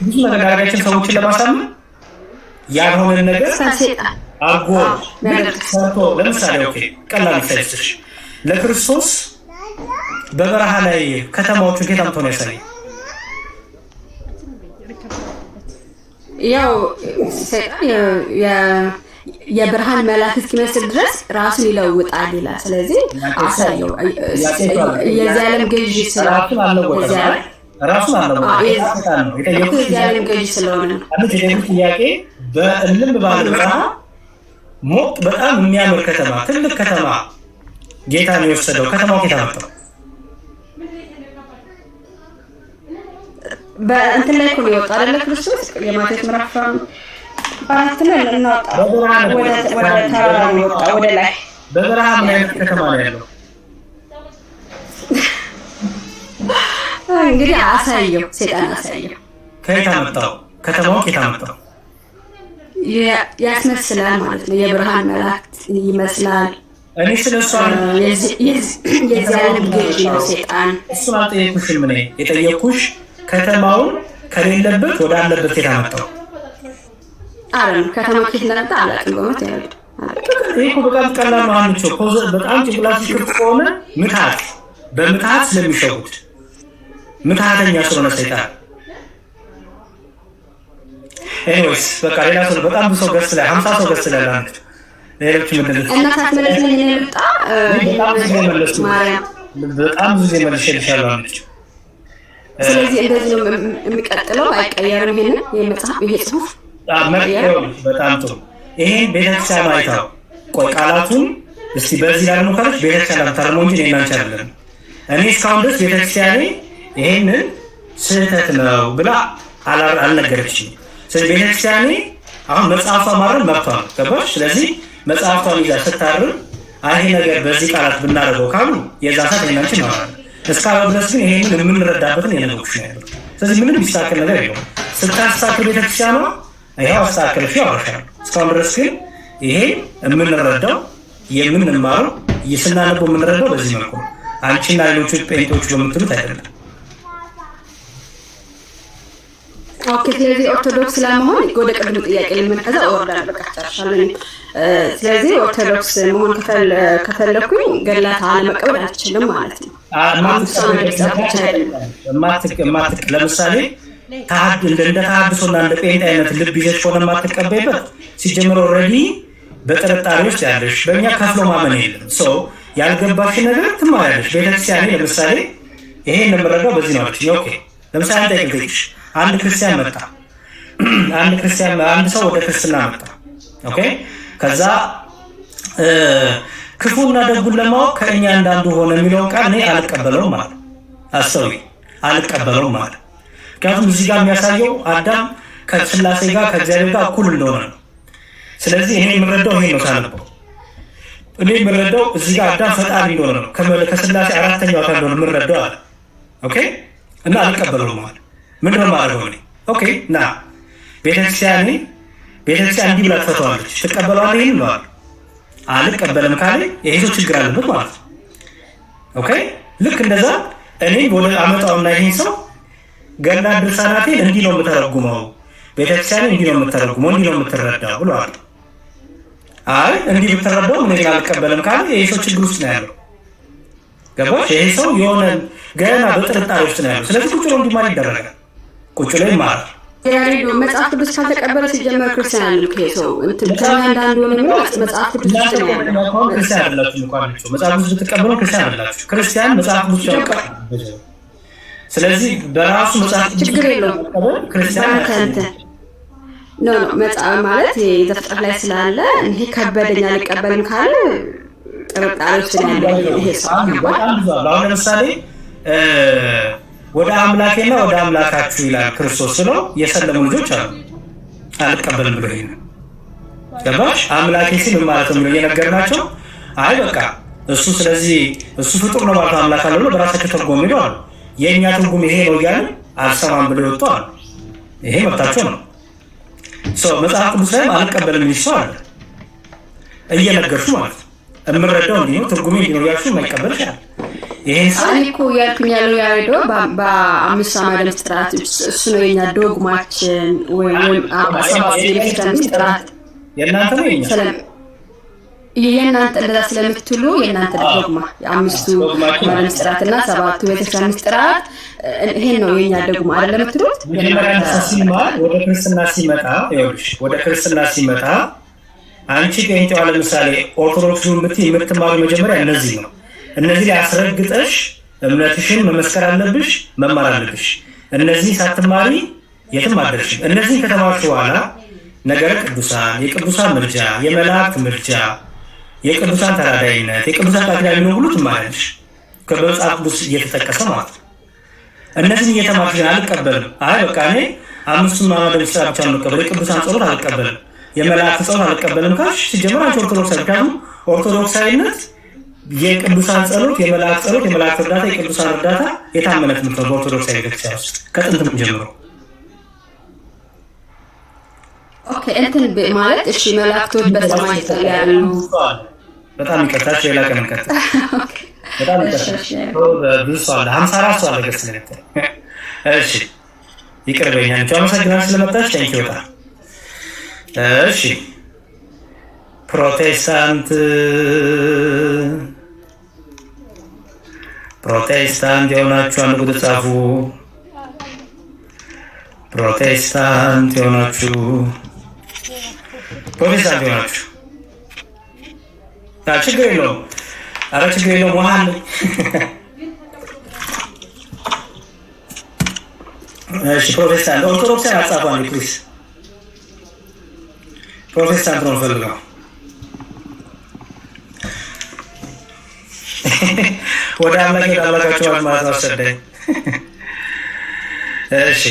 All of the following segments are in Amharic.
ብዙ ነገራችን ሰዎችን ለማሳመን ያልሆነ ነገር አርጎ ሰርቶ ለምሳሌ ኦኬ ቀላል ሳይስሽ ለክርስቶስ በበረሃ ላይ ከተማዎቹ ጌታም ተሆነ ያሳይ ያው ሰይጣን የብርሃን መልአክ እስኪመስል ድረስ ራሱን ይለውጣል ይላል። ስለዚህ አሳየው የዘላለም ገዢ ስለሆነ ራሱን አለው የዘላለም ገዢ ስለሆነ አንተ ጥያቄ በእልም ባለ በረሃ ሞት በጣም የሚያምር ከተማ ትልቅ ከተማ ጌታ ነው የወሰደው ከተማው ጌታ መጣው በእንትን ላይ እኮ ነው የወጣው አይደለ ክርስቶስ የማቴዎስ ምዕራፍ አራት ላይ እናወጣ ወደ ተራራ ነው የወጣው ወደ ላይ በበረሃ ምን አይነት ከተማ ነው ያለው እንግዲህ አሳየው ሰይጣን አሳየው ከየት አመጣው ከተማው ከየት አመጣው ያስመስላል ማለት ነው የብርሃን መላእክት ይመስላል እኔ ስለሷ የዘላለም ገዢ ነው ሰይጣን እሱን አልጠየኩሽም እኔ የጠየኩሽ ከተማውን ከሌለበት ወደ አለበት የታመጣው አረም ከተማ ከሌለበት አላውቅም በሞት ያሉት ይሄ በጣም ቀላል ነው አንቺ በጣም ጭንቅላት ሽፍት ከሆነ ምታት በምታት ስለሚሸውት ምታተኛ ስለሆነ ሰይጣን ኤኒዌይስ በቃ ሌላ ሰው በጣም ብዙ ሰው ገስ ላይ 50 ሰው ገስ ላይ አንተ ሌሎች ምንድን ነው እና ታስመለስ ምን ይልጣ ማርያም በጣም ብዙ መልሼልሻለሁ አንቺ ስለዚህ እንደዚህ ነው የሚቀጥለው አይቀየርም ይሄ መጽሐፍ ይሄ ጽሁፍ በጣም ጥሩ ይሄን ቤተክርስቲያን አይታው ቆይ ቃላቱን እስቲ በዚህ ላይ ነው ካለች ቤተክርስቲያን ታርሞ እንጂ እኔና አንቺ አይደለም እኔ እስካሁን ድረስ ቤተክርስቲያን ይሄንን ስህተት ነው ብላ አልነገረችኝም ስለዚህ ቤተክርስቲያን አሁን መጽሐፏ ማረም መብቷ ነው ገባሽ ስለዚህ መጽሐፏን ይዛ ስታርም አይ ነገር በዚህ ቃላት ብናደርገው ካሉ የዛ ሰዓት እኔና አንቺ ነው እስካሁን ድረስ ግን ይሄንን የምንረዳበትን የነገርኩሽ ነው ያለው ስለዚህ ምንም ቢስተካከል ነገር የለውም ስታስተካክል ቤተክርስቲያኗ ይሄው አስተካከለሽ ያወራሻል እስካሁን ድረስ ግን ይሄ የምንረዳው የምንማረው የስናነበው የምንረዳው በዚህ መልኩ ነው አንቺና ሌሎች ጴንጤዎች በምትሉት አይደለም ኦኬ ስለዚህ ኦርቶዶክስ ለመሆን ወደ ቅድም ጥያቄ ለምን ወርዳል በቃ ተሻሻለን ስለዚህ ኦርቶዶክስ መሆን ከፈለኩኝ ገላታ ለመቀበል አልችልም ማለት ነው ማትክ ለምሳሌ ታድ እንደ ታድሶና እንደ ጴንጤ አይነት ልብ ይዘሽ ሆነ ማትቀበይበት ሲጀምር ኦልሬዲ በጥርጣሬ ውስጥ ያለሽ በእኛ ከፍሎ ማመን የለም ሰው ያልገባሽ ነገር ትማሪያለሽ ቤተክርስቲያን ለምሳሌ ይሄን ለምረዳው በዚህ ነው አልኩኝ ኦኬ ለምሳሌ ጠይቅሽ አንድ ክርስቲያን መጣ አንድ ሰው ወደ ክርስትና መጣ ኦኬ ከዛ ክፉና ደጉን ለማወቅ ከእኛ እንዳንዱ ሆነ የሚለውን ቃል እኔ አልቀበለውም ማለት አስተውይ አልቀበለውም ማለት ምክንያቱም እዚህ ጋር የሚያሳየው አዳም ከስላሴ ጋር ከእግዚአብሔር ጋር እኩል እንደሆነ ነው ስለዚህ ይሄ የምረዳው ይሄ ነው ሳነበው እኔ የምረዳው እዚህ ጋር አዳም ፈጣሪ እንደሆነ ነው ከስላሴ አራተኛው አካል እንደሆነ የምረዳው አለ ኦኬ እና አልቀበለውም ማለት ምንድነው ማድረገው እኔ ኦኬ ና ቤተክርስቲያን እንዲህ ብላ ትፈተዋለች ትቀበለዋለህ ይህን ነው አልቀበልም ካለ ይሄ ሰው ችግር አለበት ማለት ነው ኦኬ ልክ እንደዛ እኔ ወደ አመጣውና ይሄን ሰው ገና ድርሳናቴን እንዲህ ነው የምተረጉመው ቤተክርስቲያን እንዲህ ነው የምተረጉመው እንዲህ ነው የምትረዳው ብለዋል አይ እንዲህ ብትረዳው ምን አልቀበልም ካለ ይሄ ሰው ችግር ውስጥ ነው ያለው ገባሽ ይሄ ሰው የሆነ ገና በጥርጣሬ ውስጥ ነው ያለው ስለዚህ ቁጭ ብሎ እንዲማር ይደረጋል ቁጭ ብሎ ይማራል ያሬዶ መጽሐፍ ቅዱስ ካልተቀበለ ሲጀመር ክርስቲያን ነው ከሰው እንትን አንዳንዱ ነው መጽሐፍ ቅዱስ ነው ክርስቲያን አይደላችሁ እንኳን መጽሐፍ ቅዱስ ተቀበሉ ክርስቲያን አይደላችሁ ክርስቲያን መጽሐፍ ቅዱስ ያውቃል ስለዚህ በራሱ መጽሐፍ ችግር የለውም ክርስቲያን ከንተ ኖ መጽሐፍ ማለት የዘፍጥረት ላይ ስላለ ይሄ ከበደኛ አልቀበልም ካለ ጥርጣሬ ውስጥ ነው ይሄ ሰው አሁን ለምሳሌ ወደ አምላኬና ወደ አምላካችሁ ይላል ክርስቶስ ስለው የሰለሙ ልጆች አሉ አልቀበልም ብለው ይሄን ገባሽ አምላኬ ሲል ማለት ነው የነገርናቸው አይ በቃ እሱ ስለዚህ እሱ ፍጡር ነው ማለት አምላክ አለ ብሎ በራሳቸው ተርጉሞ ይላሉ የኛ ትርጉም ይሄ ነው ያለ አልሰማም ብለው ይወጣሉ ይሄ መብታቸው ነው መጽሐፍ ቅዱስ ላይ አልቀበልም ይልሻል እየነገርኩ ማለት ነው እምረዳው እንዲህ ነው ትርጉሜ እንዲህ ነው ያልኩ የማይቀበል ይችላል ይሄን እኔ እኮ ያልኩኝ ያለው ያሬዶ በአምስቱ አዕማደ ምስጢራት እሱ ነው የኛ ዶግማችን ወይም ሰባት የቤተክርስቲያን ምስጢራት የእናንተ ነው የእናንተ እንደዛ ስለምትሉ የእናንተ ዶግማ የአምስቱ አዕማደ ምስጢራትና ሰባቱ የቤተክርስቲያን ምስጢራት ይሄን ነው የኛ ዶግማ አይደለም የምትሉት። ወደ ክርስትና ሲመጣ ይኸውልሽ ወደ ክርስትና ሲመጣ አንቺ ጴንጤዋ ለምሳሌ ኦርቶዶክሱን ብትይ የምትማሩ መጀመሪያ እነዚህ ነው። እነዚህ ያስረግጠሽ እምነትሽን መመስከር አለብሽ፣ መማር አለብሽ። እነዚህ ሳትማሪ የትም አትደርሽም። እነዚህ ከተማርሽ በኋላ ነገረ ቅዱሳን፣ የቅዱሳን ምልጃ፣ የመላእክት ምልጃ፣ የቅዱሳን ተራዳይነት፣ የቅዱሳን ቃል ኪዳን ሁሉ ትማሪያለሽ ከመጽሐፍ ቅዱስ እየተጠቀሰ ማለት ነው። እነዚህን እየተማርሽ አልቀበልም፣ አይ በቃ እኔ አምስቱን አዕማደ ምስጢራት ብቻ ነው የምቀበለው፣ የቅዱሳን ጸሎት አልቀበልም፣ የመላእክት ጸሎት አልቀበልም ካልሽ ሲጀመር አንቺ ኦርቶዶክሳዊ ብቻም ኦርቶዶክሳዊነት የቅዱሳን ጸሎት፣ የመላእክት ጸሎት፣ የመላእክት እርዳታ፣ የቅዱሳን እርዳታ የታመነ ትምህርት ነው በኦርቶዶክሳዊ ቤተክርስቲያን ውስጥ ከጥንትም ጀምሮ። ኦኬ እንትን ማለት እሺ መላእክቶች በሰማይ ያሉ በጣም ይቀጣች ሌላ ቀን እንቀጣ በጣም ይቀጣች ብዙ ሰው አለ 54 ሰው አለ ገስ ነበር። እሺ ይቅርበኛ እንጂ አመሰግናለሁ ስለመጣች ታንኪዩ በጣም እሺ። ፕሮቴስታንት የሆናችሁ አንድ ቁጥር ጻፉ። ፕሮቴስታንት የሆናችሁ ችግር የለውም። ኧረ ችግር የለውም። ውሃ አለ። እሺ ፕሮቴስታንት ኦርቶዶክስ አጻፉ አንዴ ፕሊዝ። ፕሮቴስታንት ነው ፈልገው ወደ አምላካቸው ማለት ነው አሰደኝ። እሺ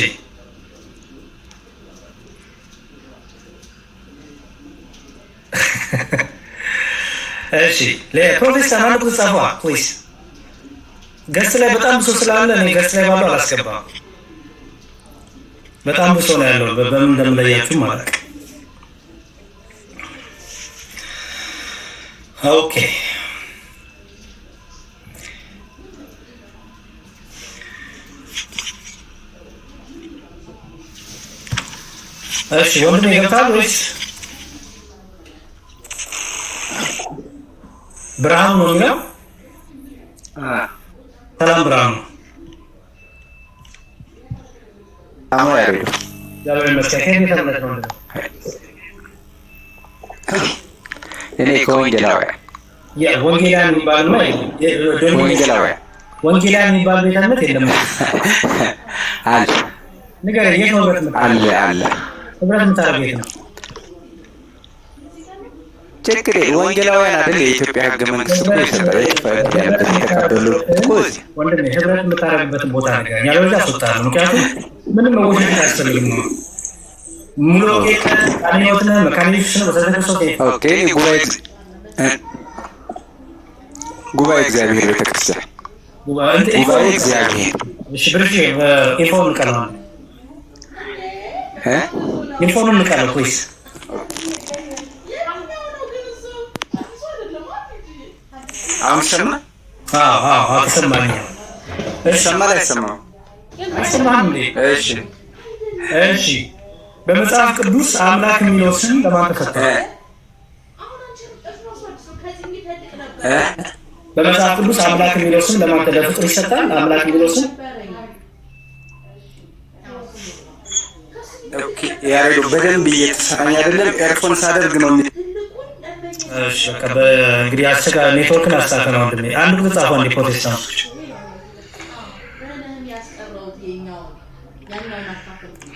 እሺ ለፕሮፌሰር አንድ ቁጥር ጻፉ ፕሊዝ። ገጽ ላይ በጣም ብዙ ስላለ እኔ ገጽ ላይ ባለው አላስገባም። በጣም ብዙ ነው ያለው በምን እንደምለያችሁ ማለት ነው። ኦኬ እሺ ወንድሜ ገብቷል ወይስ ብርሃኑ ነው የሚለው? ሰላም ብርሃኑ። እኔ ከወንጌላውያን ወንጌላውያን የሚባል ነው። ወንጌላውያን የሚባል ቤተ እምነት የለም አለ። ንገረኝ፣ የት ነው ህብረት የምታደርገው? አለ ህብረት የምታደርገው የት ነው? ችግር ወንጌላውያን አይደል? የኢትዮጵያ ህገ መንግስት እኮ የሰጠው ያለበት የተቀበሉት እኮ እዚህ ወንድሜ ህብረት የምታደርግበትን ቦታ ንገረኝ፣ ያለበለዚያ አስወጣለሁ። ምክንያቱም ምንም መወሸት አያስፈልግም ነው ሙሉ ቃልዮትና መካኒክስ ነው በተሰጠው ኦኬ ጉባኤ እግዚአብሔር ቤተክርስቲያን ጉባኤ እግዚአብሔር እሺ ብርሽ ኢንፎርም ቀርማ ኢንፎርም ቀርማ ፕሊዝ አምሰማ አሰማኝ እሺ ሰማላ ይሰማው አይሰማም እንዴ? እሺ በመጽሐፍ ቅዱስ አምላክ የሚለው ስም ለማን ተሰጠ? በመጽሐፍ ቅዱስ አምላክ የሚለው ስም ለማን ተለፍቶ ይሰጣል? አምላክ የሚለው ስም ኦኬ ያሬዶ በደንብ እየተሰራኝ አይደለም። ኤርፎን ሳደርግ ነው። እሺ በቃ እንግዲህ አስቸጋሪ ኔትወርክን አስተካክል ነው ወንድሜ። አንድ ቁጥር ጻፉ አንዴ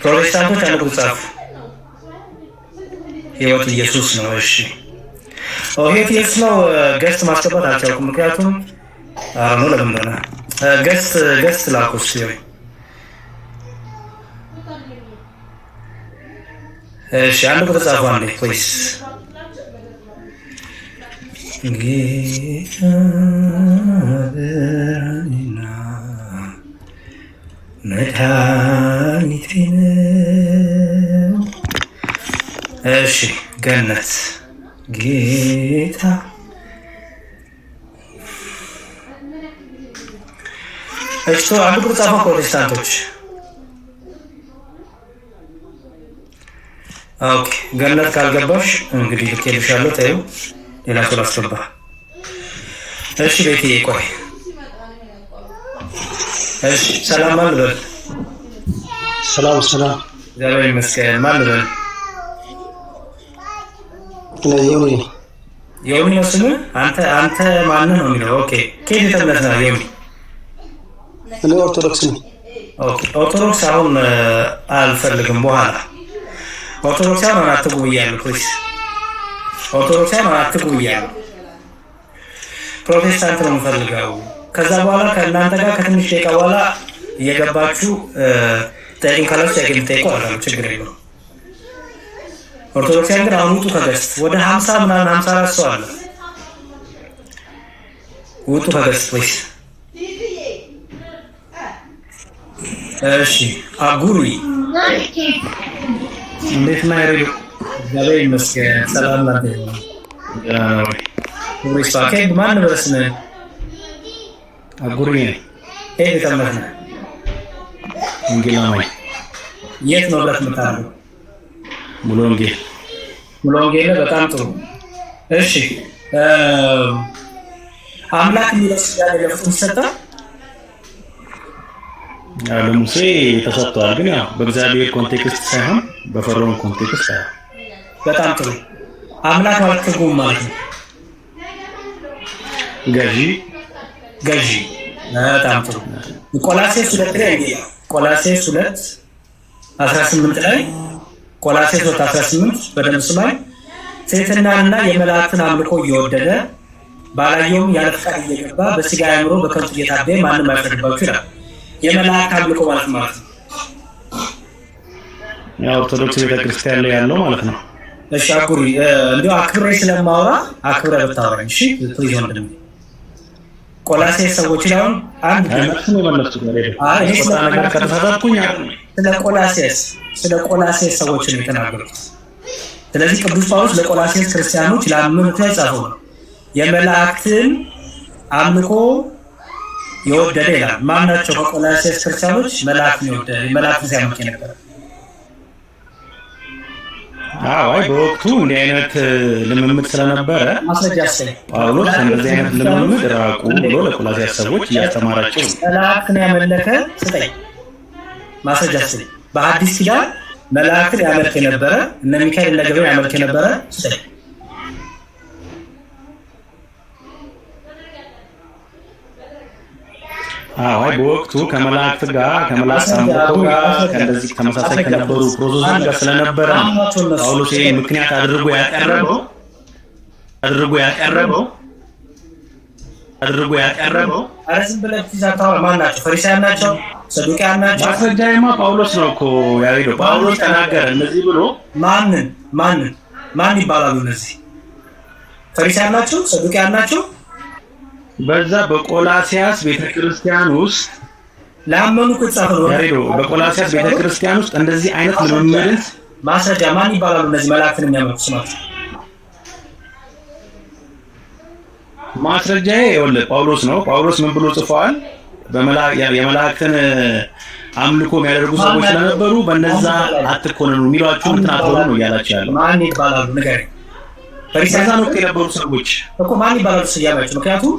ፕሮቴስታንቶች አንድ ቁጥር ጻፉ። ህይወት ኢየሱስ ነው። እሺ ህይወት ኢየሱስ ነው። ገስት ማስገባት አልቻልኩም፣ ምክንያቱም ነው ለምን እንደሆነ ገስት ላኩስ ይሄ እሺ አንድ ቁጥር ጻፉ አንዴ ፕሊዝ። ጌታ ብርሃኔና መድኃኒቴ ነው። እሺ ገነት ጌታ እሺ አንድ ቁጥር ጻፈው ፕሮቴስታንቶች። ኦኬ ገነት ካልገባሽ እንግዲህ ልኬልሻለሁ። ተይው ሌላ ሰው ላስገባ። እሺ ቤቴ ቆይ። እሺ ሰላም ማን ልበል? ሰላም እግዚአብሔር ይመስገን። ማን ልበል? ዮኒ ነው ስምህ? አንተ ማን ነው የሚለው? ኦኬ ከየት እምነት ነህ ዮኒ? እኔ ኦርቶዶክስ ነኝ። ኦኬ ኦርቶዶክስ አሁን አልፈልግም። በኋላ ኦርቶዶክሳውያን አትግቡ ብያለሁ። ፕሊዝ ኦርቶዶክሳውያን አትግቡ ብያለሁ። ፕሮቴስታንት ነው የምፈልገው። ከዛ በኋላ ከእናንተ ጋር ከትንሽ ደቂቃ በኋላ እየገባችሁ ጠይቅን ካላችሁ ጠይቅ የምጠይቁ አላሉ። ችግር የለውም። ኦርቶዶክሳውያን ግን አሁን ውጡ ከገስት። ወደ 50 ምናምን 54 ሰው አለ። ውጡ ከገስት ወይስ? እሺ አጉሪ እንዴት ነው ያሬዱ? እግዚአብሔር ይመስገን። ሰላም ናት። ወይስ ባከ ማን በስነ አጉሪ ነኝ። የት ተመረነ? ወንጌላዊ። የት ነው ብለት መጣለው? ሙሉ ወንጌል። በጣም ጥሩ። እሺ አምላክ የሚለስ ያለ ለፍጹም ሰጣ ለሙሴ ተሰጥቷል። ግን ያው በእግዚአብሔር ኮንቴክስት ሳይሆን በፈርዖን ኮንቴክስት ሳይሆን። በጣም ጥሩ። አምላክ ማለት ትርጉም ማለት ነው ገዢ። በጣም ጥሩ። ቆላስይስ 2 ላይ ቆላስይስ 2:18 ላይ ቆላስይስ 2:18 በደንብ ስማኝ። ትሕትናንና የመላእክትን አምልኮ እየወደደ ባላየውም ያለ ፈቃድ እየገባ በስጋ አእምሮ በከንቱ እየታበየ ማንም አይፈርድባችሁ ይላል። የመላእክት አምልኮ ማለት ነው። ያው ኦርቶዶክስ ቤተክርስቲያን ላይ ያለው ማለት ነው። እሺ አኩሪ እንዲያው አክብሬ ስለማወራ አክብሬ ብታወራኝ እሺ ፕሊዝ ወንድም። ቆላስይስ ሰዎች ላይ አንድ ነው የመለስኩት ነገር ከተሳሳትኩኝ ስለ ቆላስይስ ሰዎች ነው የተናገሩት። ስለዚህ ቅዱስ ጳውሎስ ለቆላስይስ ክርስቲያኖች ላመኑት ላይ ጻፈው ነው የመላእክትን አምልኮ የወደደ ይላል። ማናቸው ከቆላስይስ ክርስቲያኖች መላእክትን የወደደ መላእክትን ሲያመልክ ነበር? አይ በወቅቱ እንዲህ አይነት ልምምድ ስለነበረ ጳውሎስ እንደዚህ አይነት ልምምድ ራቁ ብሎ ለቆላስይስ ሰዎች እያስተማራቸው መላእክትን ያመለከ ስጠኝ ማስረጃ ስጠኝ። በአዲስ ኪዳን መላእክትን ያመልክ የነበረ እነ ሚካኤል እነ ገብርኤል ያመልክ የነበረ ስጠኝ። አይ በወቅቱ ከመላእክት ጋር ከመላእክት አምልኮ ጋር ከእንደዚህ ተመሳሳይ ከነበሩ ፕሮሰሶች ጋር ስለነበረ ጳውሎስ ይሄን ምክንያት አድርጎ ያቀረበው አረስም ብለህ ትዛታው ማን ናቸው? ፈሪሳውያን ናቸው? ሰዱቃውያን ናቸው? ማስረጃማ ጳውሎስ ነው እኮ ያሬዶ። ጳውሎስ ተናገረ እነዚህ ብሎ ማን ይባላሉ እነዚህ? ፈሪሳውያን ናቸው? ሰዱቃውያን ናቸው? በዛ በቆላስይስ ቤተክርስቲያን ውስጥ ላመኑ ከተጻፈው ያሬዶ በቆላስይስ ቤተክርስቲያን ውስጥ እንደዚህ አይነት ልምምድን ማስረጃ ማን ይባላሉ እነዚህ መላእክትን የሚያመልኩ ስማቸው? ማስረጃዬ ይኸውልህ ጳውሎስ ነው። ጳውሎስ ምን ብሎ ጽፏል? የመላእክትን አምልኮ የሚያደርጉ ሰዎች ስለነበሩ በእነዛ አትኮነኑ የሚሏችሁ ምትናገሩ ነው እያላቸው ያለው። ማን ይባላሉ ንገረኝ። ፈሪሳውያን ወቅት የነበሩ ሰዎች እኮ ማን ይባላሉ ስያሜያቸው? ምክንያቱም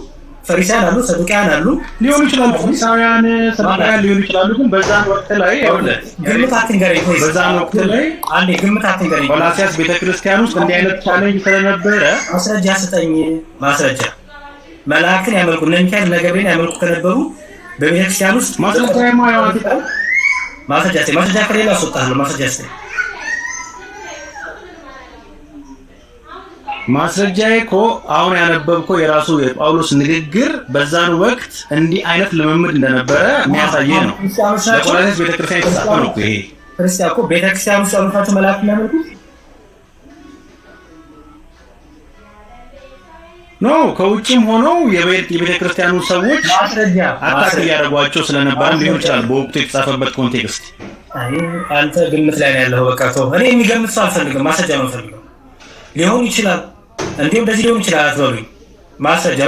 ፈሪሳውያን አሉ፣ ሰዱቃውያን አሉ ሊሆኑ ይችላሉ። ፈሪሳውያን ሰዱቃውያን ሊሆኑ ይችላሉ። ግን በዛን ወቅት ላይ ግምት አትንገረኝ። በዛን ወቅት ላይ አንዴ ግምት አትንገረኝ። ቆላስይስ ቤተክርስቲያን ውስጥ እንዲህ አይነት ቻሌንጅ ስለነበረ ማስረጃ ስጠኝ። ማስረጃ መላእክትን ያመልኩ እነ ሚካኤል እነ ገብርኤል ያመልኩ ከነበሩ በቤተክርስቲያን ውስጥ ማስረጃ ከሌላ አስወጣለሁ። ማስረጃ ስጠኝ። ማስረጃዬ እኮ አሁን ያነበብከው የራሱ የጳውሎስ ንግግር በዛን ወቅት እንዲህ አይነት ልምምድ እንደነበረ የሚያሳይ ነው። ለቆላስይስ ቤተክርስቲያን የተጻፈ ነው። ይሄ ክርስቲያን እኮ ቤተክርስቲያን ውስጥ ያሉት መላእክት የሚያመልኩ ኖ ከውጭም ሆነው የቤተክርስቲያኑ ሰዎች አታክ እያደረጓቸው ስለነበረ ሊሆን ይችላል በወቅቱ የተጻፈበት ኮንቴክስት። አንተ ግምት ላይ ነው ያለው። በቃ ተው። እኔ የሚገምት ሰው አልፈልግም። ማስረጃ ነው ፈልገው ሊሆን ይችላል እንዴ እንደዚህ ሊሆን ይችላል አትበሉኝ። ማስረጃ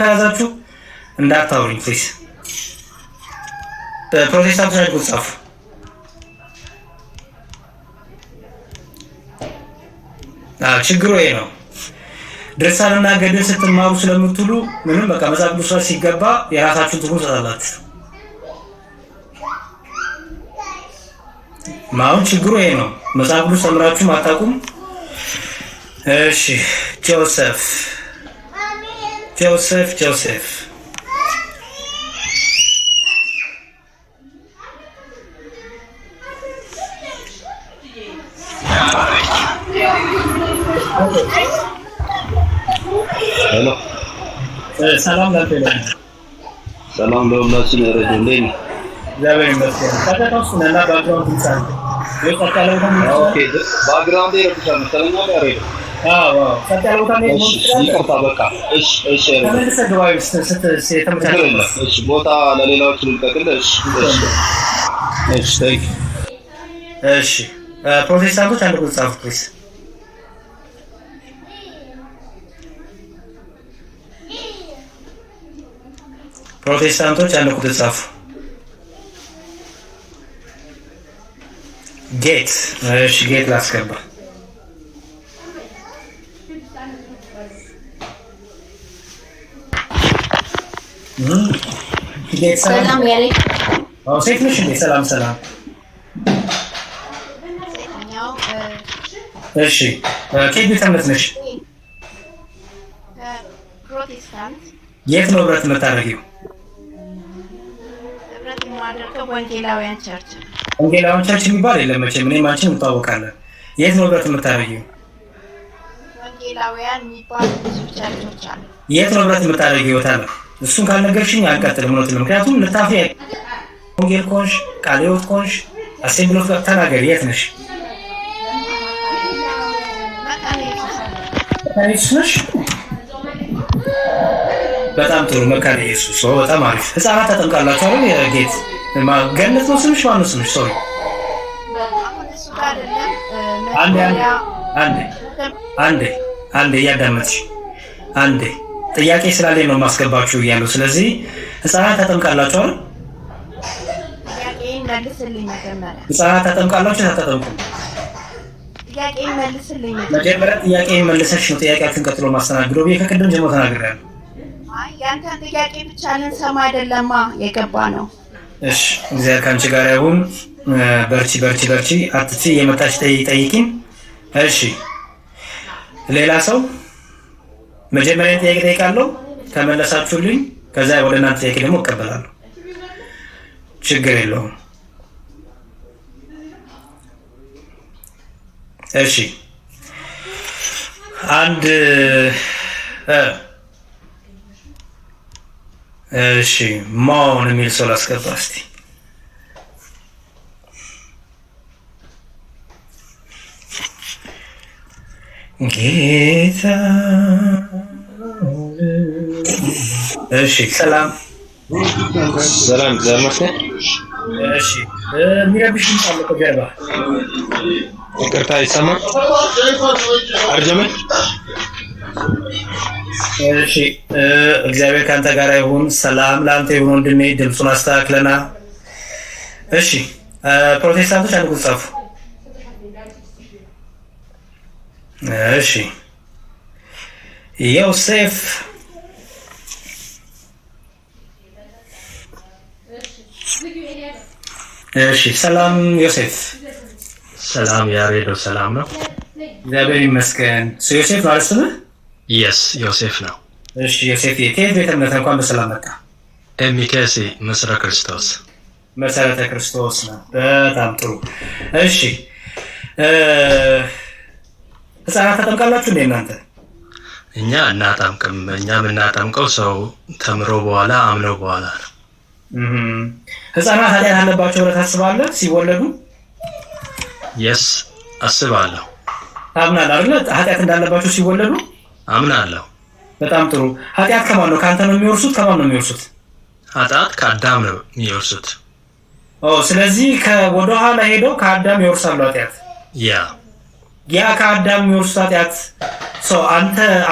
ከያዛችሁ እንዳታውሩኝ ፕሊዝ። ፕሮቴስታንቶች አንድ ቁጥር ጻፉ። ችግሩ ይሄ ነው። ድርሳንና ገድል ስትማሩ ስለምትሉ ምንም በቃ መጽሐፍ ቅዱስ ላይ ሲገባ የራሳችሁን ትርጉም ትሰጣላችሁ። አሁን ችግሩ ይሄ ነው። መጽሐፍ ቅዱስ ተምራችሁ አታውቁም። እሺ ጆሴፍ ሄሎ ሰላም ለአንተ። ሰላም ለሁላችን ያረዱ እንዴት ነው? እግዚአብሔር ይመስገን። ተከታውስ ነና ባግራውንድ ይጻፍ የቀጣለው ደግሞ ኦኬ ባክግራውንድ ይረብሻል መሰለኝ ያረዱ። አዎ ቀጣለው ታኔ ይቅርታ በቃ እሺ ተመልሰህ ግባ የተመቻቸ እሺ ቦታ ለሌላዎች ልንቀጥል እሺ እሺ ፕሮቴስታንቶች አንድ ቁጥር ጻፉ ፕሊዝ። ፕሮቴስታንቶች አንድ ቁጥር ጻፉ። ጌት እሺ ጌት ላስገባ። ጌት ሰላም ያለ ሴት ነሽ እንዴ? ሰላም እሺ ከየት ቤተ እምነት ነሽ? ፕሮቴስታንት። የት ነው ህብረት የምታደርጊው? ህብረት የማደርገው ወንጌላውያን ቸርች። ወንጌላውያን ቸርች የሚባል የለም መቼም፣ እኔም አንቺን እንተዋወቃለን። የት ነው ህብረት የምታደርጊው? ወንጌላውያን የሚባሉ ብዙ ቸርቾች አሉ። የት ነው ህብረት የምታደርጊው? ታለ እሱን ካልነገርሽኝ አንቀጥልም። ምክንያቱም ልታፊ ወንጌል ኮንሽ ቃለ ሕይወት ኮንሽ አሴምብሊ ኦፍ ጋድ ተናገሪ። የት ነሽ? መካነ ኢየሱስ ነሽ? በጣም ጥሩ መካነ ኢየሱስ። በጣም አሪፍ። ህፃናት ተጠምቃላችሁ አይደል? የጌት ገነት ነው ስምሽ? ማነው ስምሽ? ሶሪ አንዴ እያዳመጥሽ አንዴ ጥያቄ ስላለኝ ነው የማስገባችሁ እያለሁ። ስለዚህ ህፃናት ተጠምቃላችሁ አይደል? ጥያቄን መልስልኝ መጀመሪያ። ህፃናት ተጠምቃላችሁ አታጠምቁም? ጥያቄን መልስልኝ መጀመሪያ። ጥያቄን መልሰሽ ነው ጥያቄያችሁን ቀጥሎ ማስተናግደው ብዬ ከቅድም ጀምሮ ተናግሬያለሁ። አይ ያንተን ጥያቄ ብቻ ልንሰማ አይደለማ የገባ ነው። እሺ እግዚአብሔር ከአንቺ ጋር ይሁን። በርቺ አትቺ የመጣች ጠይቂኝ። እሺ ሌላ ሰው መጀመሪያ ጥያቄ ጠይቃለሁ። ከመለሳችሁልኝ ከዛ ወደ እናንተ ጥያቄ ደግሞ እቀበላለሁ። ችግር የለውም። እሺ አንድ እሺ ማውን የሚል ሰው ላስገባ እስቲ። ጌታ እሺ ሰላም ዘመተ እሺ የሚረብሽ ድምፅ አለ ከጀርባ። ይቅርታ ይሰማል? አርጀመ እሺ እግዚአብሔር ካንተ ጋር ይሁን። ሰላም ለአንተ ይሁን ወንድሜ። ድምፁን አስተካክለና። እሺ ፕሮቴስታንቶች አንድ ቁጥር ጻፉ። እሺ ዮሴፍ እሺ ሰላም ዮሴፍ። ሰላም ያሬዶ፣ ሰላም ነው? እግዚአብሔር ይመስገን። ዮሴፍ ማለት ስምህ? የስ ዮሴፍ ነው። እሺ ዮሴፍ ከየት ቤተ እምነት እንኳን በሰላም መጣ? ኤሚኬሲ መሰረተ ክርስቶስ። መሰረተ ክርስቶስ ነው። በጣም ጥሩ። እሺ ህፃናት ተጠምቃላችሁ እንዴ እናንተ? እኛ እናጠምቅም። እኛ የምናጠምቀው ሰው ተምሮ በኋላ አምነው በኋላ ነው። ህፃናት ኃጢአት አለባቸው ብለህ ታስባለህ ሲወለዱ? የስ አስባለሁ። ታምናለህ አይደለ? ኃጢአት እንዳለባቸው ሲወለዱ? አምናለሁ። በጣም ጥሩ። ኃጢአት ከማን ነው? ከአንተ ነው የሚወርሱት? ከማን ነው የሚወርሱት? ኃጢአት ከአዳም ነው የሚወርሱት። ስለዚህ ወደኋላ ሄደው ከአዳም ይወርሳሉ ኃጢአት። ያ ከአዳም የሚወርሱት ኃጢአት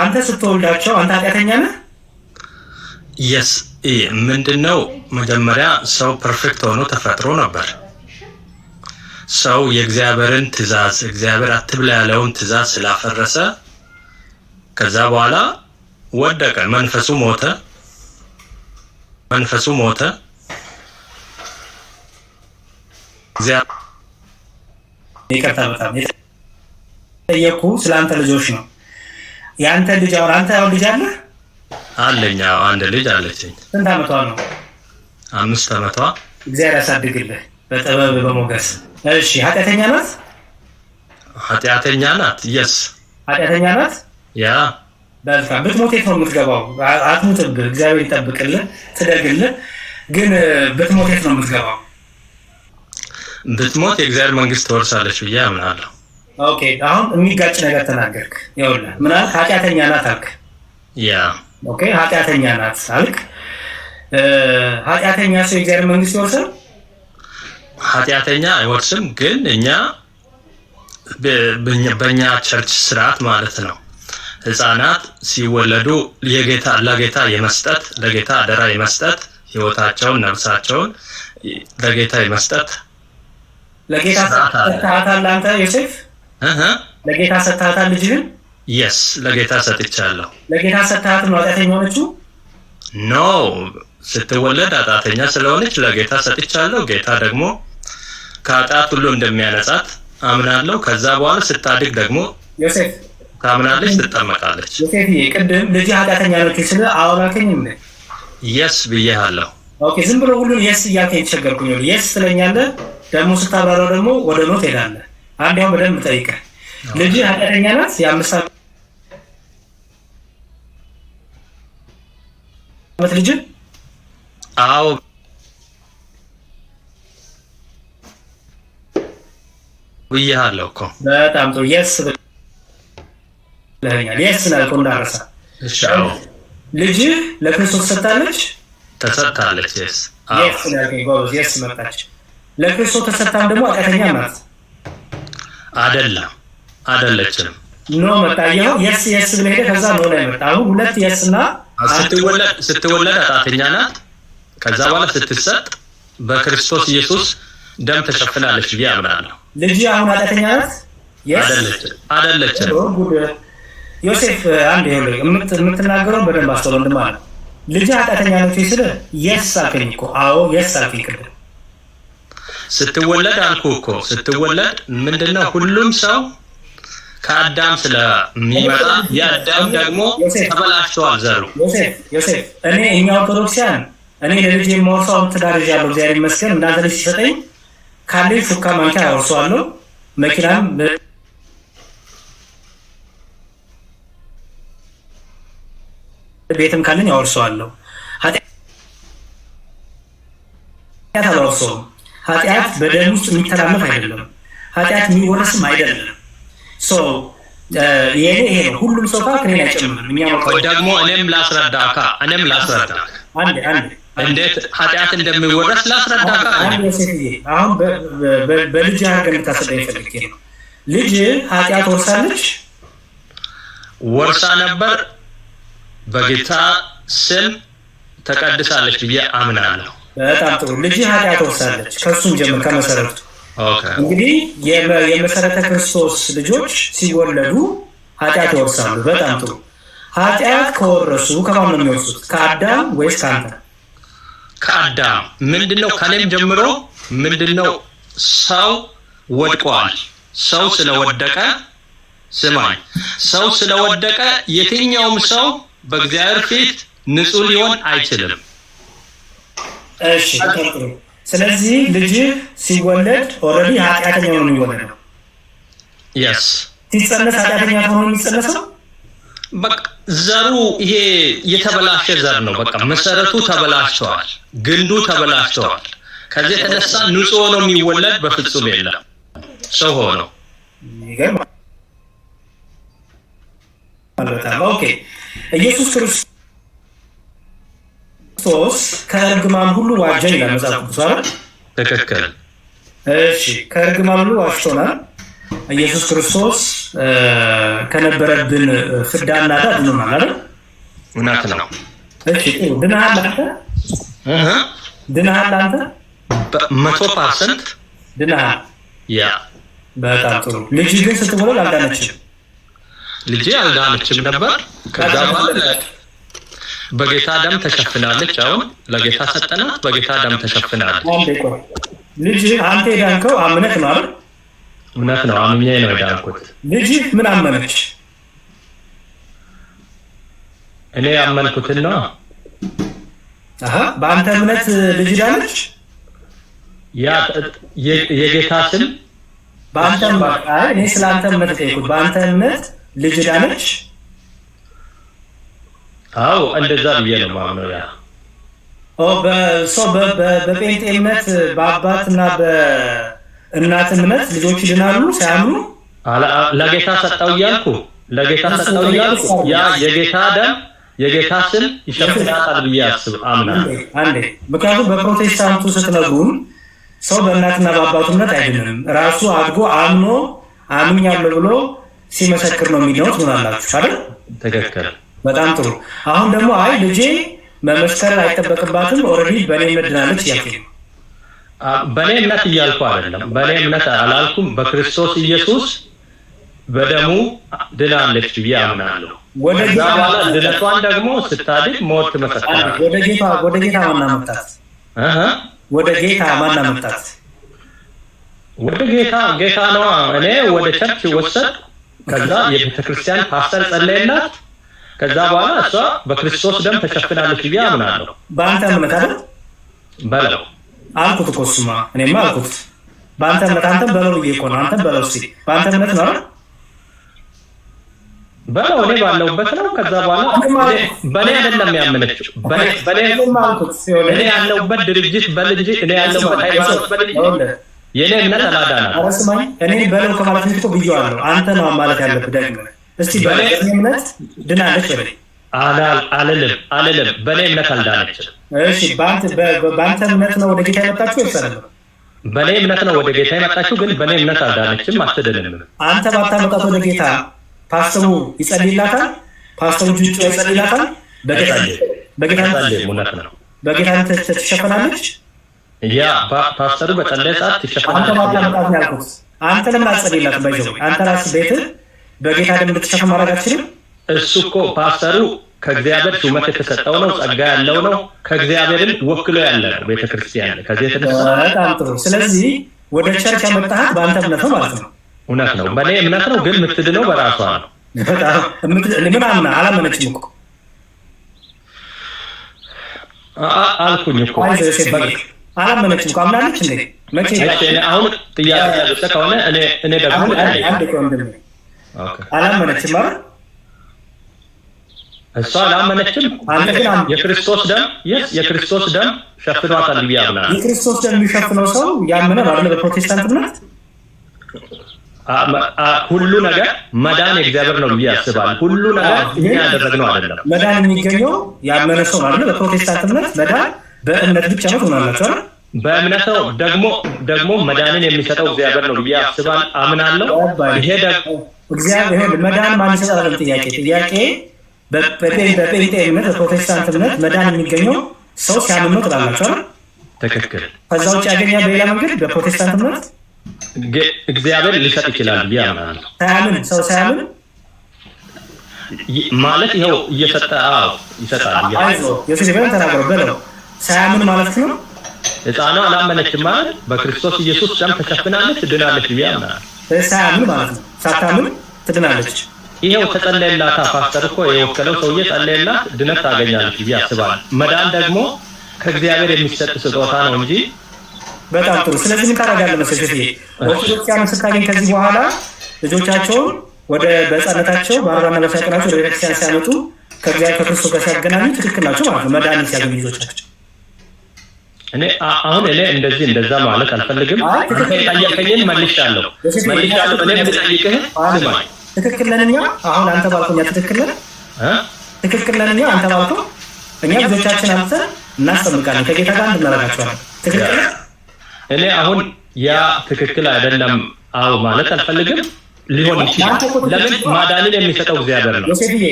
አንተ ስትወልዳቸው አንተ ኃጢአተኛ ነህ? የስ ምንድነው መጀመሪያ ሰው ፐርፌክት ሆኖ ተፈጥሮ ነበር። ሰው የእግዚአብሔርን ትእዛዝ እግዚአብሔር አትብላ ያለውን ትእዛዝ ስላፈረሰ ከዛ በኋላ ወደቀ። መንፈሱ ሞተ። ይቅርታ በጣም የጠየኩ ስላንተ ልጆች ነው። ያንተ ልጅ አሁን አንተ ያው ልጅ አለ? አለኝ። አንድ ልጅ አለችኝ። ስንት ዓመቷ ነው? 5 ዓመቷ። እግዚአብሔር ያሳድግልህ በጥበብ በሞገስ። እሺ ኃጢአተኛ ናት? ኃጢአተኛ ናት። የስ ኃጢአተኛ ናት። ያ በልካ ብትሞት የት ነው የምትገባው? አትሙትብህ፣ እግዚአብሔር ይጠብቅልህ ትደግልህ። ግን ብትሞት የት ነው የምትገባው? ብትሞት የእግዚአብሔር መንግስት ትወርሳለች ብዬ አምናለሁ። ኦኬ አሁን የሚጋጭ ነገር ተናገርክ። ይኸውልህ ምን አልክ? ኃጢአተኛ ናት አልክ። ያ ኦኬ ኃጢአተኛ ናት አልክ። ኃጢአተኛ ሰው የእግዚአብሔር መንግስት ይወርሳል? ኃጢአተኛ አይወርስም። ግን እኛ በእኛ ቸርች ስርዓት ማለት ነው ህፃናት ሲወለዱ ለጌታ የመስጠት ለጌታ አደራ የመስጠት ህይወታቸውን ነፍሳቸውን ለጌታ የመስጠት ለጌታ ሰጥተሃታል አንተ ዮሴፍ? ለጌታ ሰጥተሃታል ልጅህን? የስ ለጌታ ሰጥቻለሁ። ለጌታ ሰጥተሃት ነው ኃጢአተኛ ሆነችው? ኖ ስትወለድ ኃጢአተኛ ስለሆነች ለጌታ ሰጥቻለሁ። ጌታ ደግሞ ከኃጢአት ሁሉ እንደሚያነጻት አምናለሁ። ከዛ በኋላ ስታድግ ደግሞ ዮሴፍ ታምናለች፣ ትጠመቃለች። ዮሴፍ ቅድም ልጅ ኃጢአተኛ ነች ስለ አወራከኝ እንዴ? የስ ብዬሃለሁ። ኦኬ ዝም ብሎ ሁሉን የስ እያልከኝ ተቸገርኩኝ። የስ ትለኛለህ ደግሞ ስታብራራው ደግሞ ወደ ኖት ሄዳለህ። አንድ ያው በደንብ ጠይቀህ ልጅ ኃጢአተኛ ናት? የ5 ዓመት ልጅ? አዎ ብዬሃለሁ እኮ። በጣም ጥሩ የስ ብለኸኛል። የስ ናልከው እንዳረሳ። እሺ አዎ ልጅ ለክርስቶስ ሰጥታለች? ተሰጥታለች። የስ የስ ናልከኝ ጎበዝ። የስ መጣች። ለክርስቶስ ተሰጥታም ደግሞ ኃጢአተኛ ናት? አይደለችም። ኖ መጣየው የስ ብለህ ሄደህ ከዛ ኖ ላይ መጣ። አሁን ሁለት የስ እና ስትወለድ ኃጢአተኛ ናት። ከዛ በኋላ ስትሰጥ በክርስቶስ ኢየሱስ ደም ተሸፍናለች ብዬ አምናለሁ። ልጅ አሁን ኃጢአተኛ ናት? አይደለችም። ዮሴፍ አንድ ይኸውልህ የምትናገረው በደንብ አስተውል ወንድም አለ። ልጅ ኃጢአተኛ ነች ስልህ የስ አልከኝ እኮ። አዎ የስ አልከኝ ቅድም። ስትወለድ አልኩህ እኮ። ስትወለድ ምንድነው ሁሉም ሰው ከአዳም ስለሚመጣ የአዳም ደግሞ ተበላሽቷል ዘሩ። ዮሴፍ እኛ ኦርቶዶክሲያን እኔ ለልጅ የማወርሰው ትዳር ይዣለሁ እግዚአብሔር ይመስገን። እናንተ ልጅ ሲሰጠኝ ካለኝ ሹካ ማንኪያ አወርሰዋለሁ። መኪናም ቤትም ካለኝ አወርሰዋለሁ። ኃጢአት አላወርሰውም። ኃጢአት በደም ውስጥ የሚተላለፍ አይደለም። ኃጢአት የሚወረስም አይደለም። ይሄ ነው። ሁሉም ሰው ከኔ አይጨምርም። ደግሞ እኔም ላስረዳ አንድ እንዴት ኃጢአት እንደሚወረስ ላስረዳ። አሁን በልጅ ሀገር ልታስረዳኝ ፈልጌ ነው። ልጅ ኃጢአት ወርሳለች? ወርሳ ነበር። በጌታ ስም ተቀድሳለች ብዬ አምናለሁ። በጣም ጥሩ። ልጅ ኃጢአት ወርሳለች። ከሱም ጀምር ከመሰረቱ። እንግዲህ የመሰረተ ክርስቶስ ልጆች ሲወለዱ ኃጢአት ይወርሳሉ። በጣም ጥሩ። ኃጢአት ከወረሱ ከማን ነው የሚወርሱት? ከአዳም ወይስ ከአንተ? ከአዳም። ምንድነው ከኔም ጀምሮ ምንድነው ሰው ወድቋል። ሰው ስለወደቀ ስማኝ፣ ሰው ስለወደቀ የትኛውም ሰው በእግዚአብሔር ፊት ንጹህ ሊሆን አይችልም። እሺ ጥሩ። ስለዚህ ልጅ ሲወለድ ኦልሬዲ ኃጢአተኛ ነው የሚወለደው። የስ ሲጸነስ ኃጢአተኛ ሆኖ የሚጸነሰው በቃ ዘሩ ይሄ የተበላሸ ዘር ነው። በቃ መሰረቱ ተበላሽቷል፣ ግንዱ ተበላሽቷል። ከዚህ የተነሳ ንጹህ ሆኖ የሚወለድ በፍጹም የለም ሰው ሆኖ። ኦኬ ኢየሱስ ክርስቶስ ከእርግማን ሁሉ ዋጀን ይላል መጽሐፍ ቅዱስ አይደል? ትክክል። እሺ ከእርግማን ሁሉ ዋጅቶናል። ኢየሱስ ክርስቶስ ከነበረብን ፍዳና ዕዳ ድኖናል አይደል? እውነት ነው። እሺ ድነሃል አንተ? ድነሃል አንተ? 100% ድነሃል። ያ በጣም ጥሩ። ልጅ ግን ስትወለድ አልዳነችም? ልጄ አልዳነችም ነበር። ከዛ በኋላ በጌታ ደም ተሸፍናለች። አሁን ለጌታ ሰጠናት፣ በጌታ ደም ተሸፍናለች። ልጅ አንተ የዳንከው አምነህ ነው አይደል? እውነት ነው፣ አምኜ ነው የዳንኩት። ልጅ ምን አመነች? እኔ ያመንኩትን ነው። በአንተ እምነት ልጅ ዳነች? ያ የጌታ ስም በአንተ እኔ ስለ አንተ እምነት ጠይቁት። በአንተ እምነት ልጅ ዳነች? አዎ እንደዛ ብዬ ነው ማምነው። ያ በጴንጤ እምነት በአባትና በእናት እምነት ልጆች ይድናሉ ሳያምኑ? ለጌታ ሰጠው እያልኩ ያ የጌታ ደም የጌታ ስም ይሸፍናታል ብዬ አምናለሁ። አንዴ ምክንያቱም በፕሮቴስታንቱ ስትነግሩን ሰው በእናትና በአባቱ እምነት አይድንም፣ ራሱ አድጎ አምኖ አምኛለሁ ብሎ ሲመሰክር ነው የሚድነው ትሆናላችሁ አይደል? ትክክል። በጣም ጥሩ። አሁን ደግሞ አይ ልጄ መመስከር አይጠበቅባትም ኦልሬዲ በእኔ እምነት ድናለች እያልኩኝ ነው። በእኔ እምነት እያልኩ አይደለም፣ በእኔ እምነት አላልኩም። በክርስቶስ ኢየሱስ በደሙ ድናለች ብዬ አምናለሁ። ከዛ በኋላ ድነቷን ደግሞ ስታድግ ሞት ትመሰክራለች። ወደ ጌታ ማን አመጣት? ወደ ጌታ ማን አመጣት? ወደ ጌታ ነው። እኔ ወደ ቸርች ወሰድ። ከዛ የቤተክርስቲያን ፓስተር ጸለየላት። ከዛ በኋላ እሷ በክርስቶስ ደም ተሸፍናለች ብዬ አምናለሁ። በአንተ እምነት አይደል? በለው አልኩት እኮ እሱማ እኔማ አልኩት። በአንተ እምነት አንተም በለው ብዬ እኮ ነው። አንተም በለው እስኪ በአንተ እምነት ነው አይደል? በለው እኔ ባለሁበት ነው። ከዛ በኋላ በእኔ አይደለም ያመነችው። እኔ ያለሁበት ድርጅት በልጅ እኔ ያለሁበት ሃይማኖት በልጅ የእኔ እምነት አላዳናት። አረስማኝ እኔ በለው ከማለት እኮ ብዬዋለሁ። አንተ ነው ማለት ያለብህ ደግሞ እስቲ በእኔ እምነት ድናለች በለኝ። አልልም። በእኔ እምነት አልዳነችም። እሺ በአንተ እምነት ነው ወደ ጌታ የመጣችው ይሰራል። በእኔ እምነት ነው ወደ ጌታ የመጣችው፣ ግን በእኔ እምነት አልዳነችም፣ አትድንም። አንተ ባታመጣት ወደ ጌታ ፓስተሩ ይጸልይላታል። ፓስተሩ ጁንጮ ይጸልይላታል። በጌታ ትሸፈናለች። ያ ፓስተሩ በጸለየ ሰዓት ትሸፈናለች። አንተ ባታመጣት ነው ያልኩት። አንተ ለምን አትጸልይላትም? ባይዘው አንተ ራስህ ቤትህ በጌታ ደም እንድትሸፈን ማድረግ አትችልም? እሱ እኮ ፓስተሩ ከእግዚአብሔር ሹመት የተሰጠው ነው፣ ጸጋ ያለው ነው፣ ከእግዚአብሔርን ወክሎ ያለ ነው ቤተክርስቲያን። ከዚህ የተነሳ በጣም ጥሩ። ስለዚህ ወደ ቸርች ያመጣሃት በአንተ እምነት ነው ማለት ነው። እውነት ነው፣ በእኔ እምነት ነው፣ ግን የምትድነው በራሷ ነው። ምን አምና አላመነችም እኮ አልኩኝ እኮ አላመነችም እኮ አምናለች እንዴ? መቼ? አሁን ጥያቄ ያሉት ከሆነ እኔ ደግሞ አላመነችም ማለት እሷ አላመነችም። የክርስቶስ ደም ሸፍኗታል ብዬ አምናለሁ። የክርስቶስ ደም የሚሸፍነው ሰው ያመነ ባለ በፕሮቴስታንት እምነት ሁሉ ነገር መዳን የእግዚአብሔር ነው ብዬ አስባለሁ። ሁሉ ነገር እኛ ያደረግነው አይደለም። መዳን የሚገኘው ያመነ ሰው ማለት በፕሮቴስታንት እምነት መዳን በእምነት ብቻ ነው ትሆናላችሁ አይደል? በእምነት ነው። ደግሞ መዳንን የሚሰጠው እግዚአብሔር ነው ብዬ አስባለሁ፣ አምናለሁ። ይሄ ደግሞ እግዚአብሔር መዳን ማን ይሰጣል? ጥያቄ በጴንጤ እምነት በፕሮቴስታንት እምነት መዳን የሚገኘው ሰው ሲያምን ነው ትላላችሁ አይደል? ትክክል። ከዛ ውጭ ያገኛል በሌላ መንገድ በፕሮቴስታንት እምነት እግዚአብሔር ሊሰጥ ይችላል ብዬ አምናለሁ። ሰው ሳያምን ማለት ይኸው እየሰጠ ይሰጣል። ዮሴፍ ተናገረው በለው ሳያምን ማለት ነው። ሕፃኗ አላመነችም ማለት በክርስቶስ ኢየሱስ ደም ተሸፍናለች፣ ትድናለች ብዬ አምናለሁ። ሳያምን ማለት ነው። ሳታምን ትድናለች። ይሄው ተጸለየላታ። ፓስተር እኮ የወከለው ሰውዬ ጸለየላት፣ ድነት ታገኛለች ብዬ አስባለሁ። መዳን ደግሞ ከእግዚአብሔር የሚሰጥ ስጦታ ነው እንጂ። በጣም ጥሩ። ስለዚህ ምን ታደርጋለህ መሰለሽ? ኦርቶዶክሳውያን ስታገኝ ከዚህ በኋላ ልጆቻቸውን ወደ በሕፃንነታቸው በአርባና በ50 ቀናቸው ወደ ቤተክርስቲያን ሲያመጡ ከእግዚአብሔር ከክርስቶስ ጋር ሲያገናኙ ትክክል ናቸው ማለት ነው። መድኃኒት ሲያገኙ ልጆቻቸው እኔ እንደዛ ማለት አልፈልግም። ጠየቀኝን መልሻለሁ። እኔ የምጠይቅህ ስማኝ። ትክክል ነን እኛ። አሁን አንተ ባልከው እኛ ትክክል ነን። ትክክል ነን እኛ። አንተ ባልከው እኛ ልጆቻችን አምጥተን እናስጠምቃለን፣ ከጌታ ጋር እንድናረጋቸዋለን። ትክክል ነን። እኔ አሁን ያ ትክክል አይደለም ማለት አልፈልግም። ሊሆን ይችላል። ለምን ማዳንን የሚሰጠው እግዚአብሔር ነው። ዮሴፍዬ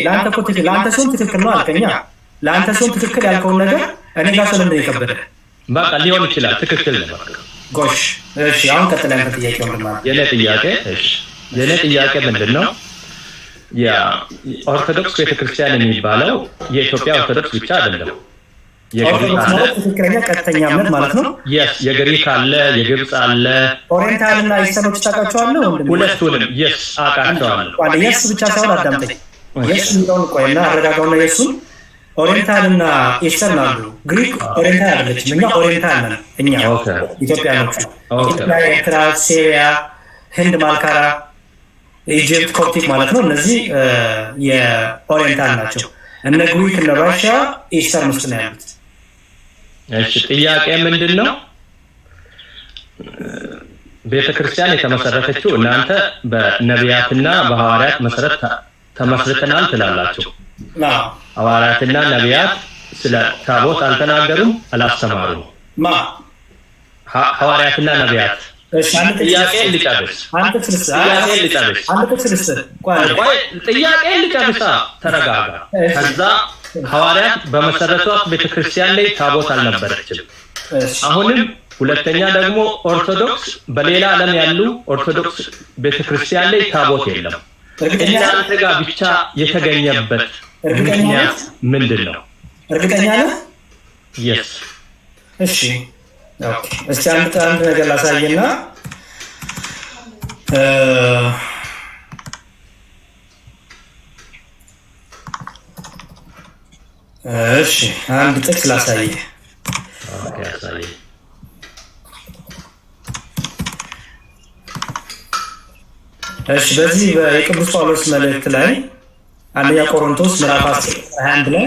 ለአንተ ሲሆን ትክክል ነው አልከኛ። ለአንተ ሲሆን ትክክል ያልከውን ነገር እኔ ጋር ስለምን የከበደ በቃ ሊሆን ይችላል። ትክክል ነው። በቃ ጎሽ። እሺ አሁን ቀጥለን ጥያቄ ወንድማ የኔ ጥያቄ እሺ የኔ ጥያቄ ምንድነው? የኦርቶዶክስ ቤተክርስቲያን የሚባለው የኢትዮጵያ ኦርቶዶክስ ብቻ አይደለም። የግሪክ አለ፣ ትክክለኛ ቀጥተኛ እምነት ማለት ነው። የግሪክ አለ፣ የግብጽ አለ። ኦሪየንታል እና ኢስተርኖች ታውቃቸዋለህ ወንድም? ሁለቱንም የስ አውቃቸዋለሁ። የስ ብቻ ሳይሆን አዳምጠኝ። የስ የሚለውን ቆይና አረጋጋውና የሱን ኦሪየንታል እና ኢስተርን አሉ። ግሪክ ኦሪየንታል አይደለችም። እኛ ኦሪየንታል ነን። እኛ ኢትዮጵያኖቹ ኢትዮጵያ፣ ኤርትራ፣ ሲሪያ፣ ህንድ፣ ማልካራ፣ ኢጅፕት፣ ኮፕቲክ ማለት ነው። እነዚህ የኦሪየንታል ናቸው። እነ ግሪክ እነ ራሽያ ኢስተርን ውስጥ ነው ያሉት። እሺ ጥያቄ ምንድነው? ቤተክርስቲያን የተመሰረተችው እናንተ በነቢያትና በሐዋርያት መሰረት ተመስርተናል ትላላችሁ። ሐዋርያትና ነቢያት ስለ ታቦት አልተናገሩም፣ አላስተማሩም። ሐዋርያትና ነቢያት ጥያቄ ልጨርስ። ጥያቄ ልጨርሳ። ተረጋጋ። ከዛ ሐዋርያት በመሰረቷት ቤተክርስቲያን ላይ ታቦት አልነበረችም። አሁንም ሁለተኛ ደግሞ ኦርቶዶክስ በሌላ ዓለም ያሉ ኦርቶዶክስ ቤተክርስቲያን ላይ ታቦት የለም። እናንተ ጋር ብቻ የተገኘበት ምክንያት ምንድን ነው? እርግጠኛ ነህ? የስ እሺ ኦኬ። እስቲ አንድ ነገር ላሳየና እሺ አንድ ጥቅስ ላሳየ። ኦኬ አሳየ። እሺ በዚህ የቅዱስ ጳውሎስ መልእክት ላይ አንደኛ ቆሮንቶስ ምዕራፍ 10 ላይ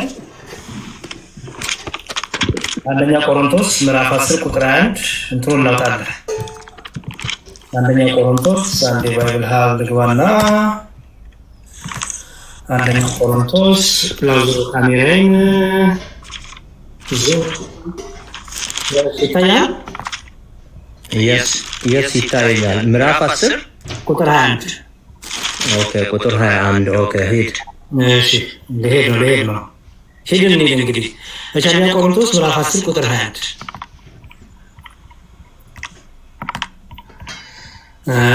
አንደኛ ቆሮንቶስ ምዕራፍ 10 ቁጥር 1 እንትኑን እናውጣለን። አንደኛ ቆሮንቶስ አንዴ ባይብል ሀብ ልግባና አንደኛ ቆሮንቶስ ላውዞ ካሜራዬን ይታያል። የስ ይታያል። ምዕራፍ 10 ቁጥር 21 ኦኬ ቁጥር 21 ኦኬ ሂድ። እሺ ልሄድ ነው ሂድን እንግዲህ አንደኛ ቆሮንቶስ ምዕራፍ 10 ቁጥር 21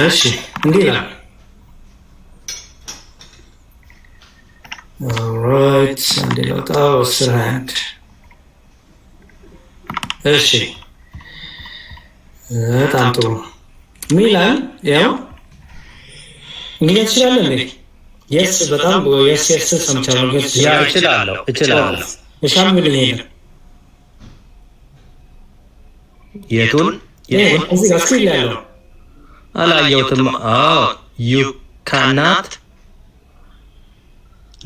እሺ እንዲህ ይላል። ኦልራይት አንዴ ላውጣው 10 እሺ በጣም ጥሩ ሚላን ያው እንግዲህ ትችላለህ እንዴ? የስ በጣም የስ ሰምቻለሁ። ያ እችላለሁ። እሻም ምን ይሄን የቱን እዚህ ጋር ስክሪን ላይ ያለው አላየሁትም። you cannot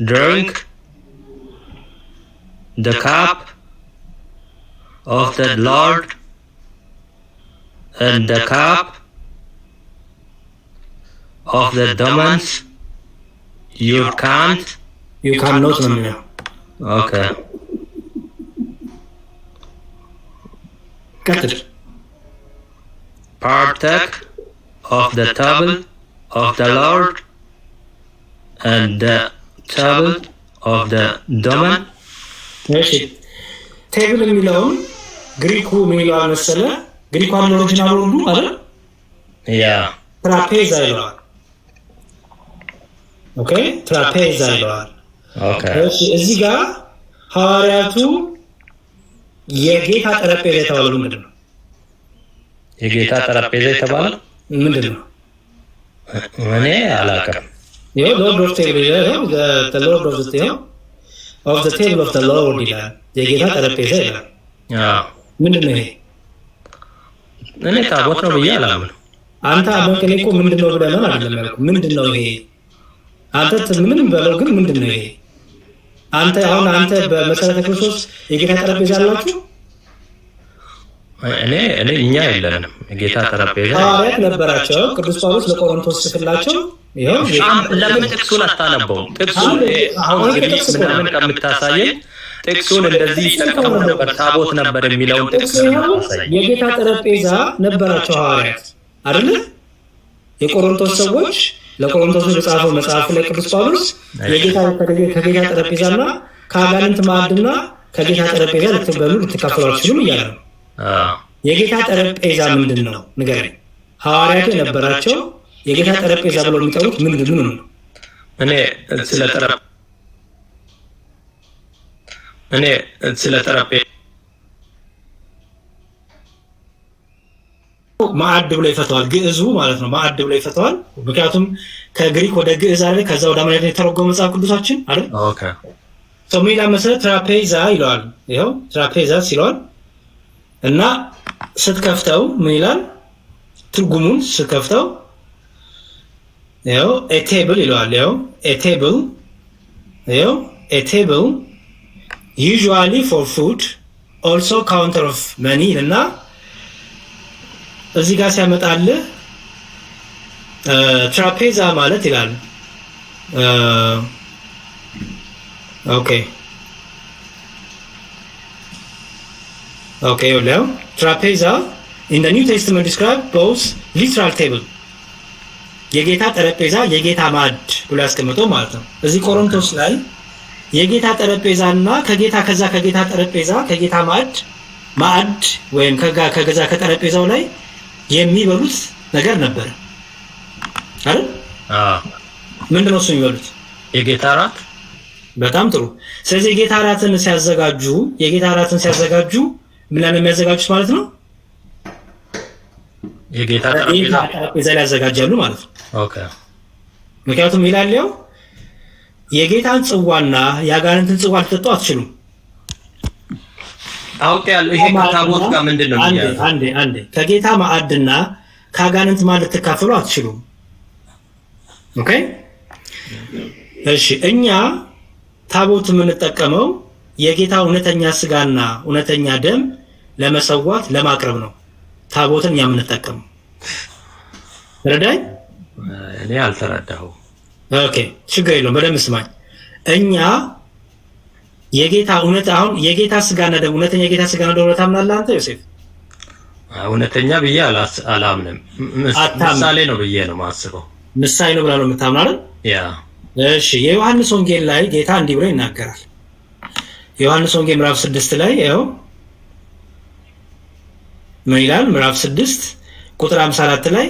drink the cup of the Lord and the cup of the demons. You cannot ነው የሚለው። Okay. ቀጥል። Partake of the table of the Lord and the table of the demon. እሺ ቴብል የሚለውን ግሪኩ የሚለው መሰለ። ግሪኩ አለ ኦሪጂናል ሁሉ አይደል? ያ ትራፔዛ ይለዋል። ኦኬ ትራፔዛ ይለዋል። ኦኬ እሺ እዚህ ጋር ሐዋርያቱ የጌታ ጠረጴዛ የተባለው ምንድን ነው? የጌታ ጠረጴዛ የተባለው ምንድን ነው? እኔ አላውቅም። ይኸው ሎርድ ኦፍ ቴብል ይላል። ሎርድ ኦፍ ዘ ቴብል ኦፍ ዘ ሎርድ ይላል። የጌታ ጠረጴዛ ይላል። ምንድን ነው ይሄ? እኔ ታቦት ነው ብዬ አላምንም። አንተ አበንከኔ እኮ ምንድን ነው ብለህ ነው አይደለም ያልኩህ። ምንድን ነው ይሄ? አንተ ምንም በለው ግን ምንድን ነው ይሄ? አንተ አሁን አንተ በመሰረተ ክርስቶስ የጌታ ጠረጴዛ አላችሁ? እኛ የለንም። የጌታ ጠረጴዛ ሐዋርያት ነበራቸው። ቅዱስ ጳውሎስ ለቆሮንቶስ ጽፍላቸው ይኸው። ለምን ጥቅሱን አታነበውም? ጥቅሱን አሁን እንግዲህ ምናምን ከምታሳየን ጥቅሱን እንደዚህ ይጠቀሙ ነበር፣ ታቦት ነበር የሚለውን ጥቅስ የጌታ ጠረጴዛ ነበራቸው ሐዋርያት አይደል? የቆሮንቶስ ሰዎች ለቆሮንቶስ በጻፈው መጽሐፍ ላይ ቅዱስ ጳውሎስ ከጌታ ጠረጴዛና ከአጋንንት ማዕድና ከጌታ ጠረጴዛ ልትበሉ ልትካፈሉ አትችሉም እያለ ነው። የጌታ ጠረጴዛ ምንድን ነው ንገረኝ። ሐዋርያቱ የነበራቸው የጌታ ጠረጴዛ ብለው የሚጠሩት ምንድን ነው? እኔ ስለ ጠረጴዛ ማዕድ ብሎ ይፈተዋል። ግዕዙ ማለት ነው ማዕድ ብሎ ይፈተዋል። ምክንያቱም ከግሪክ ወደ ግዕዝ አይደል፣ ከዛ ወደ አማርኛ የተረጎመ መጽሐፍ ቅዱሳችን አይደል? ኦኬ ሶ ምን ይላል መሰለህ? ትራፔዛ ይለዋል። ይኸው ትራፔዛ ይለዋል እና ስትከፍተው ምን ይላል? ትርጉሙን ስትከፍተው ይኸው ኤ ቴብል ይለዋል። ይኸው ኤ ቴብል ይኸው ኤ ቴብል usually for food also counter of money እና እዚህ ጋር ሲያመጣልህ ትራፔዛ ማለት ይላል። ኦኬ ይኸውልህ ትራፔዛ in the New Testament describe both literal table የጌታ ጠረጴዛ የጌታ ማዕድ ብሎ ያስቀምጠው ማለት ነው። እዚህ ቆሮንቶስ ላይ የጌታ ጠረጴዛና ከጌታ ጠረጴዛ ከጌታ ማዕድ ወይም ከገዛ ከጠረጴዛው ላይ የሚበሉት ነገር ነበር አይደል? ምንድነው እሱ የሚበሉት? የጌታ እራት። በጣም ጥሩ። ስለዚህ የጌታ እራትን ሲያዘጋጁ ምን ላይ የሚያዘጋጁት ማለት ነው? የጌታ ጠረጴዛ ላይ ያዘጋጃሉ ማለት ነው። ኦኬ። ምክንያቱም ይላል ያው የጌታን ጽዋና የአጋንንትን ጽዋ ልትጠጡ አትችሉም። አውቄያለሁ። ይሄ ከታቦት ጋር ምንድነው የሚያያዘው? አንዴ ከጌታ ማዕድና ከአጋንንት ማዕድ ልትካፈሉ አትችሉም። ኦኬ እሺ። እኛ ታቦት የምንጠቀመው የጌታ እውነተኛ ስጋና እውነተኛ ደም ለመሰዋት ለማቅረብ ነው። ታቦትን እኛ የምንጠቀመው ረዳይ እኔ አልተረዳሁም። ኦኬ ችግር የለውም። በደንብ ስማኝ። እኛ የጌታ የጌታ ስጋና ደም እውነተኛ የጌታ ስጋና ደም ታምናለህ አንተ ዮሴፍ? እውነተኛ ብዬ አላምንም። ምሳሌ ነው ብዬ ነው የማስበው። ምሳሌ ነው ብላ ነው የምታምነው አይደል? ያ እሺ። የዮሐንስ ወንጌል ላይ ጌታ እንዲህ ብሎ ይናገራል። ዮሐንስ ወንጌል ምዕራፍ 6 ላይ ያው ምን ይላል? ምዕራፍ 6 ቁጥር 54 ላይ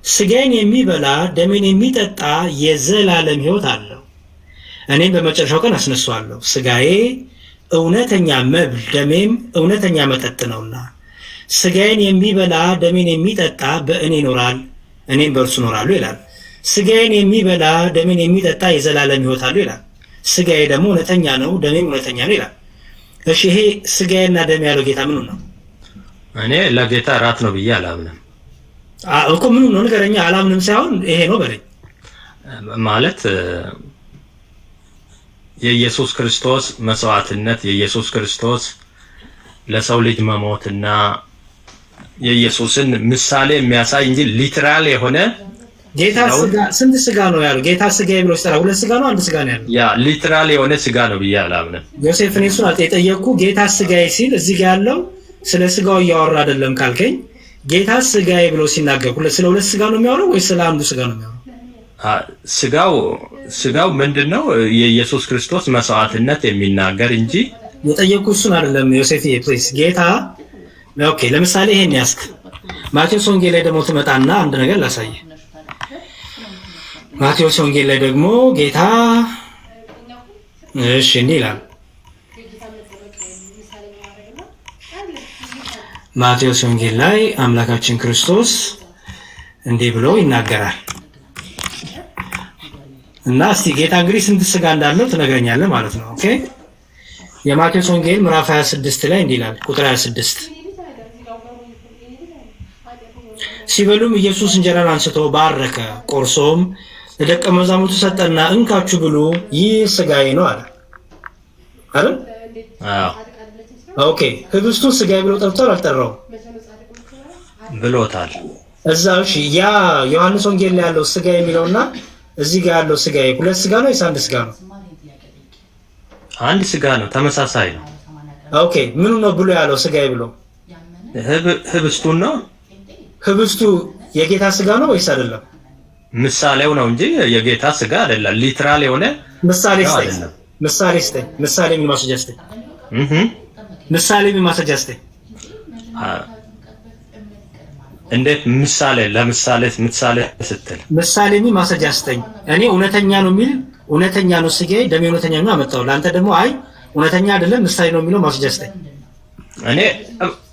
ስጋዬን የሚበላ ደሜን የሚጠጣ የዘላለም ሕይወት አለው፣ እኔም በመጨረሻው ቀን አስነሳዋለሁ። ስጋዬ እውነተኛ መብል ደሜም እውነተኛ መጠጥ ነውና ስጋዬን የሚበላ ደሜን የሚጠጣ በእኔ ይኖራል፣ እኔም በእርሱ እኖራለሁ ይላል። ስጋዬን የሚበላ ደሜን የሚጠጣ የዘላለም ሕይወት አለው ይላል። ስጋዬ ደግሞ እውነተኛ ነው፣ ደሜም እውነተኛ ነው ይላል። እሺ ይሄ ስጋዬና ደሜ ያለው ጌታ ምኑ ነው? እኔ ለጌታ እራት ነው ብዬ አላምንም። እኮ ምኑ ነው ንገረኛ። አላምንም ሳይሆን ይሄ ነው በለኝ ማለት የኢየሱስ ክርስቶስ መስዋዕትነት፣ የኢየሱስ ክርስቶስ ለሰው ልጅ መሞትና የኢየሱስን ምሳሌ የሚያሳይ እንጂ ሊትራል የሆነ ጌታ ስጋ ስንት ስጋ ነው ያለው? ጌታ ስጋ ብሎ ሲጠራ ሁለት ስጋ ነው አንድ ስጋ ነው ያለው? ያ ሊትራል የሆነ ስጋ ነው ብዬ አላምንም። ዮሴፍ እኔ እሱን አልጠየቅኩ። ጌታ ስጋዬ ሲል እዚህ ጋር ያለው ስለ ስጋው እያወራ አይደለም ካልከኝ ጌታ ስጋዬ ብሎ ሲናገር ስለ ሁለት ስጋ ነው የሚያወራው ወይስ ስለ አንዱ ስጋ ነው የሚያወራው? ስጋው ምንድነው? የኢየሱስ ክርስቶስ መስዋዕትነት የሚናገር እንጂ የጠየቁ እሱን አይደለም። ዮሴፍ ፕሊዝ ጌታ ኦኬ። ለምሳሌ ይሄን ያስክ ማቴዎስ ወንጌል ላይ ደግሞ ትመጣና አንድ ነገር ላሳየ። ማቴዎስ ወንጌል ላይ ደግሞ ጌታ እሺ እንዲህ ይላል። ማቴዎስ ወንጌል ላይ አምላካችን ክርስቶስ እንዲህ ብሎ ይናገራል። እና እስቲ ጌታ እንግዲህ ስንት ስጋ እንዳለው ትነግረኛለህ ማለት ነው። ኦኬ የማቴዎስ ወንጌል ምዕራፍ 26 ላይ እንዲህ ይላል ቁጥር 26 ሲበሉም ኢየሱስ እንጀራን አንስቶ ባረከ፣ ቆርሶም ለደቀ መዛሙርቱ ሰጠና እንካችሁ ብሉ፣ ይህ ስጋዬ ነው አለ አይደል? አዎ ኦኬ። ህብስቱ ስጋዬ ብሎ ጠርቷል አልጠራውም? ብሎታል። እዛው እሺ ያ ዮሐንስ ወንጌል ላይ ያለው ስጋ የሚለውና እዚህ ጋር ያለው ስጋዬ ሁለት ስጋ ነው ወይስ አንድ ስጋ ነው? አንድ ስጋ ነው፣ ተመሳሳይ ነው። ኦኬ ምኑ ነው ብሎ ያለው ስጋዬ ብሎ? ህብስቱን ነው። ህብስቱ የጌታ ስጋ ነው ወይስ አይደለም? ምሳሌው ነው እንጂ የጌታ ስጋ አይደለም። ሊትራል የሆነ ምሳሌ ስጠኝ። ምሳሌ ምን ማስረጃ ስጠኝ? ምሳሌ ማስረጃ ስጠኝ። እንዴት ምሳሌ? ለምሳሌ ምሳሌ ስትል ምሳሌ ማስረጃ ስጠኝ። እኔ እውነተኛ ነው የሚል እውነተኛ ነው ስጋዬ ደሜ እውነተኛ ነው አመጣው። ለአንተ ደግሞ አይ እውነተኛ አይደለም ምሳሌ ነው የሚለው ማስረጃ ስጠኝ። እኔ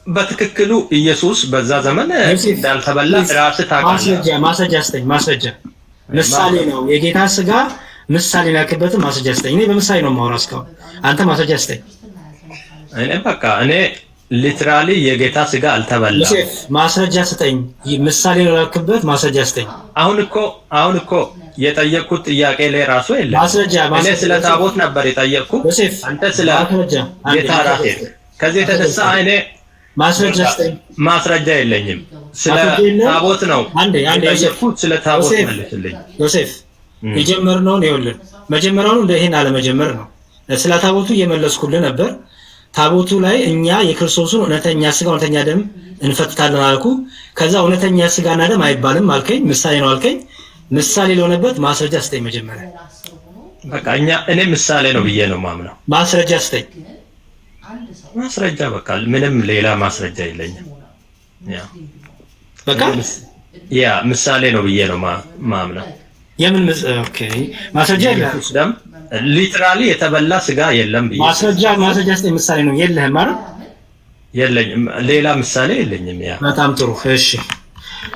በትክክሉ ኢየሱስ በዛ ዘመን እንዳልተበላ ራስህ ታውቃለህ። ማስረጃ ስጠኝ። ማስረጃ ምሳሌ ነው የጌታ ስጋ ምሳሌ ያልክበትን ማስረጃ ስጠኝ። እኔ በምሳሌ ነው የማወራው እስካሁን። አንተ ማስረጃ ስጠኝ። እኔ በቃ እኔ ሊትራሊ የጌታ ስጋ አልተበላም። ማስረጃ ስጠኝ። ምሳሌ ነው ያልክበት ማስረጃ ስጠኝ። አሁን እኮ የጠየቅኩት ጥያቄ ላይ ራሱ የለም። ማስረጃ እኔ ስለ ታቦት ነበር የጠየቅኩት። አንተ ስለ ጌታ ራስህ ከዚህ የተነሳ እኔ ማስረጃ ስጠኝ። ማስረጃ የለኝም። ስለ ታቦት ነው የጠየቅኩት። ስለ ታቦት መልስልኝ ዮሴፍ። የጀመርነውን ይኸውልህ መጀመሪያውን እንደ ይሄን አለመጀመር ነው። ስለ ታቦቱ እየመለስኩልህ ነበር። ታቦቱ ላይ እኛ የክርስቶስን እውነተኛ ስጋ እውነተኛ ደም እንፈትታለን አልኩ። ከዛ እውነተኛ ስጋና ደም አይባልም አልከኝ። ምሳሌ ነው አልከኝ። ምሳሌ ለሆነበት ማስረጃ ስጠኝ መጀመሪያ። በቃ እኔ ምሳሌ ነው ብዬ ነው ማምነው። ማስረጃ ስጠኝ። ማስረጃ በቃ ምንም ሌላ ማስረጃ የለኝም። በቃ ምሳሌ ነው ብዬ ነው ማምነው። የምን ኦኬ ማስረጃ የለም። ሊትራሊ የተበላ ስጋ የለም ብዬ ማስረጃ ስጠኝ። ምሳሌ ነው የለህም ማለት የለኝም። ሌላ ምሳሌ የለኝም። በጣም ጥሩ እሺ።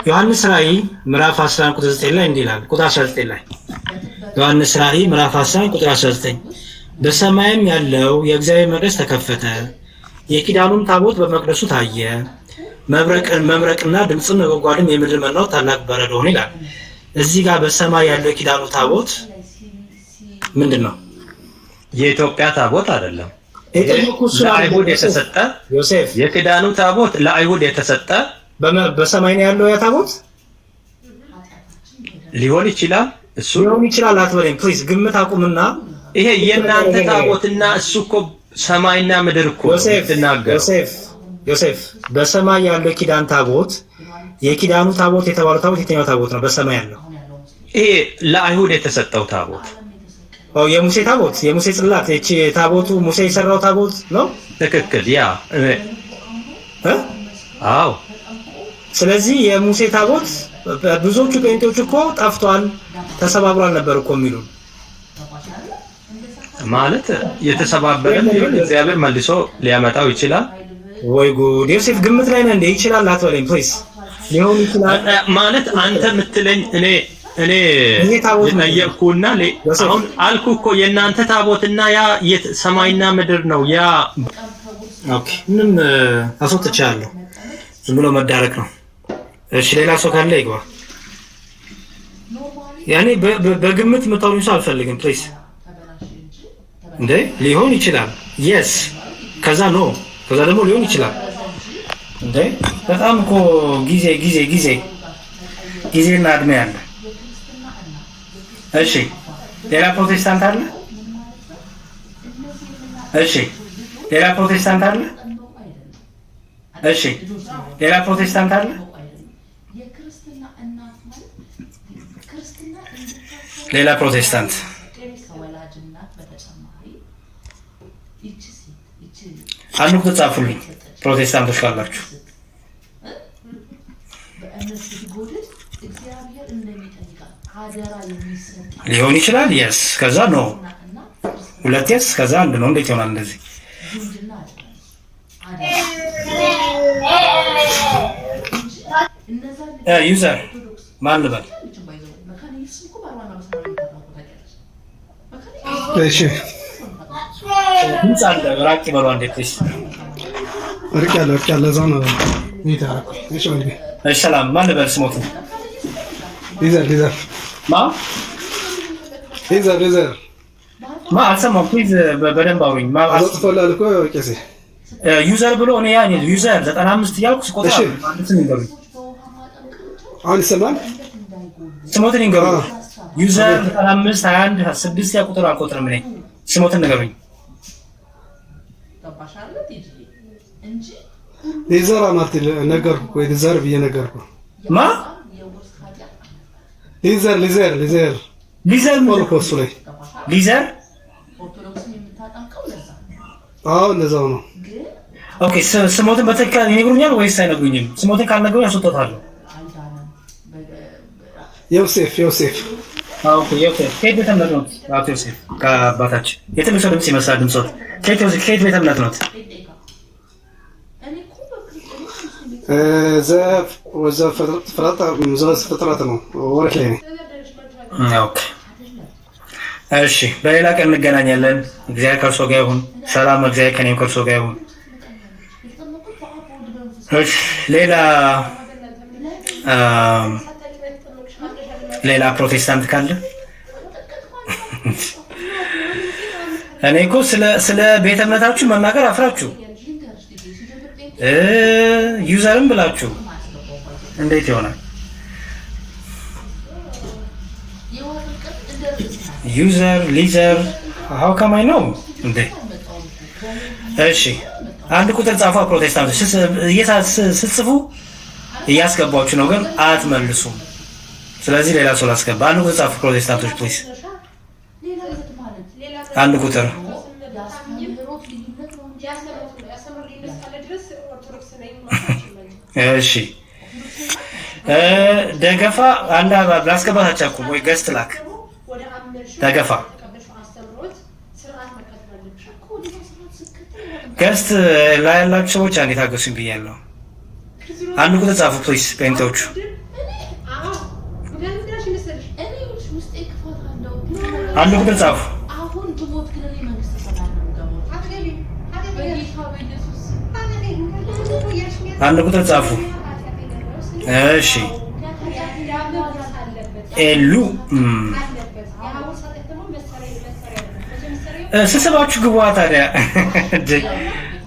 ዮሐንስ ራእይ ምዕራፍ 11 ቁጥር 9 ላይ እንዲህ ይላል። ቁጥር 19 ላይ ዮሐንስ ራእይ ምዕራፍ 11 ቁጥር 19 በሰማይም ያለው የእግዚአብሔር መቅደስ ተከፈተ፣ የኪዳኑም ታቦት በመቅደሱ ታየ፣ መብረቅና ድምፅም ነጎድጓድም የምድር መናወጥ ታላቅ በረዶ ሆነ ይላል። እዚህ ጋር በሰማይ ያለው የኪዳኑ ታቦት ምንድን ነው? የኢትዮጵያ ታቦት አይደለም። ለአይሁድ የተሰጠ ዮሴፍ የኪዳኑ ታቦት ለአይሁድ የተሰጠ በሰማይ ነው ያለው ያ ታቦት ሊሆን ይችላል። እሱ ሊሆን ይችላል አትበለኝ ፕሊዝ። ግምት አቁምና ይሄ የእናንተ ታቦትና እሱ እኮ ሰማይና ምድር እኮ ትናገር። ዮሴፍ በሰማይ ያለው የኪዳን ታቦት የኪዳኑ ታቦት የተባለው ታቦት የትኛው ታቦት ነው? በሰማይ ያለው ይሄ ለአይሁድ የተሰጠው ታቦት የሙሴ ታቦት የሙሴ ጽላት እቺ ታቦቱ ሙሴ የሰራው ታቦት ነው። ትክክል። ያ አዎ። ስለዚህ የሙሴ ታቦት ብዙዎቹ ጴንጤዎች እኮ ጠፍቷል፣ ተሰባብሯል ነበር እኮ የሚሉ ማለት የተሰባበረ ቢሆን እግዚአብሔር መልሶ ሊያመጣው ይችላል። ወይ ጉድ! ዮሴፍ ግምት ላይ ነህ እንዴ? ይችላል አትበለኝ ፕሊዝ። ሊሆን ይችላል ማለት አንተ የምትለኝ እኔ የጠየቅኩና አሁን አልኩ እኮ የእናንተ ታቦትና ያ ሰማይና ምድር ነው። ያ ኦኬ፣ ምንም አስወጥቻለሁ። ዝም ብሎ መዳረክ ነው። እሺ፣ ሌላ ሰው ካለ ይግባ። ያኔ በግምት የምታወሩኝ ሰው አልፈልግም ፕሊዝ። እንዴ ሊሆን ይችላል የስ፣ ከዛ ኖ፣ ከዛ ደግሞ ሊሆን ይችላል። እንዴ በጣም እኮ ጊዜና እድሜ ያለ። እሺ ሌላ ፕሮቴስታንት አለ? እሺ ሌላ ፕሮቴስታንት አለ? እሺ ሌላ ፕሮቴስታንት አለ? ሌላ ፕሮቴስታንት አንዱ ተጻፉልኝ ፕሮቴስታንቶች ካላችሁ። ሊሆን ይችላል የስ፣ ከዛ ኖ፣ ሁለት የስ፣ ከዛ አንድ ነው። እንዴት ይሆናል እንደዚህ? ዩዘር ማን ልበል? እሺ ድምፅ አለ፣ ራቅ ይበሉ አንዴ ፕሊዝ። እርቅ ያለ እዛው ነው። እሺ ሰላም ማን ልበል? ስሞት ሊዘር ማ አልሰማሁም። ፕሊዝ በደንብ አውሩኝ። አጽፎላል እኮ ቄሴ ዩዘር ብሎ እኔ ያኔ ዩዘር 95 እያልኩ ስቆጥር ማለትም ይንገሩኝ። አሁን ይሰማል። ስሞትን ይንገሩኝ። ዩዘር 95 21 6 ያ ቁጥር አልቆጥርም እኔ። ስሞትን ንገሩኝ። ሊዘር አማርት ነገርኩ ወይ ሊዘር ብዬ ነገርኩ። ማ ሊዘር ሊዘር ሞልኮስ ላይ ሊዘር አዎ እንደዛው ነው። ኦኬ ስሞትን በትክክል ይነግሩኛል ወይስ አይነግሩኝም? ስሞትን ካልነገሩኝ አስወጣታለሁ። ዮሴፍ ኦኬ ዮሴፍ ከየት ቤተ እምነት ነው? አቶ ዮሴፍ ከአባታችን የትልቅ ሰው ድምፅ ይመስላል ድምፆት። ከየት ቤተ እምነት ነው? ፍጥረት ነው ወረክ ላይ ነው። ኦኬ እሺ፣ በሌላ ቀን እንገናኛለን። እግዚአብሔር ከእርሶ ጋር ይሁን። ሰላም እግዚአብሔር ከእኔም ከእርሶ ጋር ይሁን። እሺ ሌላ ፕሮቴስታንት ካለ እኔ እኮ ስለ ቤተ እምነታችሁ መናገር አፍራችሁ ዩዘርም ብላችሁ እንዴት ይሆናል? ዩዘር ሊዘር how come I know እንዴ? እሺ አንድ ቁጥር ጻፉ ፕሮቴስታንቶች። ስትጽፉ እያስገባችሁ ነው ግን አትመልሱም። ስለዚህ ሌላ ሰው ላስገባ። አንድ ቁጥር ጻፉ ፕሮቴስታንቶች ፕሊዝ። አንድ ቁጥር እሺ ደገፋ አንድ ላስገባት አቻኩም ወይ ገስት ላክ ደገፋ ገስት ላይ ያላችሁ ሰዎች አንዴ ታገሱኝ ብያለሁ። አንድ ቁጥር ጻፉ ፕሊዝ ፔንቶቹ። አንድ ቁጥር ጻፉ። አንድ ቁጥር ጻፉ። እሺ ኤሉ ስብሰባችሁ ግቧ ታዲያ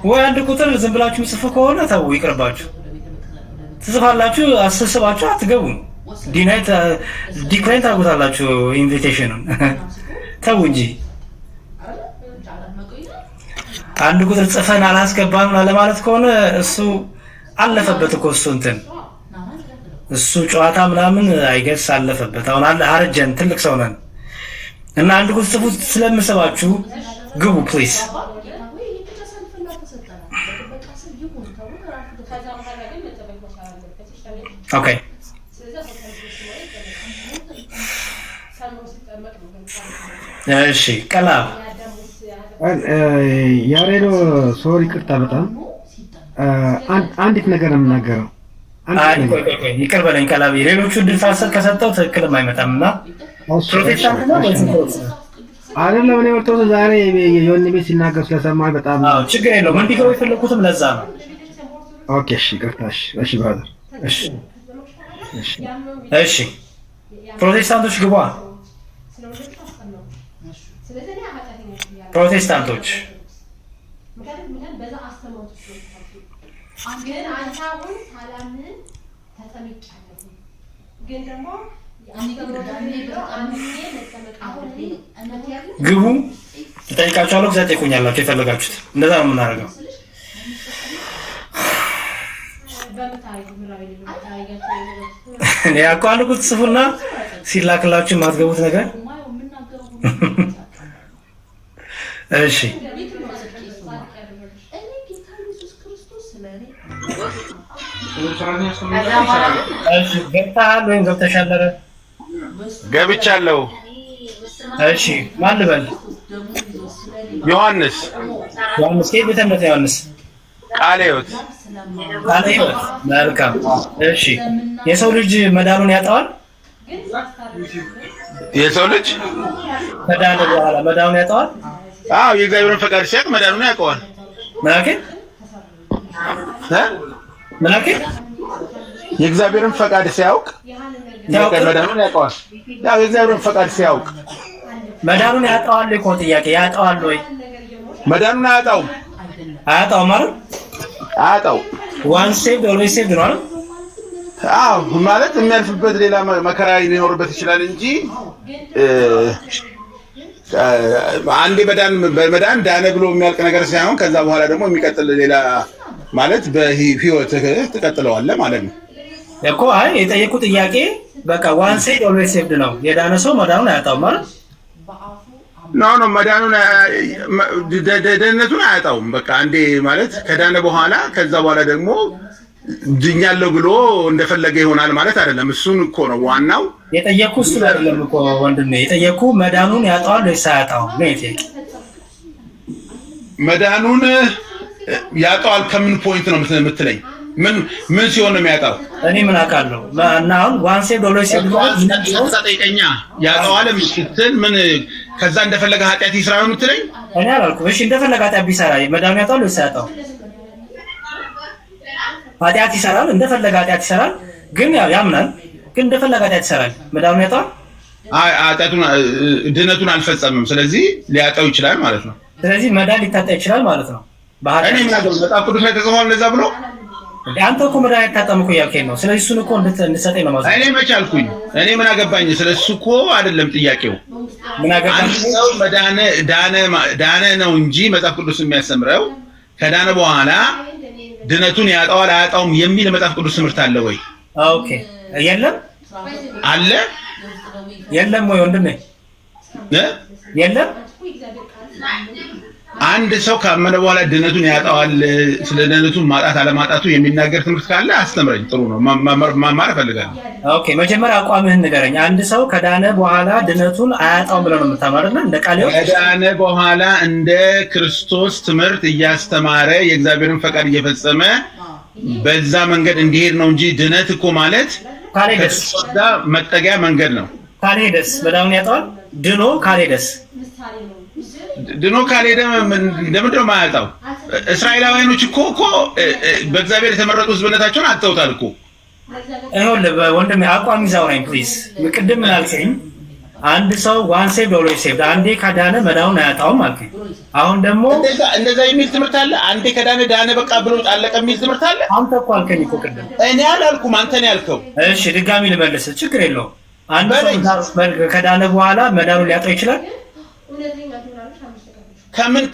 ወይ አንድ ቁጥር ዝም ብላችሁ ጽፉ ከሆነ ተው ይቅርባችሁ። ትጽፋላችሁ አስስባችሁ አትገቡም። ዲክላይን ታርጉታላችሁ ኢንቪቴሽኑን ተው እንጂ። አንድ ቁጥር ጽፈን አላስገባም ለማለት ከሆነ እሱ አለፈበት እኮ እሱ ጨዋታ ምናምን አይገስ አለፈበት። አሁን አረጀን ትልቅ ሰው ነን እና አንድ ቁጥር ጽፉ ስለምሰባችሁ ግቡ ፕሊዝ። ኦኬ እሺ ቀላል ያሬዶ ሶሪ ቅርታ በጣም አንዲት ነገር ነው የምናገረው። ይቅር በለኝ ቀላቢ። ሌሎቹ ድል ታሰር ከሰጠው ትክክልም አይመጣም እና ፕሮቴስታንት ነው ወይስ አይደለም? እኔ ወጥቶ ዛሬ የዮኒ ቤት ሲናገር ስለሰማኝ በጣም ችግር የለውም። እንዲገቡ የፈለኩትም ለዛ ነው። ኦኬ እሺ ቅርታሽ። እሺ ብራዘር እሺ ፕሮቴስታንቶች ግቧ። ፕሮቴስታንቶች ግቡ። ትጠይቃችኋለሁ፣ ጊዜ ጠይቁኛላችሁ የፈለጋችሁት። እንደዛ ነው የምናደርገው። እኔ አንድ ቁጥር ጽፉና ሲላክላችሁ የማትገቡት ነገር እሺ ገብተሃል ወይም ገብተሻል? ገብቻለሁ። እሺ ማን ልበል? ዮሐንስ ከየት ቤተ እምነት ነው ዮሐንስ? ቃለ ሕይወት። መልካም እሺ። የሰው ልጅ መዳኑን ያጣዋል? የሰው ልጅ ከዳነ በኋላ መዳኑን ያጣዋል? አዎ የእግዚአብሔርን ፈቃድ ሲያውቅ መዳኑን ያውቀዋል። ምናምን የእግዚአብሔርን ፈቃድ ሲያውቅ መዳኑን ያውቀዋል። ያው የእግዚአብሔርን ፈቃድ ሲያውቅ መዳኑን ያጣዋል እኮ ጥያቄ። ያጣዋል ወይ? መዳኑን አያጣውም። አያጣውም ማለት አያጣው። ዋን ሴቭድ ኦልዌይስ ሴቭድ ነው አይደል? አዎ ማለት የሚያልፍበት ሌላ መከራ ሊኖርበት ይችላል እንጂ አንዴ በመዳን ዳነ ብሎ የሚያልቅ ነገር ሳይሆን ከዛ በኋላ ደግሞ የሚቀጥል ሌላ ማለት በህይወት ትቀጥለዋለህ ማለት ነው እኮ። አይ የጠየቁ ጥያቄ በቃ ዋን ሴቭድ ኦልዌይስ ሴቭድ ነው። የዳነ ሰው መዳኑን አያጣውም ማለት ኖ መዳኑን ደህንነቱን አያጣውም። በቃ አንዴ ማለት ከዳነ በኋላ ከዛ በኋላ ደግሞ ድኛለሁ ብሎ እንደፈለገ ይሆናል ማለት አይደለም። እሱን እኮ ነው ዋናው የጠየኩ። እሱ አይደለም እኮ ወንድሜ የጠየኩ መዳኑን ያጣዋል ወይስ አያጣውም ነው የጠየቅ። መዳኑን ያጣዋል ከምን ፖይንት ነው የምትለኝ? ምን ሲሆን ነው የሚያጣው? እኔ ምን አውቃለሁ? እና አሁን ዋንሴ ዶሎ ጠይቀኛ ያጣዋል ስትል ምን ከዛ እንደፈለገ ኃጢአት ይስራ ነው የምትለኝ? እኔ አላልኩም። እሺ እንደፈለገ ኃጢአት ቢሰራ መዳኑን ያጣዋል ወይስ አያጣውም? ኃጢአት ይሰራል፣ እንደፈለገ ኃጢአት ይሰራል፣ ግን ያምናል። ግን እንደፈለገ ኃጢአት ይሰራል፣ መዳኑን ያጣዋል? ኃጢአቱን ድነቱን አልፈጸምም፣ ስለዚህ ሊያጣው ይችላል ማለት ነው። ስለዚህ መዳን ሊታጣ ይችላል ማለት ነው። እኔ ምን አገባኝ? መጽሐፍ ቅዱስ ላይ ተጽፏል እንደዛ ብሎ። አንተ እኮ መዳን አይታጣም እኮ እያልከኝ ነው። ስለዚህ እሱን እኮ እንድትሰጠኝ ነው ማለት። እኔ መች አልኩኝ? እኔ ምን አገባኝ? ስለሱ እኮ አይደለም ጥያቄው። ምን አገባኝ? ሰው ዳነ ነው እንጂ መጽሐፍ ቅዱስ የሚያስተምረው ከዳነ በኋላ ድነቱን ያጣዋል አያጣውም የሚል መጽሐፍ ቅዱስ ትምህርት አለ ወይ? ኦኬ የለም። አለ የለም ወይ ወንድሜ? የለም። አንድ ሰው ካመነ በኋላ ድነቱን ያጣዋል፣ ስለ ድነቱን ማጣት አለማጣቱ የሚናገር ትምህርት ካለ አስተምረኝ። ጥሩ ነው፣ ማማር እፈልጋለሁ። ኦኬ መጀመሪያ አቋምህን ንገረኝ። አንድ ሰው ከዳነ በኋላ ድነቱን አያጣውም ብለህ ነው የምታማርና እንደ ቃልው ከዳነ በኋላ እንደ ክርስቶስ ትምህርት እያስተማረ የእግዚአብሔርን ፈቃድ እየፈጸመ በዛ መንገድ እንዲሄድ ነው እንጂ ድነት እኮ ማለት ካልሄደስ መጠጊያ መንገድ ነው። ካልሄደስ መዳኑን ያጣዋል። ድኖ ካልሄደ ለምንድን ነው የማያጣው? እስራኤላውያኖች እኮ በእግዚአብሔር የተመረጡ ሕዝብነታቸውን አጥተውታል እኮ። ይኸውልህ ወንድሜ አቋም ይዛው ነኝ ፕሊዝ። ቅድም ምን አልከኝ? አንድ ሰው ዋን ሴቭድ ኦልዌይስ ሴቭድ፣ አንዴ ከዳነ መዳኑን አያጣውም አልከኝ። አሁን ደግሞ እንደዛ የሚል ትምህርት አለ። አንዴ ከዳነ ዳነ በቃ ብሎ አለቀ የሚል ትምህርት አለ። አንተ እኮ አልከኝ እኮ ቅድም። እኔ አላልኩም፣ አንተ ነው ያልከው። እሺ ድጋሚ ልመልስ፣ ችግር የለውም። አንድ ሰው ከዳነ በኋላ መዳኑን ሊያጣው ይችላል። ከምን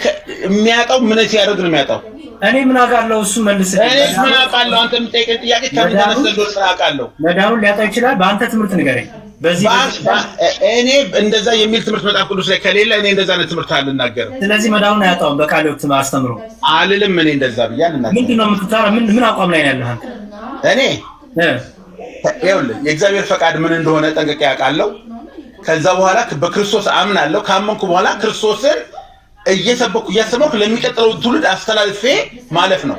የሚያጣው ምን ሲያደርግ ነው የሚያጣው? እኔ ምን አውቃለሁ? እሱ መልስ። እኔ ምን አውቃለሁ? አንተ የምጠይቀኝ ጥያቄ ከምን ተነስተህ እንደሆነ ምን አውቃለሁ? መዳኑን ሊያጣው ይችላል። በአንተ ትምህርት ንገረኝ። በዚህ እኔ እንደዛ የሚል ትምህርት መጽሐፍ ቅዱስ ላይ ከሌለ እኔ እንደዛ አይነት ትምህርት አልናገርም። ስለዚህ መዳኑን አያጣውም በቃል ወቅት አስተምሮ አልልም። እኔ እንደዛ ብዬ አልናገርም። ምንድነው የምትታራ? ምን አቋም ላይ ነው ያለህ አንተ? እኔ ይኸውልህ የእግዚአብሔር ፈቃድ ምን እንደሆነ ጠንቅቄ አውቃለሁ። ከዛ በኋላ በክርስቶስ አምናለሁ። ካመንኩ በኋላ ክርስቶስን እየሰበኩ እያስተማርኩ ለሚቀጥለው ትውልድ አስተላልፌ ማለፍ ነው።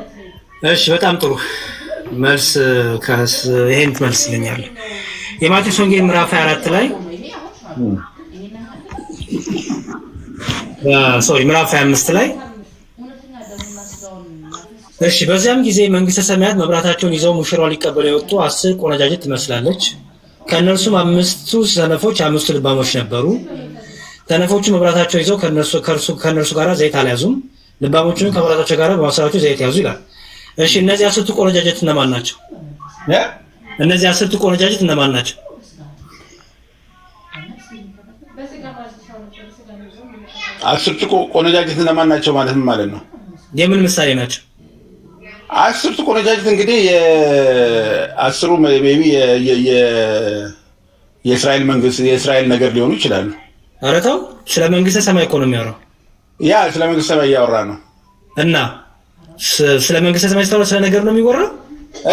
እሺ በጣም ጥሩ መልስ። ይሄን ትመልስልኛል። የማቴዎስ ወንጌል ምዕራፍ 24 ላይ ምዕራፍ 25 ላይ እሺ በዚያም ጊዜ መንግስተ ሰማያት መብራታቸውን ይዘው ሙሽራው ሊቀበሉ የወጡ 10 ቆነጃጅት ትመስላለች። ከእነርሱም 5ቱ ሰነፎች 5ቱ ልባሞች ነበሩ። ሰነፎቹ መብራታቸው ይዘው ከእነርሱ ጋር ዘይት አልያዙም፣ ልባሞቹን ከመብራታቸው ጋር በማሰራቸው ዘይት ያዙ ይላል። እሺ እነዚህ 10ቱ ቆነጃጅት እነማን ናቸው? እነዚህ 10ቱ ቆነጃጅት እነማን ናቸው? አስርቱ ቆነጃጅት እነማን ናቸው ማለት ምን ማለት ነው? የምን ምሳሌ ናቸው? 10ቱ ቆነጃጅት እንግዲህ የአስሩ ሜቢ የእስራኤል መንግስት የእስራኤል ነገር ሊሆኑ ይችላሉ። ኧረ ተው፣ ስለ መንግስተ ሰማይ እኮ ነው የሚያወራው። ያ ስለ መንግስተ ሰማይ እያወራ ነው። እና ስለ መንግስተ ሰማይ ስለ ነገር ነው የሚወራው።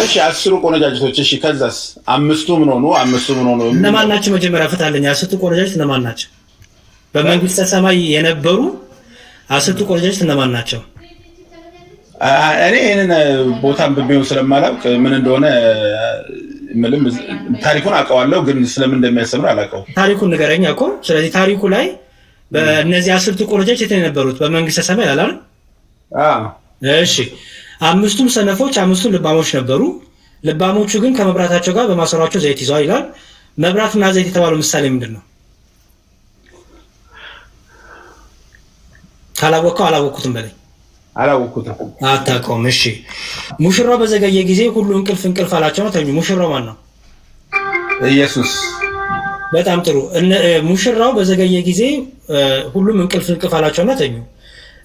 እሺ 10ሩ ቆነጃጅቶች። እሺ ከዛስ 5ቱ ምን ሆኑ? እነማን ናቸው? መጀመሪያ ፍታለኝ። 10ቱ ቆነጃጅት እነማን ናቸው? በመንግስተ ሰማይ የነበሩ 10ቱ ቆነጃጅት እነማን ናቸው? እኔ ይሄንን ቦታን በሚሆን ስለማላውቅ ምን እንደሆነ ምንም ታሪኩን አውቀዋለሁ፣ ግን ስለምን እንደሚያስተምር አላውቀውም። ታሪኩን ንገረኝ እኮ። ስለዚህ ታሪኩ ላይ በእነዚህ 10ቱ ቆነጃጅት የነበሩት በመንግስተ ሰማይ አላል? እሺ 5ቱም ሰነፎች 5ቱም ልባሞች ነበሩ። ልባሞቹ ግን ከመብራታቸው ጋር በማሰሯቸው ዘይት ይዘዋል ይላል። መብራትና ዘይት የተባለው ምሳሌ ምንድን ነው? ካላወቀው አላወቅኩትም በለኝ። አላወቅኩትም። አታውቀውም? እሺ ሙሽራው በዘገየ ጊዜ ሁሉ እንቅልፍ አላቸው ነው ተኙ። ሙሽራው ማን ነው? ኢየሱስ። በጣም ጥሩ። ሙሽራው በዘገየ ጊዜ ሁሉም እንቅልፍ አላቸውና ተኙ።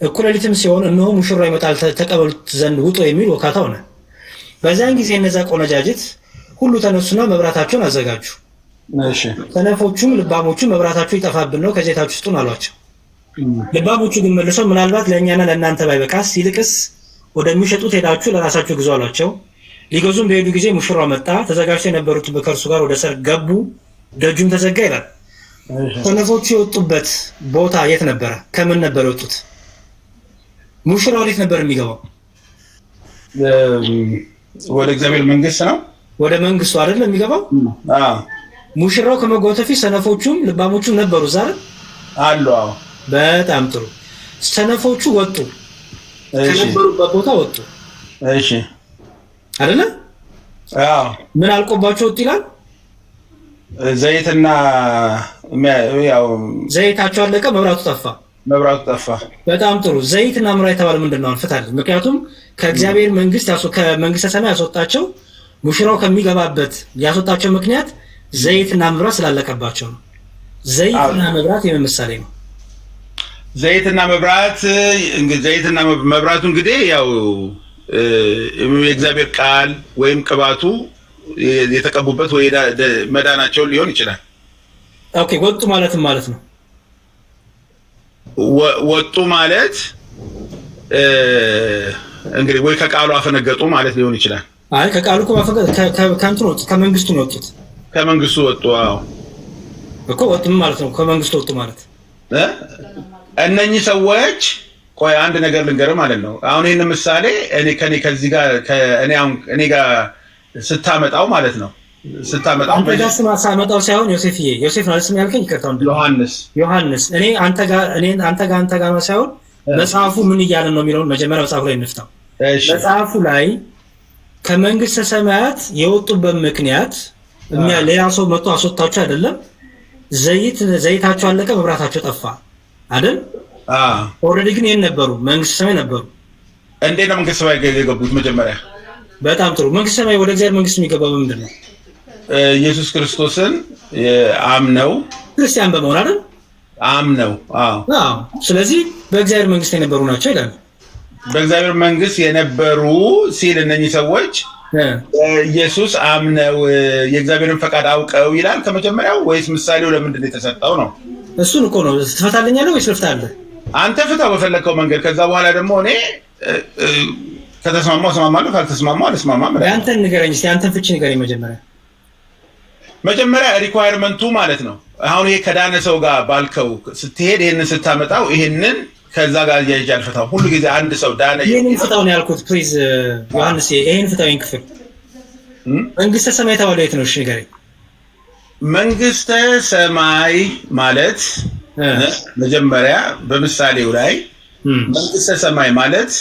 እኩለ ሌሊትም ሲሆን እነሆ ሙሽራው ይመጣል ተቀበሉት ዘንድ ውጡ የሚል ወካታ ሆነ። በዚያን ጊዜ እነዚያ ቆነጃጅት ሁሉ ተነሱና መብራታቸውን አዘጋጁ። እሺ። ሰነፎቹም ልባሞቹም መብራታቸው ይጠፋብን ነው ከዘይታችሁ ስጡን አሏቸው። ልባሞቹ ግን መልሰው ምናልባት ለእኛና ለእናንተ ባይበቃስ ይልቅስ ወደሚሸጡት ሄዳችሁ ለራሳችሁ ግዙ አሏቸው። ሊገዙም በሄዱ ጊዜ ሙሽራው መጣ። ተዘጋጅተው የነበሩት ከእርሱ ጋር ወደ ሰርግ ገቡ፣ ደጁም ተዘጋ ይላል። ሰነፎቹ የወጡበት ቦታ የት ነበረ? ከምን ነበር የወጡት? ሙሽራው የት ነበር የሚገባው? ወደ እግዚአብሔር መንግስት ነው። ወደ መንግስቱ አይደል የሚገባው? ሙሽራው ከመግባቱ በፊት ሰነፎቹም ልባሞቹም ነበሩ እዛ አሉ። በጣም ጥሩ። ሰነፎቹ ወጡ፣ ከነበሩበት ቦታ ወጡ። እሺ አይደለ? ምን አልቆባቸው ወጡ ይላል? ዘይትና ያው ዘይታቸው አለቀ፣ መብራቱ ጠፋ። በጣም ጥሩ። ዘይትና መብራት የተባለ ምንድን ነው? አንፈታለን። ምክንያቱም ከእግዚአብሔር መንግስት ከመንግስተ ሰማይ ያስወጣቸው ሙሽራው ከሚገባበት ያስወጣቸው ምክንያት ዘይትና መብራት ስላለቀባቸው ነው። ዘይትና መብራት የምን ምሳሌ ነው? ዘይትና መብራቱ እንግዲህ ያው የእግዚአብሔር ቃል ወይም ቅባቱ የተቀቡበት ወይ መዳናቸውን ሊሆን ይችላል። ኦኬ። ወጡ ማለትም ማለት ነው። ወጡ ማለት እንግዲህ ወይ ከቃሉ አፈነገጡ ማለት ሊሆን ይችላል። አይ ከቃሉ ከእንትኑ ወጡ፣ ከመንግስቱ ነው የወጡት። ከመንግስቱ ወጡ። እኮ ወጡ ማለት ነው። ከመንግስቱ ወጡ ማለት እነኚህ ሰዎች ቆይ አንድ ነገር ልንገርህ ማለት ነው። አሁን ይህን ምሳሌ ከዚህ ጋር እኔ ጋር ስታመጣው ማለት ነው አንተ ጋር ሳመጣው ሳይሆን ዮሴፍ ነው ስም ያልከኝ? ይቀርታው ዮሐንስ እኔ አንተ ጋር ነው ሳይሆን መጽሐፉ ምን እያለ ነው የሚለውን መጀመሪያ መጽሐፉ ላይ እንፍታው። መጽሐፉ ላይ ከመንግስተ ሰማያት የወጡበት ምክንያት ሌላ ሰው መጥቶ አስወጣቸው አይደለም። ዘይታቸው አለቀ፣ መብራታቸው ጠፋ አይደል? ኦልሬዲ ግን ይሄን ነበሩ፣ መንግስተ ሰማይ ነበሩ። እንዴት ነው መንግስተ ሰማይ የገቡት? መጀመሪያ በጣም ጥሩ። መንግስተ ሰማይ ወደ እግዚአብሔር መንግስት የሚገባው በምንድን ነው? ኢየሱስ ክርስቶስን አምነው ክርስቲያን በመሆን አይደል? አምነው። ስለዚህ በእግዚአብሔር መንግስት የነበሩ ናቸው ይላል። በእግዚአብሔር መንግስት የነበሩ ሲል እነኚህ ሰዎች ኢየሱስ አምነው የእግዚአብሔርን ፈቃድ አውቀው ይላል ከመጀመሪያው፣ ወይስ ምሳሌው ለምንድን ነው የተሰጠው ነው? እሱን እኮ ነው። ትፈታለኛለህ ወይስ ልፍታለህ? አንተ ፍታው በፈለግከው መንገድ። ከዛ በኋላ ደግሞ እኔ ከተስማማው እስማማለሁ፣ ካልተስማማው አልስማማም። ያንተን ንገረኝ እስኪ፣ ያንተን ፍቺ ንገረኝ መጀመሪያ ሪኳየርመንቱ ማለት ነው። አሁን ይሄ ከዳነ ሰው ጋር ባልከው ስትሄድ ይሄንን ስታመጣው ይሄንን ከዛ ጋር እያይዤ አልፈታም። ሁሉ ጊዜ አንድ ሰው ዳነ ይሄንን ፍታው ነው ያልኩት። ፕሊዝ ዮሐንስ ይሄን ፍታው። ይሄን ክፍል መንግስተ ሰማይ የተባለው የት ነው? እሺ ንገረኝ። መንግስተ ሰማይ ማለት መጀመሪያ በምሳሌው ላይ መንግስተ ሰማይ ማለት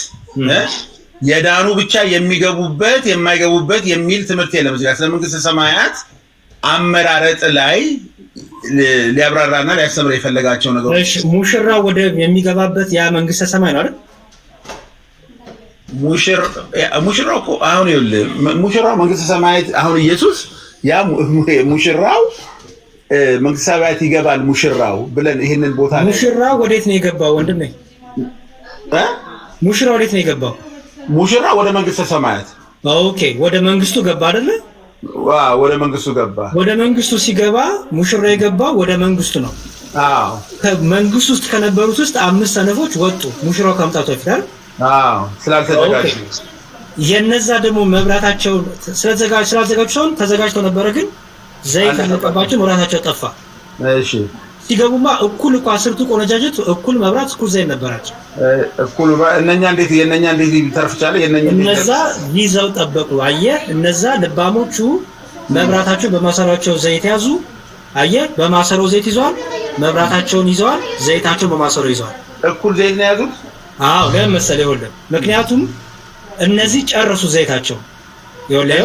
የዳኑ ብቻ የሚገቡበት የማይገቡበት የሚል ትምህርት የለም። እዚህ ጋር ስለ መንግስተ ሰማያት አመራረጥ ላይ ሊያብራራና ሊያስተምር የፈለጋቸው ነገሮች። እሺ ሙሽራ ወደ የሚገባበት ያ መንግስተ ሰማይ ነው አይደል? ሙሽራው እኮ አሁን ይኸውልህ፣ ሙሽራው መንግስተ ሰማያት አሁን ኢየሱስ ያ ሙሽራው መንግስተ ሰማያት ይገባል ሙሽራው ብለን ይሄንን ቦታ ላይ ሙሽራው ወዴት ነው የገባው ወንድሜ? ሙሽራው ወዴት ነው የገባው? ሙሽራው ወደ መንግስተ ሰማያት። ኦኬ ወደ መንግስቱ ገባ አይደለ? ወደ መንግስቱ ገባ። ወደ መንግስቱ ሲገባ ሙሽራው የገባው ወደ መንግስቱ ነው። ከመንግስቱ ውስጥ ከነበሩት ውስጥ 5 ሰነፎች ወጡ ሙሽራው ከመምጣቱ በፊት አይደል? ስላልተዘጋጁ የነዛ ደግሞ መብራታቸው ስላልተዘጋጁ ሰውን ተዘጋጅተው ነበረ፣ ግን ዘይት አለቀባቸው፣ መብራታቸው ጠፋ። እሺ ሲገቡማ እኩል እኮ 10ቱ ቆነጃጀት እኩል መብራት እኩል ዘይት ነበራቸው። እኩል የነኛ እንዴት ሊተርፍቻለ? እነዛ ይዘው ጠበቁ። አየህ፣ እነዛ ልባሞቹ መብራታቸው በማሰሯቸው ዘይት ያዙ። አየህ፣ በማሰሮ ዘይት ይዘዋል፣ መብራታቸውን ይዘዋል፣ ዘይታቸውን በማሰሮ ይዘዋል። እኩል ዘይት ነው ያዙት። አዎ ለምን መሰለህ? ይኸውልህ ምክንያቱም እነዚህ ጨረሱ ዘይታቸው። ይኸውልህ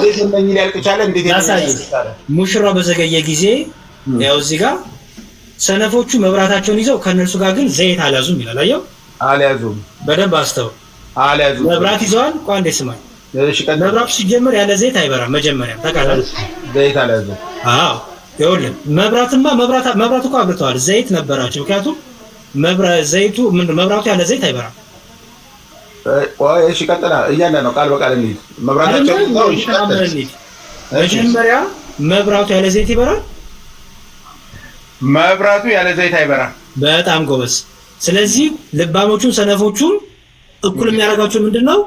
ሙሽራው በዘገየ ጊዜ ያው እዚህ ጋር ሰነፎቹ መብራታቸውን ይዘው ከነርሱ ጋር ግን ዘይት አልያዙም ይላል። አየው፣ አልያዙም። በደንብ አስተው። አልያዙም። መብራት ይዘዋል። ቋንዴ ስማኝ፣ መብራቱ ሲጀመር ያለ ዘይት አይበራም። መጀመሪያ ታውቃለህ፣ ዘይት አልያዙም። አዎ ይኸውልህ መብራት እኮ አብርተዋል፣ ዘይት ነበራቸው። ምክንያቱም መብራቱ ያለ ዘይት አይበራም። እሺ ቀጥላ እያለ ነው ቃል በቃል እንሂድ። መብራታቸው መጀመሪያ መብራቱ ያለ ዘይት ይበራል። መብራቱ ያለ ዘይት አይበራም። በጣም ጎበዝ። ስለዚህ ልባሞቹን ሰነፎቹን እኩል የሚያደርጋቸው ምንድነው?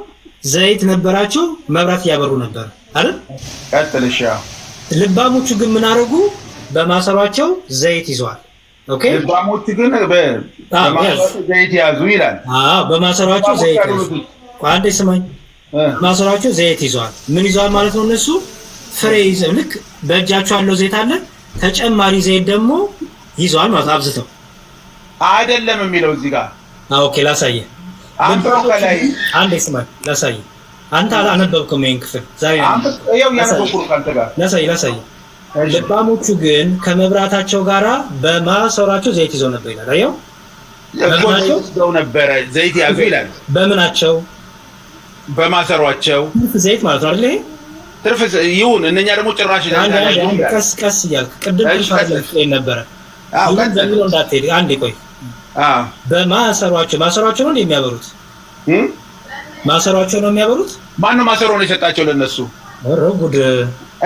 ዘይት ነበራቸው፣ መብራት እያበሩ ነበር አይደል? ቀጥልሻ። ልባሞቹ ግን ምን አደረጉ? በማሰሯቸው ዘይት ይዘዋል። ኦኬ። ልባሞቹ ግን በማሰሯቸው ዘይት ያዙ ይላል። በማሰሯቸው ዘይት ያዙ። አንዴ ስማኝ። በማሰሯቸው ዘይት ይዘዋል። ምን ይዘዋል ማለት ነው? እነሱ ፍሬ ይዘው ልክ በእጃቸው ያለው ዘይት አለ፣ ተጨማሪ ዘይት ደግሞ ይዘዋል ማለት አብዝተው አይደለም የሚለው እዚህ ጋር። ኦኬ ላሳየህ። አንዴ ስማኝ ላሳየህ። አንተ አላነበብክም ይሄን ክፍል ዛሬ ላሳየህ። ልባሞቹ ግን ከመብራታቸው ጋራ በማሰሯቸው ዘይት ይዘው ነበር ይላል። አየው ይዘው ነበረ ዘይት ያዙ ይላል። በምናቸው? በማሰሯቸው ዘይት ማለት ነው አይደል? ትርፍ ይሁን። እነኛ ደግሞ ጭራሽ ቀስ ቀስ እያልክ ቅድም ነበረ። በምን እንዳትሄድ አንዴ ቆይ። በማሰሯቸው ማሰሯቸው ነው የሚያበሩት። ማሰሯቸው ነው የሚያበሩት። ማን ነው ማሰሮ ነው የሰጣቸው ለነሱ? ኧረ ጉድ!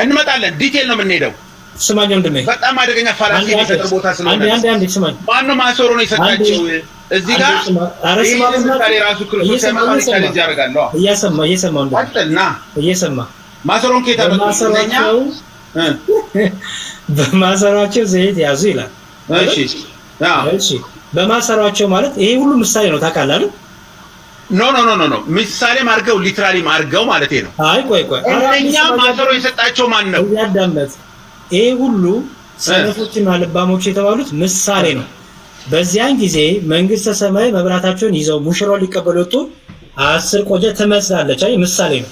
እንመጣለን። ዲቴል ነው የምንሄደው። ስማኝ ወንድሜ፣ በጣም አደገኛ ፋላሲ የሚፈጥር ቦታ ስለሆነ አንዴ ስማኝ። ማን ነው ማሰሮ ነው የሰጣቸው? እዚህ ጋር ምሳሌ ራሱ ክርስቶስ ያመጣው ቻሌንጅ ያደርጋለሁ። እየሰማሁ ቀጥልና እየሰማ ማሰሮን ከየት አመጣው? በማሰሯቸው ዘይት ያዙ ይላል። እሺ በማሰሯቸው ማለት ይሄ ሁሉ ምሳሌ ነው ታውቃለህ አይደል? ኖ ምሳሌ ማርገው ሊትራሊ ማርገው ማለት ነው። አይ ቆይ እኛ ማሰሮ የሰጣቸው ማን ነው? ያዳመጥ ይሄ ሁሉ ሰነፎችና ልባሞች የተባሉት ምሳሌ ነው። በዚያን ጊዜ መንግስተ ሰማይ መብራታቸውን ይዘው ሙሽራው ሊቀበሉ ወጡ 10 ቆንጆ ትመስላለች። አይ ምሳሌ ነው።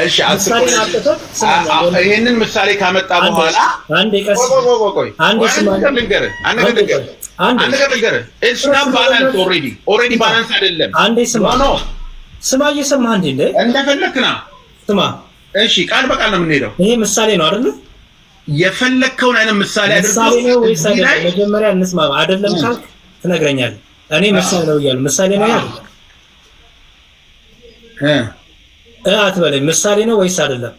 እሺ ይሄንን ምሳሌ ካመጣ በኋላ አንዴ ቀስ አንዴ it's not balance already balance አይደለም። አንዴ ስማ እየሰማህ እንዴ እንደፈለክ ና ስማ። እሺ ቃል በቃል ነው የምንሄደው። ይሄ ምሳሌ ነው አይደል? የፈለከውን አይነት ምሳሌ ምሳሌ ነው ወይስ አይደለም? መጀመሪያ እንስማ። አይደለም ካልክ ትነግረኛለህ። እኔ ምሳሌ ነው እያሉ ምሳሌ ነው ያለው አትበለኝ። ምሳሌ ነው ወይስ አይደለም?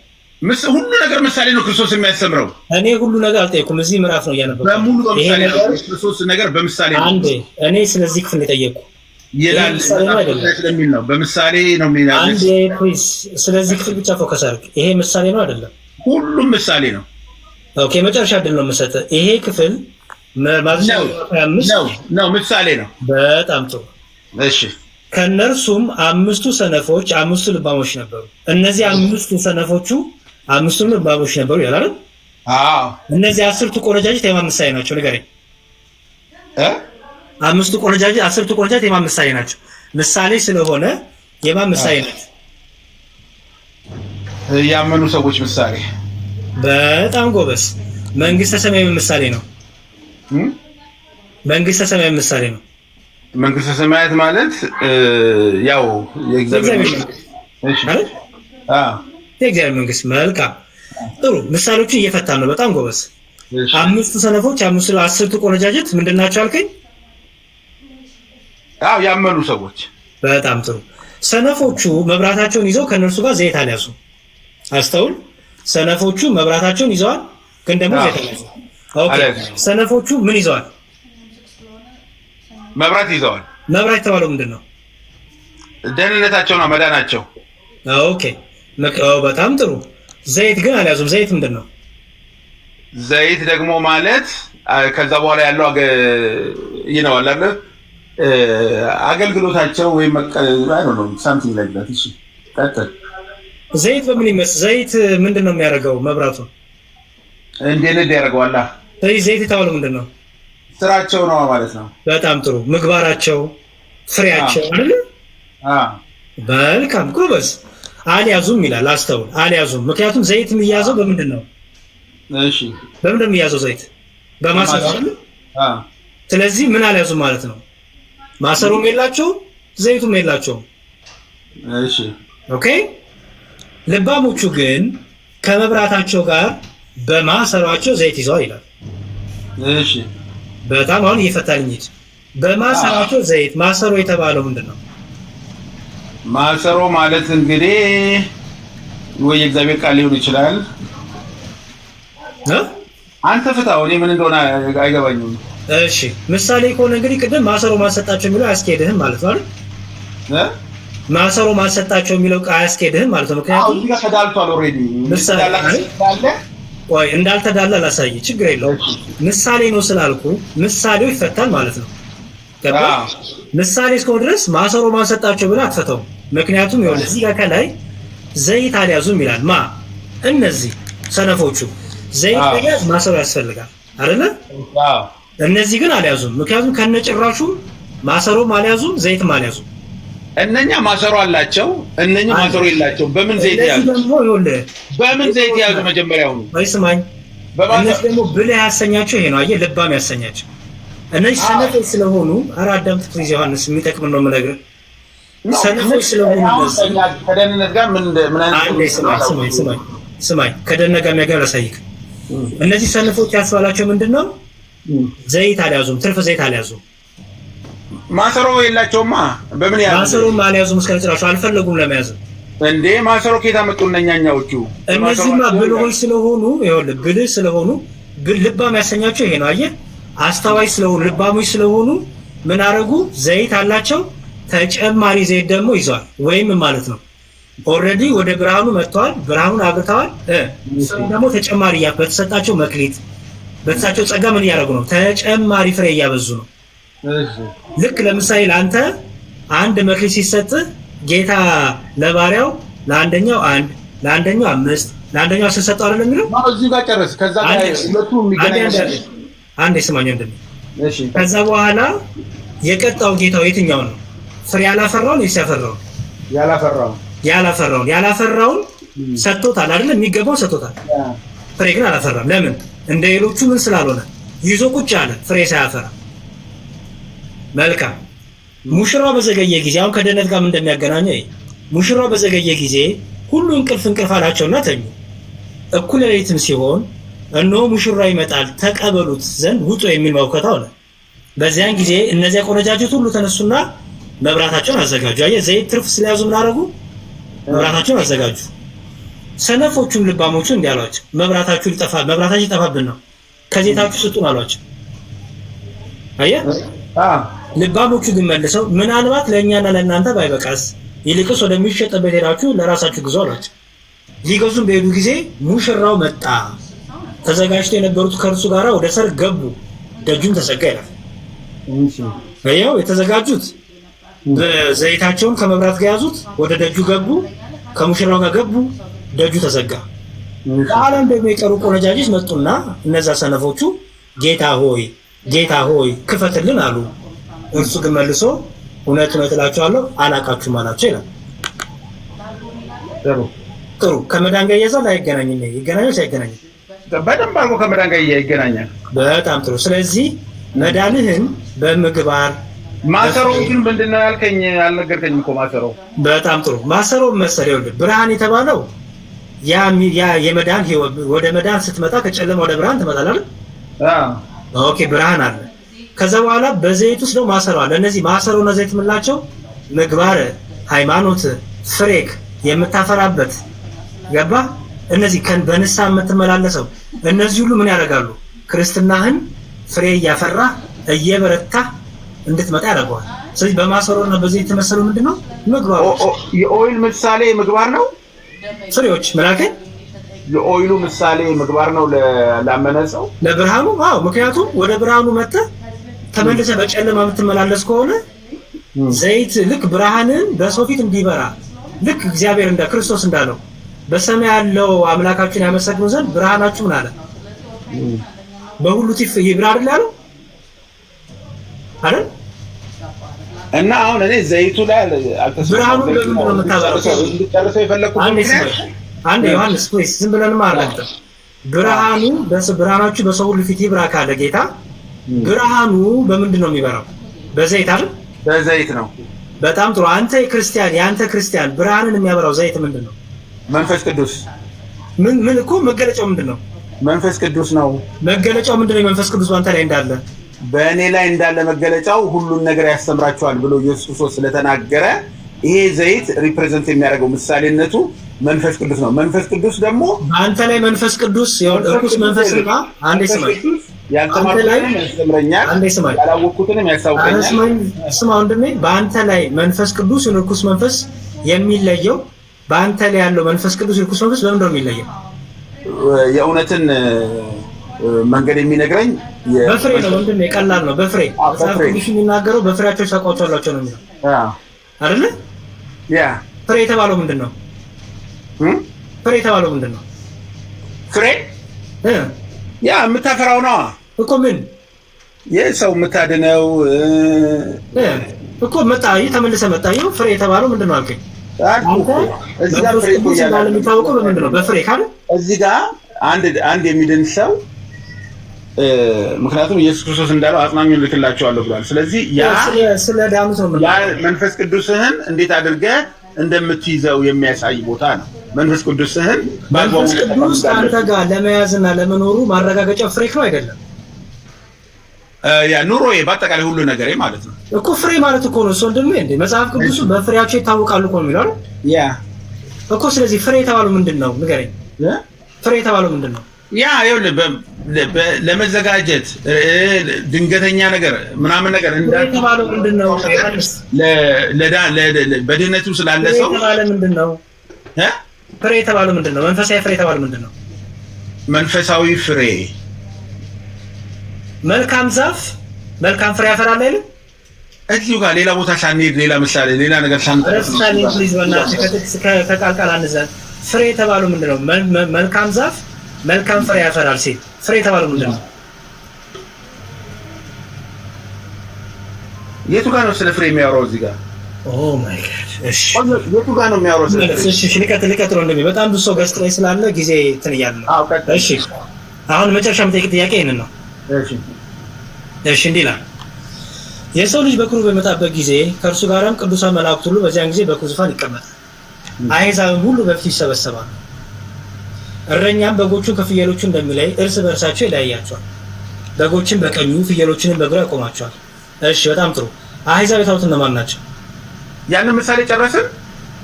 ሁሉ ነገር ምሳሌ ነው ክርስቶስ የሚያስተምረው። እኔ ሁሉ ነገር አልጠየኩም። እዚህ ምዕራፍ ነው እያነበብኩ በሙሉ በምሳሌ ነው ክርስቶስ ነገር በምሳሌ ነው። አንዴ እኔ ስለዚህ ክፍል የጠየቅኩ ይላል ስለሚል ነው በምሳሌ ነው የሚለው። አንዴ ፕሊዝ ስለዚህ ክፍል ብቻ ፎከስ አድርግ። ይሄ ምሳሌ ነው አይደለም? ሁሉም ምሳሌ ነው። ኦኬ መጨረሻ አይደለም ነው የምሰጠህ። ይሄ ክፍል ነው ምሳሌ ነው። በጣም ጥሩ እሺ። ከነርሱም 5 ሰነፎች 5 ልባሞች ነበሩ። እነዚህ 5 ሰነፎቹ 5 ልባሞች ነበሩ ይላል። አዎ እነዚህ 10 ቆነጃጅት የማን ምሳሌ ናቸው? ንገረኝ። 5 ቆነጃጅት 10 ቆነጃጅት የማን ምሳሌ ናቸው? ምሳሌ ስለሆነ የማን ምሳሌ ናቸው? ያመኑ ሰዎች ምሳሌ። በጣም ጎበዝ። መንግስተ ሰማይ ምሳሌ ነው። መንግስተ ሰማይ ምሳሌ ነው። መንግስተ ሰማያት ማለት ያው የእግዚአብሔር መንግስት። መልካም ጥሩ። ምሳሌዎችን እየፈታን ነው። በጣም ጎበዝ። 5 ሰነፎች 10 ቆነጃጅት ምንድን ናቸው አልከኝ? አዎ ያመኑ ሰዎች። በጣም ጥሩ። ሰነፎቹ መብራታቸውን ይዘው ከነርሱ ጋር ዘይት አልያዙ። አስተውል። ሰነፎቹ መብራታቸውን ይዘዋል፣ ግን ደግሞ ዘይት አልያዙ። ኦኬ ሰነፎቹ ምን ይዘዋል? መብራት ይዘዋል። መብራት የተባለው ምንድን ነው? ደህንነታቸው ነው፣ መዳናቸው። ኦኬ በጣም ጥሩ። ዘይት ግን አልያዙም። ዘይት ምንድን ነው? ዘይት ደግሞ ማለት ከዛ በኋላ ያለው ይነዋል አይደል? አገልግሎታቸው ወይ ነው ሳምቲንግ ላይክ ዳት። እሺ ቀጥል። ዘይት በምን ይመስል? ዘይት ምንድን ነው የሚያደርገው? መብራቱን እንዴት ያደርገዋል? ዘይት የተባለው ምንድን ነው? ስራቸው ነው ማለት ነው። በጣም ጥሩ። ምግባራቸው፣ ፍሬያቸው አይደል? መልካም ጎበዝ። አልያዙም ይላል። አስተውል። አልያዙም። ምክንያቱም ዘይት የሚያዘው በምንድን ነው? እሺ በምንድን ነው የሚያዘው ዘይት? በማሰሮ አይደል? ስለዚህ ምን አልያዙም ማለት ነው? ማሰሮም የላቸውም፣ ዘይቱም የላቸውም። እሺ ኦኬ። ልባሞቹ ግን ከመብራታቸው ጋር በማሰሯቸው ዘይት ይዘዋል ይላል። እሺ በጣም አሁን እየፈታልኝ ሂድ። በማሰሯቸው ዘይት። ማሰሮ የተባለው ምንድን ነው? ማሰሮ ማለት እንግዲህ ወይ የእግዚአብሔር ቃል ሊሆን ይችላል። አንተ ፍታው። እኔ ምን እንደሆነ አይገባኝም። እሺ ምሳሌ ከሆነ እንግዲህ ቅድም ማሰሮ ማሰጣቸው የሚለው አያስኬድህም ማለት ነው አይደል? ማሰሮ ማሰጣቸው የሚለው አያስኬድህም ማለት ነው። ምክንያቱም እዚህ ጋር ተዳልቷል ኦልሬዲ። ምሳሌ ወይ እንዳልተዳለ ላሳይ ችግር የለውም። ምሳሌ ነው ስላልኩ ምሳሌው ይፈታል ማለት ነው። ገባ? ምሳሌ እስከሆነ ድረስ ማሰሮ ማሰጣቸው ብለህ አትፈታው። ምክንያቱም ይኸውልህ እዚህ ጋር ከላይ ዘይት አልያዙም ይላል። እነዚህ ሰነፎቹ ዘይት ለያዝ ማሰሮ ያስፈልጋል አይደለ? እነዚህ ግን አልያዙም። ምክንያቱም ከነጭራሹ ማሰሮም አልያዙም ዘይትም አልያዙም። እነኛ ማሰሮ አላቸው፣ እነኛ ማሰሮ የላቸውም። በምን ዘይት ያዙ? በምን ዘይት ያዙ? መጀመሪያው ነው አይስማኝ። እነዚህ ደግሞ ብልህ ያሰኛቸው ይሄ ነው። አየህ ልባም ያሰኛቸው እነዚህ ሰነፎች ስለሆኑ አዳምጥ ፕሊዝ ዮሐንስ የሚጠቅም ነው የምነግርህ። ሰነፎች ስለሆኑ ከደህንነት ጋር ምን አይነት ስማኝ ከደህንነት ጋር የሚያገር አሳይክ። እነዚህ ሰነፎች ያስባላቸው ምንድነው? ዘይት አልያዙም፣ ትርፍ ዘይት አልያዙም። ማሰሮ የላቸውማ። በምን ያዙ? ማሰሮም አልያዙም፣ እስከ ጭራሹ አልፈለጉም ለመያዝ። እንዴ ማሰሮ ከየት አመጡ እነኛኛዎቹ? እነዚህማ ብልሆች ስለሆኑ ይኸውልህ ብልህ ስለሆኑ ልባም ያሰኛቸው ይሄ ነው። አየህ አስተዋይ ስለሆኑ ልባሞች ስለሆኑ ምን አረጉ? ዘይት አላቸው፣ ተጨማሪ ዘይት ደግሞ ይዘዋል። ወይም ማለት ነው ኦልሬዲ ወደ ብርሃኑ መጥተዋል፣ ብርሃኑን አብርተዋል። ደግሞ ተጨማሪ በተሰጣቸው መክሊት በተሰጣቸው ጸጋ ምን እያደረጉ ነው? ተጨማሪ ፍሬ እያበዙ ነው። ልክ ለምሳሌ ለአንተ አንድ መክሊት ሲሰጥ ጌታ ለባሪያው ለአንደኛው 1 ለአንደኛው 5 ለአንደኛው 10 ሰጠው አይደል የሚለው? እዚህ ጋር ጨርስ። ከዛ ጋር ሁለቱ የሚገናኝ አንዴ ስማኝ እንደም ከዛ በኋላ የቀጣው ጌታው የትኛው ነው? ፍሬ ያላፈራውን ወይስ ያፈራውን? ያላፈራውን ሰጥቶታል አይደል? የሚገባው ሰጥቶታል። ፍሬ ግን አላፈራም። ለምን? እንደ ሌሎቹ ምን ስላልሆነ ይዞ ቁጭ አለ ፍሬ ሳያፈራ። መልካም ሙሽራው በዘገየ ጊዜ አሁን ከደህንነት ጋር ምን እንደሚያገናኘው ሙሽራው በዘገየ ጊዜ ሁሉ እንቅልፍ አላቸውና ተኙ። እኩለ ሌሊትም ሲሆን እነሆ ሙሽራው ይመጣል ተቀበሉት ዘንድ ውጡ የሚል መውከት አለ። በዚያን ጊዜ እነዚያ ቆነጃጅት ሁሉ ተነሱና መብራታቸውን አዘጋጁ። አየህ ዘይት ትርፍ ስለያዙ ምን አደረጉ? መብራታቸውን አዘጋጁ። ሰነፎቹም ልባሞቹ እንዲህ አሏቸው፣ መብራታችሁ ይጠፋብን ነው፣ ከዘይታችሁ ስጡን አሏቸው። አየህ ልባሞቹ ግን መልሰው ምናልባት ለእኛና ለእናንተ ባይበቃስ ይልቅስ ወደሚሸጥበት ሄዳችሁ ለራሳችሁ ግዙ አሏቸው። ሊገዙም በሄዱ ጊዜ ሙሽራው መጣ፣ ተዘጋጅተው የነበሩት ከእርሱ ጋር ወደ ሰርግ ገቡ፣ ደጁም ተዘጋ ይላል። ያው የተዘጋጁት ዘይታቸውን ከመብራት ጋር ያዙት፣ ወደ ደጁ ገቡ፣ ከሙሽራው ጋር ገቡ፣ ደጁ ተዘጋ። ከዓለም ደግሞ የቀሩ ቆነጃጅት መጡና እነዛ ሰነፎቹ ጌታ ሆይ ክፈትልን አሉ። እርሱ ግን መልሶ እውነት እላችኋለሁ አላውቃችሁም አላቸው ይላል። ጥሩ ከመዳን ጋር ይያዛል አይገናኝም? ይገናኛል አይገናኝም? በደንብ አድርጎ ከመዳን ጋር ይገናኛል። በጣም ጥሩ። ስለዚህ መዳንህን በምግባር ማሰሮ ግን ምንድነው ያልከኝ? አልነገርከኝም እኮ ማሰሮ። በጣም ጥሩ። ማሰሮ መሰለው ብርሃን የተባለው ያ የመዳን ህይወት ወደ መዳን ስትመጣ ከጨለማ ወደ ብርሃን ትመጣለህ። ኦኬ ብርሃን አለ። ከዛ በኋላ በዘይት ውስጥ ነው ማሰሮ አለ። እነዚህ ማሰሮና ዘይት የምንላቸው ምግባር፣ ሃይማኖት፣ ፍሬክ የምታፈራበት ገባ። እነዚህ በንስሐ የምትመላለሰው እነዚህ ሁሉ ምን ያደርጋሉ? ክርስትናህን ፍሬ እያፈራ እየበረታ እንድትመጣ ያደርገዋል። ስለዚህ በማሰሮና በዘይት የተመሰሉ ምንድነው? ምግባሮች። የኦይል ምሳሌ ምግባር ነው። ፍሬዎች መላከኝ የኦይሉ ምሳሌ ምግባር ነው ላመነ ሰው ለብርሃኑ። አዎ ምክንያቱም ወደ ብርሃኑ መጥተህ ተመልሰህ በጨለማ የምትመላለስ ከሆነ ዘይት ልክ ብርሃንን በሰው ፊት እንዲበራ ልክ እግዚአብሔር እንደ ክርስቶስ እንዳለው በሰማይ ያለው አምላካችን ያመሰግኑ ዘንድ ብርሃናችሁ ምን አለ? በሁሉ ፊት ይብራ አይደል ያለው አይደል? እና አሁን እኔ ዘይቱ ላይ ብርሃኑ ለምን ነው የምታበራው? እንድጨርሰው የፈለኩት አንድ ዮሐንስ ፕሊስ ዝም ብለን ማለት ብርሃናችሁ በሰው ሁሉ ፊት ይብራ ካለ ጌታ ብርሃኑ በምንድን ነው የሚበራው? በዘይት አይደል? በዘይት ነው። በጣም ጥሩ። የአንተ ክርስቲያን ብርሃንን የሚያበራው ዘይት ምንድን ነው? መንፈስ ቅዱስ። ምን እኮ መገለጫው ምንድን ነው? መንፈስ ቅዱስ ነው። መገለጫው ምንድን ነው? የመንፈስ ቅዱስ በአንተ ላይ እንዳለ በእኔ ላይ እንዳለ መገለጫው ሁሉን ነገር ያስተምራቸዋል ብሎ ኢየሱስ ክርስቶስ ስለተናገረ ይሄ ዘይት ሪፕሬዘንት የሚያደርገው ምሳሌነቱ መንፈስ ቅዱስ ነው። መንፈስ ቅዱስ ደግሞ አንተ ላይ መንፈስ ቅዱስ እርኩስ መንፈስና አንዴ ስማኝ ያልተማርኩትንም ያስተምረኛል፣ ያላወቅኩትንም ያሳውቀኛል። ስማ ወንድሜ፣ በአንተ ላይ መንፈስ ቅዱስ ርኩስ መንፈስ የሚለየው በአንተ ላይ ያለው መንፈስ ቅዱስ ርኩስ መንፈስ በምንድን ነው የሚለየው? የእውነትን መንገድ የሚነግረኝ በፍሬ ነው ወንድሜ፣ ቀላል ነው። በፍሬ መጽሐፍ ቅዱስ የሚናገረው በፍሬያቸው ታውቋቸዋላችሁ ነው የሚለው አይደል? ያ ፍሬ የተባለው ምንድን ነው? ፍሬ የተባለው ምንድን ነው? ፍሬ ያ የምታፈራው ነው እኮ። ምን የሰው የምታድነው እኮ መጣይ ተመልሰህ መጣየው። ፍሬ የተባለው ምንድን ነው አልከኝ? እዚህ ጋር ፍሬ ይባላል። የሚታወቀው በምንድን ነው? በፍሬ ካለ እዚህ ጋር አንድ የሚድን ሰው ምክንያቱም ኢየሱስ ክርስቶስ እንዳለው አጽናኙን ልክላቸዋለሁ ብሏል። ስለዚህ ያ ስለ ዳኑት ነው። ያ መንፈስ ቅዱስህን እንዴት አድርገህ እንደምትይዘው የሚያሳይ ቦታ ነው። መንፈስ ቅዱስህን መንፈስ ቅዱስ አንተ ጋር ለመያዝና ለመኖሩ ማረጋገጫ ፍሬ ነው አይደለም? ያ ኑሮዬ በአጠቃላይ ሁሉ ነገሬ ማለት ነው እኮ። ፍሬ ማለት እኮ ነው እሱ ወንድሜ። እንደ መጽሐፍ ቅዱስ በፍሬያቸው ይታወቃሉ እኮ ነው የሚለው ያ እኮ። ስለዚህ ፍሬ የተባለው ምንድን ነው ንገረኝ። ፍሬ የተባለው ምንድን ነው? ያ ይኸውልህ ለመዘጋጀት ድንገተኛ ነገር ምናምን ነገር እንደተባለው ምንድን ነው? በድህነቱ ስላለ ሰው ምንድን ነው ፍሬ የተባለው ምንድን ነው? መንፈሳዊ ፍሬ የተባለው ምንድን ነው? መንፈሳዊ ፍሬ መልካም ዛፍ መልካም ፍሬ ያፈራል አይደል? እዚሁ ጋር ሌላ ቦታ ሳንሄድ ሌላ ምሳሌ ሌላ ነገር ከቃልቃል አንዘን ፍሬ የተባለው ምንድን ነው? መልካም ዛፍ መልካም ፍሬ ያፈራል ሲል ፍሬ የተባለው ምንድን ነው? የቱ ጋር ነው ስለ ፍሬ የሚያወራው እዚህ ጋር? ኦ ማይ ጋድ! እሺ የቱ ጋር ነው የሚያወራው ስለ ፍሬ? እሺ ልቀጥል ወንድሜ፣ በጣም ብዙ ሰው ገስት ላይ ስላለ ጊዜ እንትን እያለ ነው። እሺ አሁን መጨረሻ የምጠይቅ ጥያቄ ይሄንን ነው። እሺ እንዲህ ይላል፣ የሰው ልጅ በክብሩ በመጣበት ጊዜ ከእርሱ ጋርም ቅዱሳን መላእክት ሁሉ በዚያን ጊዜ በክብሩ ዙፋን ይቀመጣል። አሕዛብም ሁሉ በፊቱ ይሰበሰባሉ። እረኛም በጎቹን ከፍየሎቹ እንደሚለይ እርስ በእርሳቸው ይለያያቸዋል። በጎችን በቀኙ ፍየሎችንም በግራ ያቆማቸዋል። እሺ በጣም ጥሩ። አሕዛብ የታዩት እነማን ናቸው? ያንን ምሳሌ ጨረስን።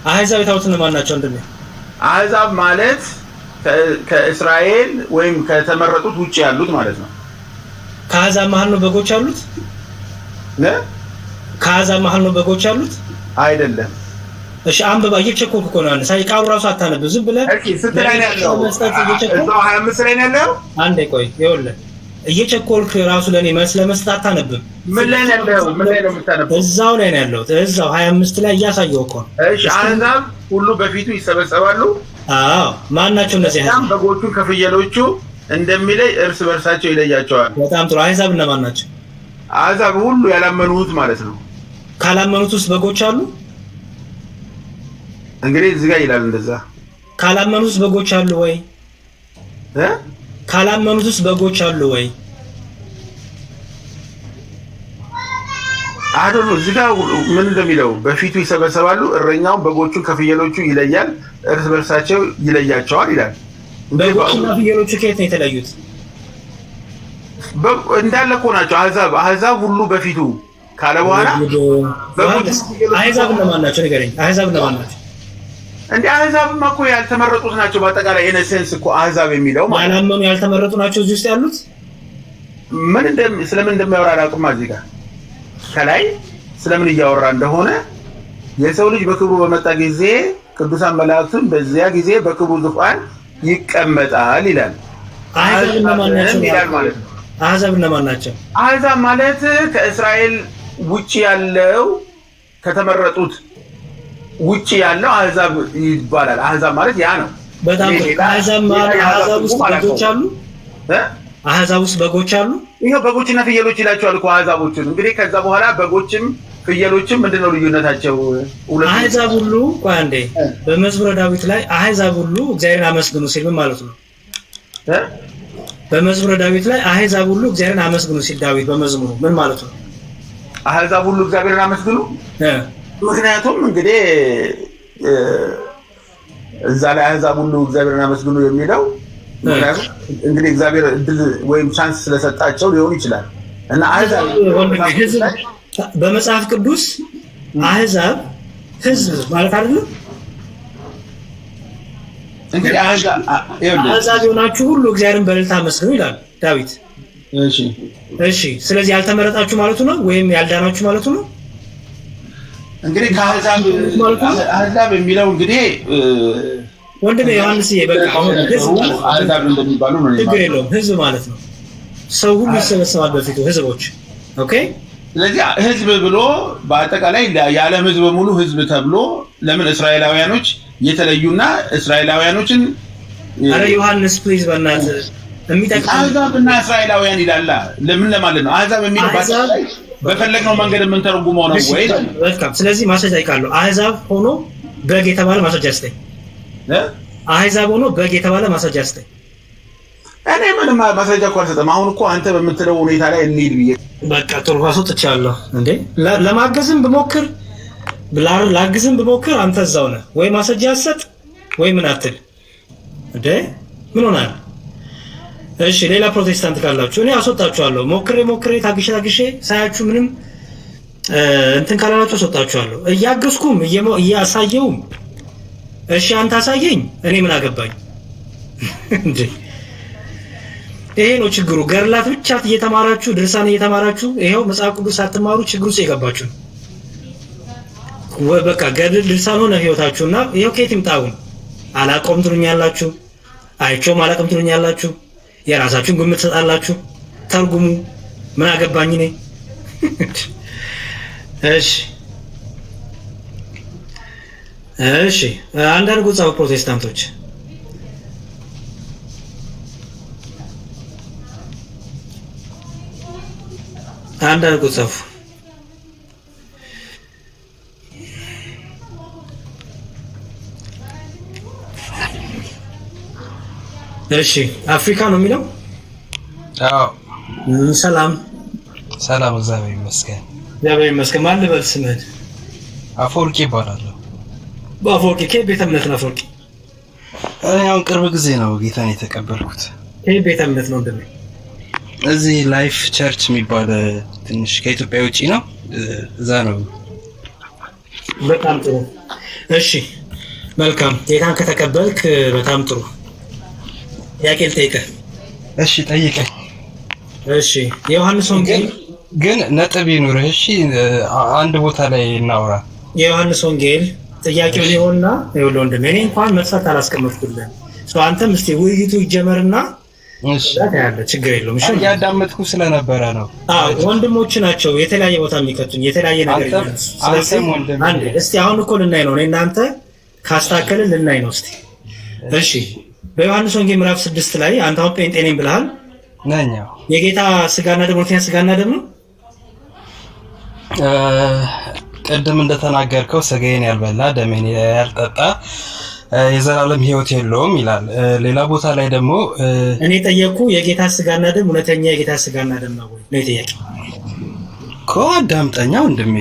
አሕዛብ የታዩት እነማን ናቸው? እንደምን አሕዛብ ማለት ከእስራኤል ወይም ከተመረጡት ውጪ ያሉት ማለት ነው። ከአሕዛብ መሀል ነው በጎች ያሉት? ከአሕዛብ መሀል ነው በጎች ያሉት? አይደለም። እሺ አንብባ፣ እየቸኮልክ እኮ ነው። ሳይ ቃሉ ራሱ አታነብ፣ ዝም ብለህ ስንት ላይ ነው ያለው? እዛው 25 ላይ ነው ያለው። አንዴ ቆይ፣ ይኸውልህ እየቸኮልክ ራሱ ለኔ መልስ ለመስጠት አታነብም። ምን ላይ ነው ያለው? ምን ላይ ነው የምታነበው? እዛው ላይ ነው ያለው። እዛው 25 ላይ እያሳየው እኮ ነው። እሺ አሕዛብ ሁሉ በፊቱ ይሰበሰባሉ። አዎ ማን ናቸው እነዚህ? በጎቹን ከፍየሎቹ እንደሚለይ እርስ በርሳቸው ይለያቸዋል። በጣም ጥሩ። አሕዛብ እነማን ናቸው? አሕዛብ ሁሉ ያላመኑት ማለት ነው። ካላመኑት ውስጥ በጎች አሉ? እንግዲህ እዚህ ጋር ይላል እንደዛ። ካላመኑት ውስጥ በጎች አሉ ወይ? ካላመኑት ውስጥ በጎች አሉ ወይ? አሁን እዚህ ጋር ምን እንደሚለው በፊቱ ይሰበሰባሉ፣ እረኛውን በጎቹን ከፍየሎቹ ይለያል፣ እርስ በርሳቸው ይለያቸዋል ይላል። በጎቹና ፍየሎቹ ከየት ነው የተለዩት? እንዳለ እኮ ናቸው። አሕዛብ ሁሉ በፊቱ ካለ በኋላ አሕዛብ እነማን ናቸው ንገረኝ። አሕዛብ እነማን ናቸው? እንደ አሕዛብማ እኮ ያልተመረጡት ናቸው። በአጠቃላይ ኢነሴንስ እኮ አሕዛብ የሚለው ማለት ያላመኑ ያልተመረጡ ናቸው እዚህ ውስጥ ያሉት። ስለምን እንደሚያወራ አላውቅም። እዚህ ጋር ከላይ ስለምን እያወራ እንደሆነ የሰው ልጅ በክብሩ በመጣ ጊዜ ቅዱሳን መላእክቱን በዚያ ጊዜ በክብሩ ዙፋን ይቀመጣል ይላል። አሕዛብ እነማን ናቸው ይላል ማለት ነው። አሕዛብ እነማን ናቸው? አሕዛብ ማለት ከእስራኤል ውጪ ያለው ከተመረጡት ውጪ ያለው አሕዛብ ይባላል። አሕዛብ ማለት ያ ነው። በጣም አሕዛብ ማለት አሕዛብ ውስጥ በጎች አሉ? አሕዛብ ውስጥ በጎች አሉ? ይሄው በጎችና ፍየሎች ይላቸዋል እኮ አሕዛቦችን። እንግዲህ ከዛ በኋላ በጎችም ፍየሎችም ምንድነው ልዩነታቸው? አሕዛብ ሁሉ ቆይ አንዴ፣ በመዝሙረ ዳዊት ላይ አሕዛብ ሁሉ እግዚአብሔርን አመስግኑ ሲል ምን ማለት ነው? በመዝሙረ ዳዊት ላይ አሕዛብ ሁሉ እግዚአብሔርን አመስግኑ ሲል ዳዊት በመዝሙሩ ምን ማለት ነው? አሕዛብ ሁሉ እግዚአብሔርን አመስግኑ። ምክንያቱም እንግዲህ እዛ ላይ አሕዛብ ሁሉ እግዚአብሔርን አመስግኑ የሚለው ምክንያቱም እንግዲህ እግዚአብሔር እድል ወይም ቻንስ ስለሰጣቸው ሊሆን ይችላል። እና አሕዛብ በመጽሐፍ ቅዱስ አሕዛብ ሕዝብ ማለት አይደለም። እንግዲህ አሕዛብ የሆናችሁ ሁሉ እግዚአብሔርን በእልልታ አመስግኑ ይላል ዳዊት። እሺ ስለዚህ ያልተመረጣችሁ ማለቱ ነው ወይም ያልዳናችሁ ማለቱ ነው? እንግዲህ ከአሕዛብ የሚለው እንግዲህ ወንድሜ ዮሐንስዬ በቃ አሁን አሕዛብ እንደሚባሉ ነው። ችግር የለውም ህዝብ ማለት ነው። ሰው ሁሉ ይሰበሰባል በፊቱ ህዝቦች። ኦኬ ስለዚህ ህዝብ ብሎ በአጠቃላይ የዓለም ህዝብ በሙሉ ህዝብ ተብሎ ለምን እስራኤላውያኖች የተለዩና እስራኤላውያኖችን አረ ዮሐንስ ፕሊዝ በእናትህ የሚጠቅም አሕዛብና እስራኤላውያን ይላል። ለምን ለማለት ነው አሕዛብ የሚለው በአጠቃላይ በፈለግነው መንገድ የምንተረጉመው ነው ወይ? በጣም ስለዚህ ማስረጃ ይካሉ አሕዛብ ሆኖ በግ የተባለ ማስረጃ አስተኝ አሕዛብ ሆኖ በግ የተባለ ማስረጃ አስተኝ። እኔ ምንም ማስረጃ እኮ አልሰጠም። አሁን እኮ አንተ በምትለው ሁኔታ ላይ እንሂድ ብዬ በቃ ጥሩ አስወጥቻለሁ እንዴ። ለማገዝም ብሞክር ላግዝም ብሞክር አንተ እዛው ነህ ወይ ማስረጃ አሰጥ ወይ ምን አትል እንዴ ምን ሆናል? እሺ ሌላ ፕሮቴስታንት ካላችሁ እኔ አስወጣችኋለሁ። ሞክሬ ታግሼ ሳያችሁ ምንም እንትን ካላላችሁ አስወጣችኋለሁ። እያገዝኩም እያሳየውም እሺ አንተ አሳየኝ እኔ ምን አገባኝ እንዴ። ይሄ ነው ችግሩ። ገርላት ብቻ እየተማራችሁ ድርሳን እየተማራችሁ ይሄው መጽሐፍ ቅዱስ ሳትማሩ ችግሩ ውስጥ የገባችሁ ወይ በቃ ገድል ድርሳን ሆነ ህይወታችሁና ይሄው ከየት ይምጣውን አላቆም ትሉኛላችሁ፣ አይቼውም አላቆም ትሉኛላችሁ። የራሳችሁን ግምት ትሰጣላችሁ። ተርጉሙ ምን አገባኝ እኔ። እሺ አንዳንድ ጻፉ ፕሮቴስታንቶች አንዳንድ ጻፉ። እሺ አፍሪካ ነው የሚለው? አዎ ሰላም እግዚአብሔር ይመስገን። ማን ልበል ስምህን? አፈወርቂ ይባላለሁ። በአፈወርቂ ከየት ቤተ እምነት ነው አፈወርቂ? እኔ አሁን ቅርብ ጊዜ ነው ጌታን የተቀበልኩት። ከየት ቤተ እምነት ነው እንደምን? እዚህ ላይፍ ቸርች የሚባል ትንሽ ከኢትዮጵያ ውጪ ነው፣ እዛ ነው። በጣም ጥሩ። እሺ መልካም። ጌታን ከተቀበልክ በጣም ጥሩ። ጥያቄ ልጠይቅህ? እሺ ጠይቀኝ። እሺ የዮሐንስ ወንጌል ግን ነጥብ ይኑርህ። እሺ አንድ ቦታ ላይ እናውራ። የዮሐንስ ወንጌል ጥያቄው ሊሆንና ይኸውልህ ወንድሜ እኔ እንኳን መስፈርት አላስቀመጥኩልህም። አንተም እስኪ ውይይቱ ይጀመርና ያለ ችግር የለውም። እሺ ያዳመጥኩ ስለነበረ ነው። ወንድሞች ናቸው የተለያየ ቦታ የሚከቱኝ የተለያየ ነገር ይላል። ስለዚህ አንዴ እስቲ አሁን እኮ ልናይ ነው እናንተ ካስተካከልን ልናይ ነው እስቲ። እሺ በዮሐንስ ወንጌል ምዕራፍ 6 ላይ አንተ አሁን ጴንጤ ነኝ ብለሃል ነኝ። የጌታ ስጋና ደም ሁለተኛ ስጋና ደም ነው። ቅድም እንደተናገርከው ስጋዬን ያልበላ ደሜን ያልጠጣ የዘላለም ሕይወት የለውም ይላል። ሌላ ቦታ ላይ ደግሞ እኔ ጠየቅኩ የጌታ ስጋና ደም እውነተኛ የጌታ ስጋና ደም ነው ወይ ነው የጠየቀው እኮ። አዳምጠኛ ወንድሜ፣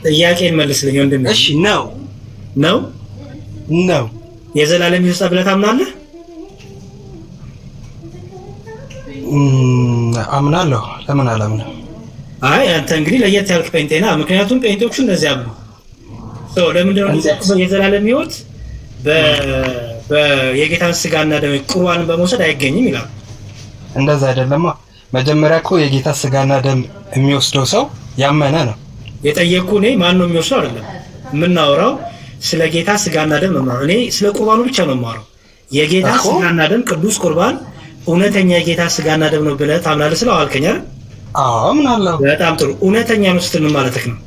ጥያቄን መልስልኝ ወንድሜ። እሺ ነው የዘላለም ሕይወት ብለህ ታምናለህ? አምናለሁ። ለምን አላምንም? አይ አንተ እንግዲህ ለየት ያልክ ጴንጤ ነህ። ምክንያቱም ጴንጤዎቹ እንደዚህ አሉ። ለምንድን ነው የዘላለም ሕይወት የጌታን ስጋና ደም ቁርባንን በመውሰድ አይገኝም ይላሉ? እንደዛ አይደለማ። መጀመሪያ እኮ የጌታ ስጋና ደም የሚወስደው ሰው ያመነ ነው። የጠየቅኩ እኔ ማን ነው የሚወስደው አይደለም የምናወራው፣ ስለ ጌታ ስጋና ደም ነው። እኔ ስለ ቁርባኑ ብቻ ነው የማወራው። የጌታ ስጋና ደም ቅዱስ ቁርባን እውነተኛ የጌታ ስጋና ደም ነው ብለህ ታምናለህ ስለው አልከኝ አይደል? አዎ አምናለሁ። በጣም ጥሩ። እውነተኛ ነው ስትል ምን ማለትህ ነው?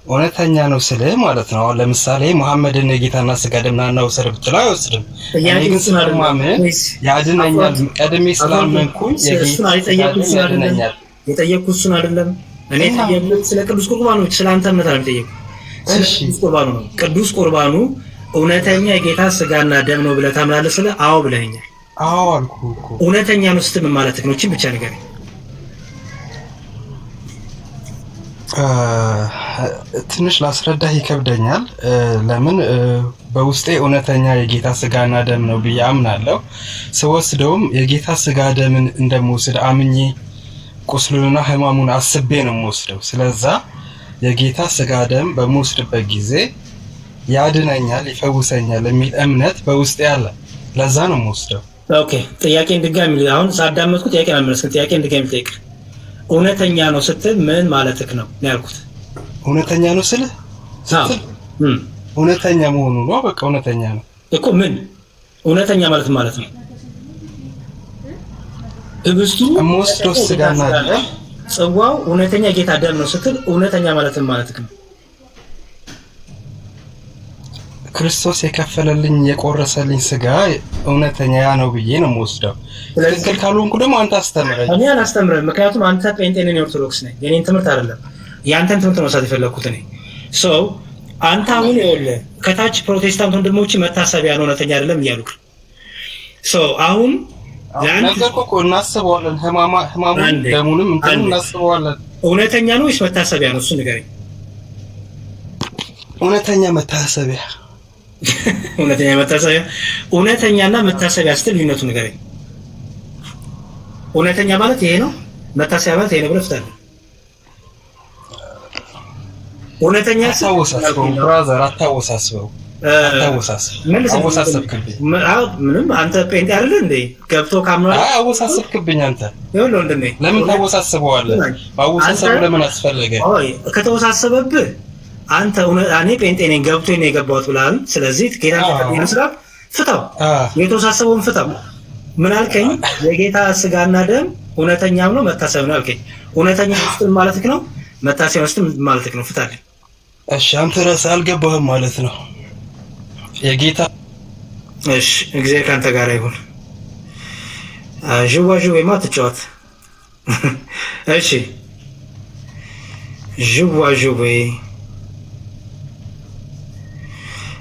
እውነተኛ ነው ስልህ ማለት ነው ለምሳሌ መሐመድን የጌታና ስጋ ደም ና ውሰድ ብትለው አይወስድም። እኔ ግን ስለማምን ያድነኛል። ቀድሜ ስላመንኩኝ ያድነኛል። የጠየቅኩት እሱን አይደለም። እኔ የጠየቅኩት ስለ ቅዱስ ቁርባኑ ስለ አንተ እምነት አይደለም የጠየቅኩት። ቅዱስ ቁርባኑ ነው። ቅዱስ ቁርባኑ እውነተኛ የጌታ ስጋና ደም ነው ብለህ ታምናለህ ስልህ አዎ ብለኸኛል። አዎ አልኩህ እኮ። እውነተኛ ነው ስትል ምን ማለትህ ነው? እቺን ብቻ ንገረኝ። ትንሽ ላስረዳህ ይከብደኛል። ለምን በውስጤ እውነተኛ የጌታ ስጋና ደም ነው ብዬ አምናለሁ። ስወስደውም የጌታ ስጋ ደምን እንደምወስድ አምኜ ቁስሉንና ሕማሙን አስቤ ነው የምወስደው። ስለዛ የጌታ ስጋ ደም በምወስድበት ጊዜ ያድነኛል፣ ይፈውሰኛል የሚል እምነት በውስጤ አለ። ለዛ ነው የምወስደው። ኦኬ ጥያቄን ድጋሚ አሁን ሳዳመጥኩ ጥያቄ አልመለስክ። ጥያቄን ድጋሚ ጠይቅ። እውነተኛ ነው ስትል ምን ማለትክ ነው ያልኩት? እውነተኛ ነው ስልህ እውነተኛ መሆኑ ነው። በቃ እውነተኛ ነው እኮ ምን እውነተኛ ማለት ነው? ህብስቱ የምወስደው ስጋና ደም ጽዋው እውነተኛ ጌታ ደም ነው ስትል እውነተኛ ማለትም ማለትክ ነው? ክርስቶስ የከፈለልኝ የቆረሰልኝ ስጋ እውነተኛ ያ ነው ብዬ ነው የምወስደው። ትክክል ካልሆንኩ ደግሞ አንተ አስተምረኝ። እኔ አላስተምርም፣ ምክንያቱም አንተ ጴንጤ ነኝ ኦርቶዶክስ ነኝ። የኔን ትምህርት አይደለም ያንተን ትምህርት ነው መሳት የፈለኩት እኔ። አንተ አሁን ይኸውልህ ከታች ፕሮቴስታንት ወንድሞች መታሰቢያ ነው እውነተኛ አይደለም እያሉክ አሁን ነገር እኮ እናስበዋለን፣ ህማሙን ደሙንም እንትኑን እናስበዋለን። እውነተኛ ነው ወይስ መታሰቢያ ነው? እሱ ንገረኝ። እውነተኛ መታሰቢያ እውነተኛ መታሰቢያ። እውነተኛና መታሰቢያ ስትል ልዩነቱ ንገረኝ። እውነተኛ ማለት ይሄ ነው፣ መታሰቢያ ማለት ይሄ ነው ብለህ ፍታለህ። እውነተኛ አታወሳስበው ብራዘር፣ አታወሳስበው። አወሳሰብክብኝ። ምንም አንተ ጴንጤ አይደል እንዴ? ገብቶ ካምኗል። አወሳሰብክብኝ አንተ። ይኸውልህ ወንድሜ ለምን ታወሳስበዋለህ? አወሳሰቡ ለምን አስፈለገ? ከተወሳሰበብህ አንተ እኔ ጴንጤ ነኝ ገብቶኝ ነው የገባሁት ብለሃል። ስለዚህ ጌታ ይመስላል ፍታው፣ የተወሳሰበውን ፍታው። ምን አልከኝ? የጌታ ስጋና ደም እውነተኛም ነው መታሰብ ነው አልከኝ። እውነተኛ ውስጥ ማለትክ ነው፣ መታሰብ ውስጥ ማለትክ ነው። ፍታልኝ። እሺ አንተ ራስህ አልገባህም ማለት ነው የጌታ። እሺ እግዚአብሔር ካንተ ጋር ይሁን። ዥዋዥዌማ ትጫወት። እሺ ዥዋዥዌ።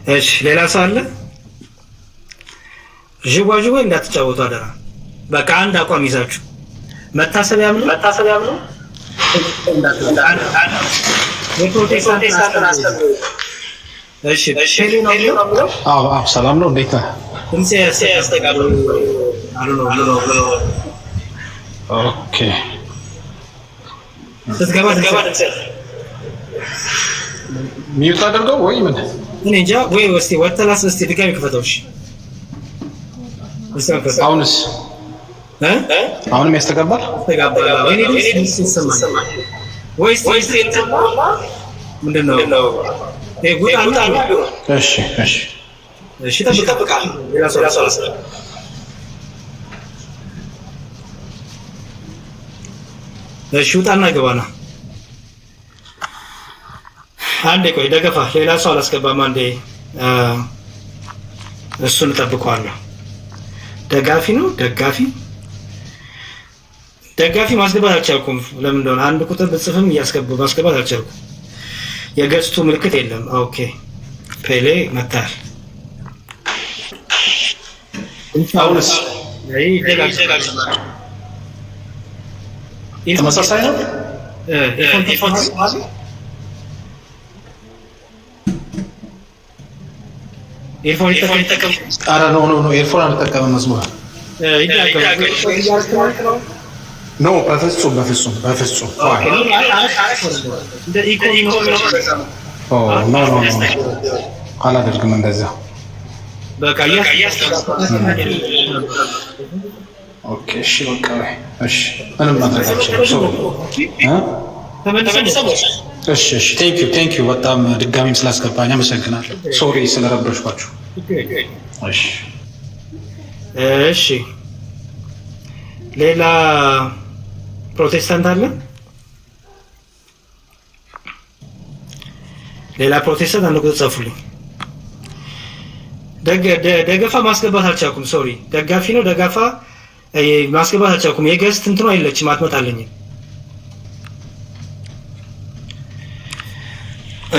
እሺ ሌላ ሰው አለ? ዥዋዥዌ እንዳትጫወቱ አደራ። በቃ አንድ አቋም ይዛችሁ መታሰቢያም ነው የፕሮቴስታንት አስተምሮ። እሺ ሰላም ነው። እንዴት ነህ? ኦኬ ስትገባ ሚውት አድርገው ወይ ምን? እኔ እንጃ። ወይ እስኪ ወተላስ እስኪ ድጋሚ ክፈተው። እሺ አሁንስ አሁንም ያስተጋባል? ወይስ ምንድን ነው? እሺ ጠብቃል። ሌላ ሰው እሺ ውጣና ግባና አንዴ ቆይ ደገፋ። ሌላ ሰው አላስገባም። አንዴ እሱን እጠብቀዋለሁ። ደጋፊ ነው ደጋፊ ማስገባት አልቻልኩም። ለምን እንደሆነ አንድ ቁጥር ብጽፍም ማስገባት አልቻልኩም። የገጽቱ ምልክት የለም። ኦኬ ፔሌ መታል። አሁንስ ተመሳሳይ ነው። ኤርፎን ይጠቀም። ኧረ ኖ ኤርፎን አልጠቀምም። መዝሙር ኖ በፍጹም አላደርግም እንደዛ። በቃ ኦኬ እሺ በቃ እሺ ምንም ማድረግ አልችልም። እሺ ቴንክ ዩ በጣም ድጋሚም ስላስገባኝ አመሰግናለሁ። ሶሪ ስለረበሽኳችሁ። እሺ ሌላ ፕሮቴስታንት አለ? ሌላ ፕሮቴስታንት አንድ ቁጥር ጻፉልኝ። ደገፋ ማስገባት አልቻልኩም። ሶሪ ደጋፊ ነው ደጋፋ ማስገባት አልቻልኩም። የገስት እንትኑ አይለችም አትመጣልኝም።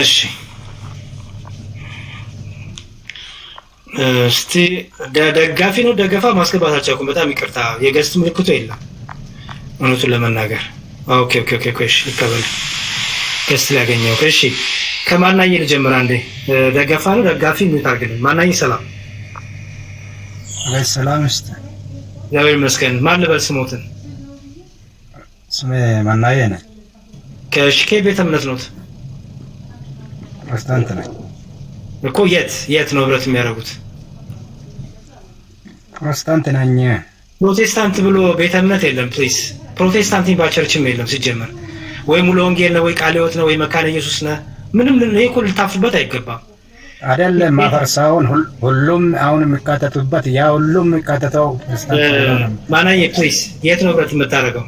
እሺ እስቲ ደጋፊ ነው ደገፋ ማስገባት አልቻልኩም። በጣም ይቅርታ የገስት ምልክቱ የለም እውነቱን ለመናገር። ኦኬ እሺ ይቀበል ገስት ሊያገኘው። እሺ ከማናዬ ልጀምር አንዴ። ደገፋ ነው ደጋፊ ምን ታርግልኝ? ማናዬ ሰላም ሰላም እስቲ እግዚአብሔር ይመስገን። ማን ልበል ስሞትን? ስሜ ማናዬ ነኝ። ከሽኬ ቤተ እምነት ነው? ፕሮቴስታንት ነኝ እኮ። የት ነው ህብረት የሚያደርጉት? ፕሮቴስታንት ነኝ። ፕሮቴስታንት ብሎ ቤተ እምነት የለም ፕሊዝ። ፕሮቴስታንት የሚባል ቸርችም የለም ሲጀመር። ወይ ሙሉ ወንጌል ነው ወይ ቃለ ሕይወት ነው ወይ መካነ ኢየሱስ ነው። ምንም እኮ ልታፍሩበት አይገባም። አይደለም ማፈርሳውን ሁሉም አሁን የሚካተቱበት ያ ሁሉም የሚካተተው ማናየ ፕሊዝ የት ነው ብረት የምታደርገው?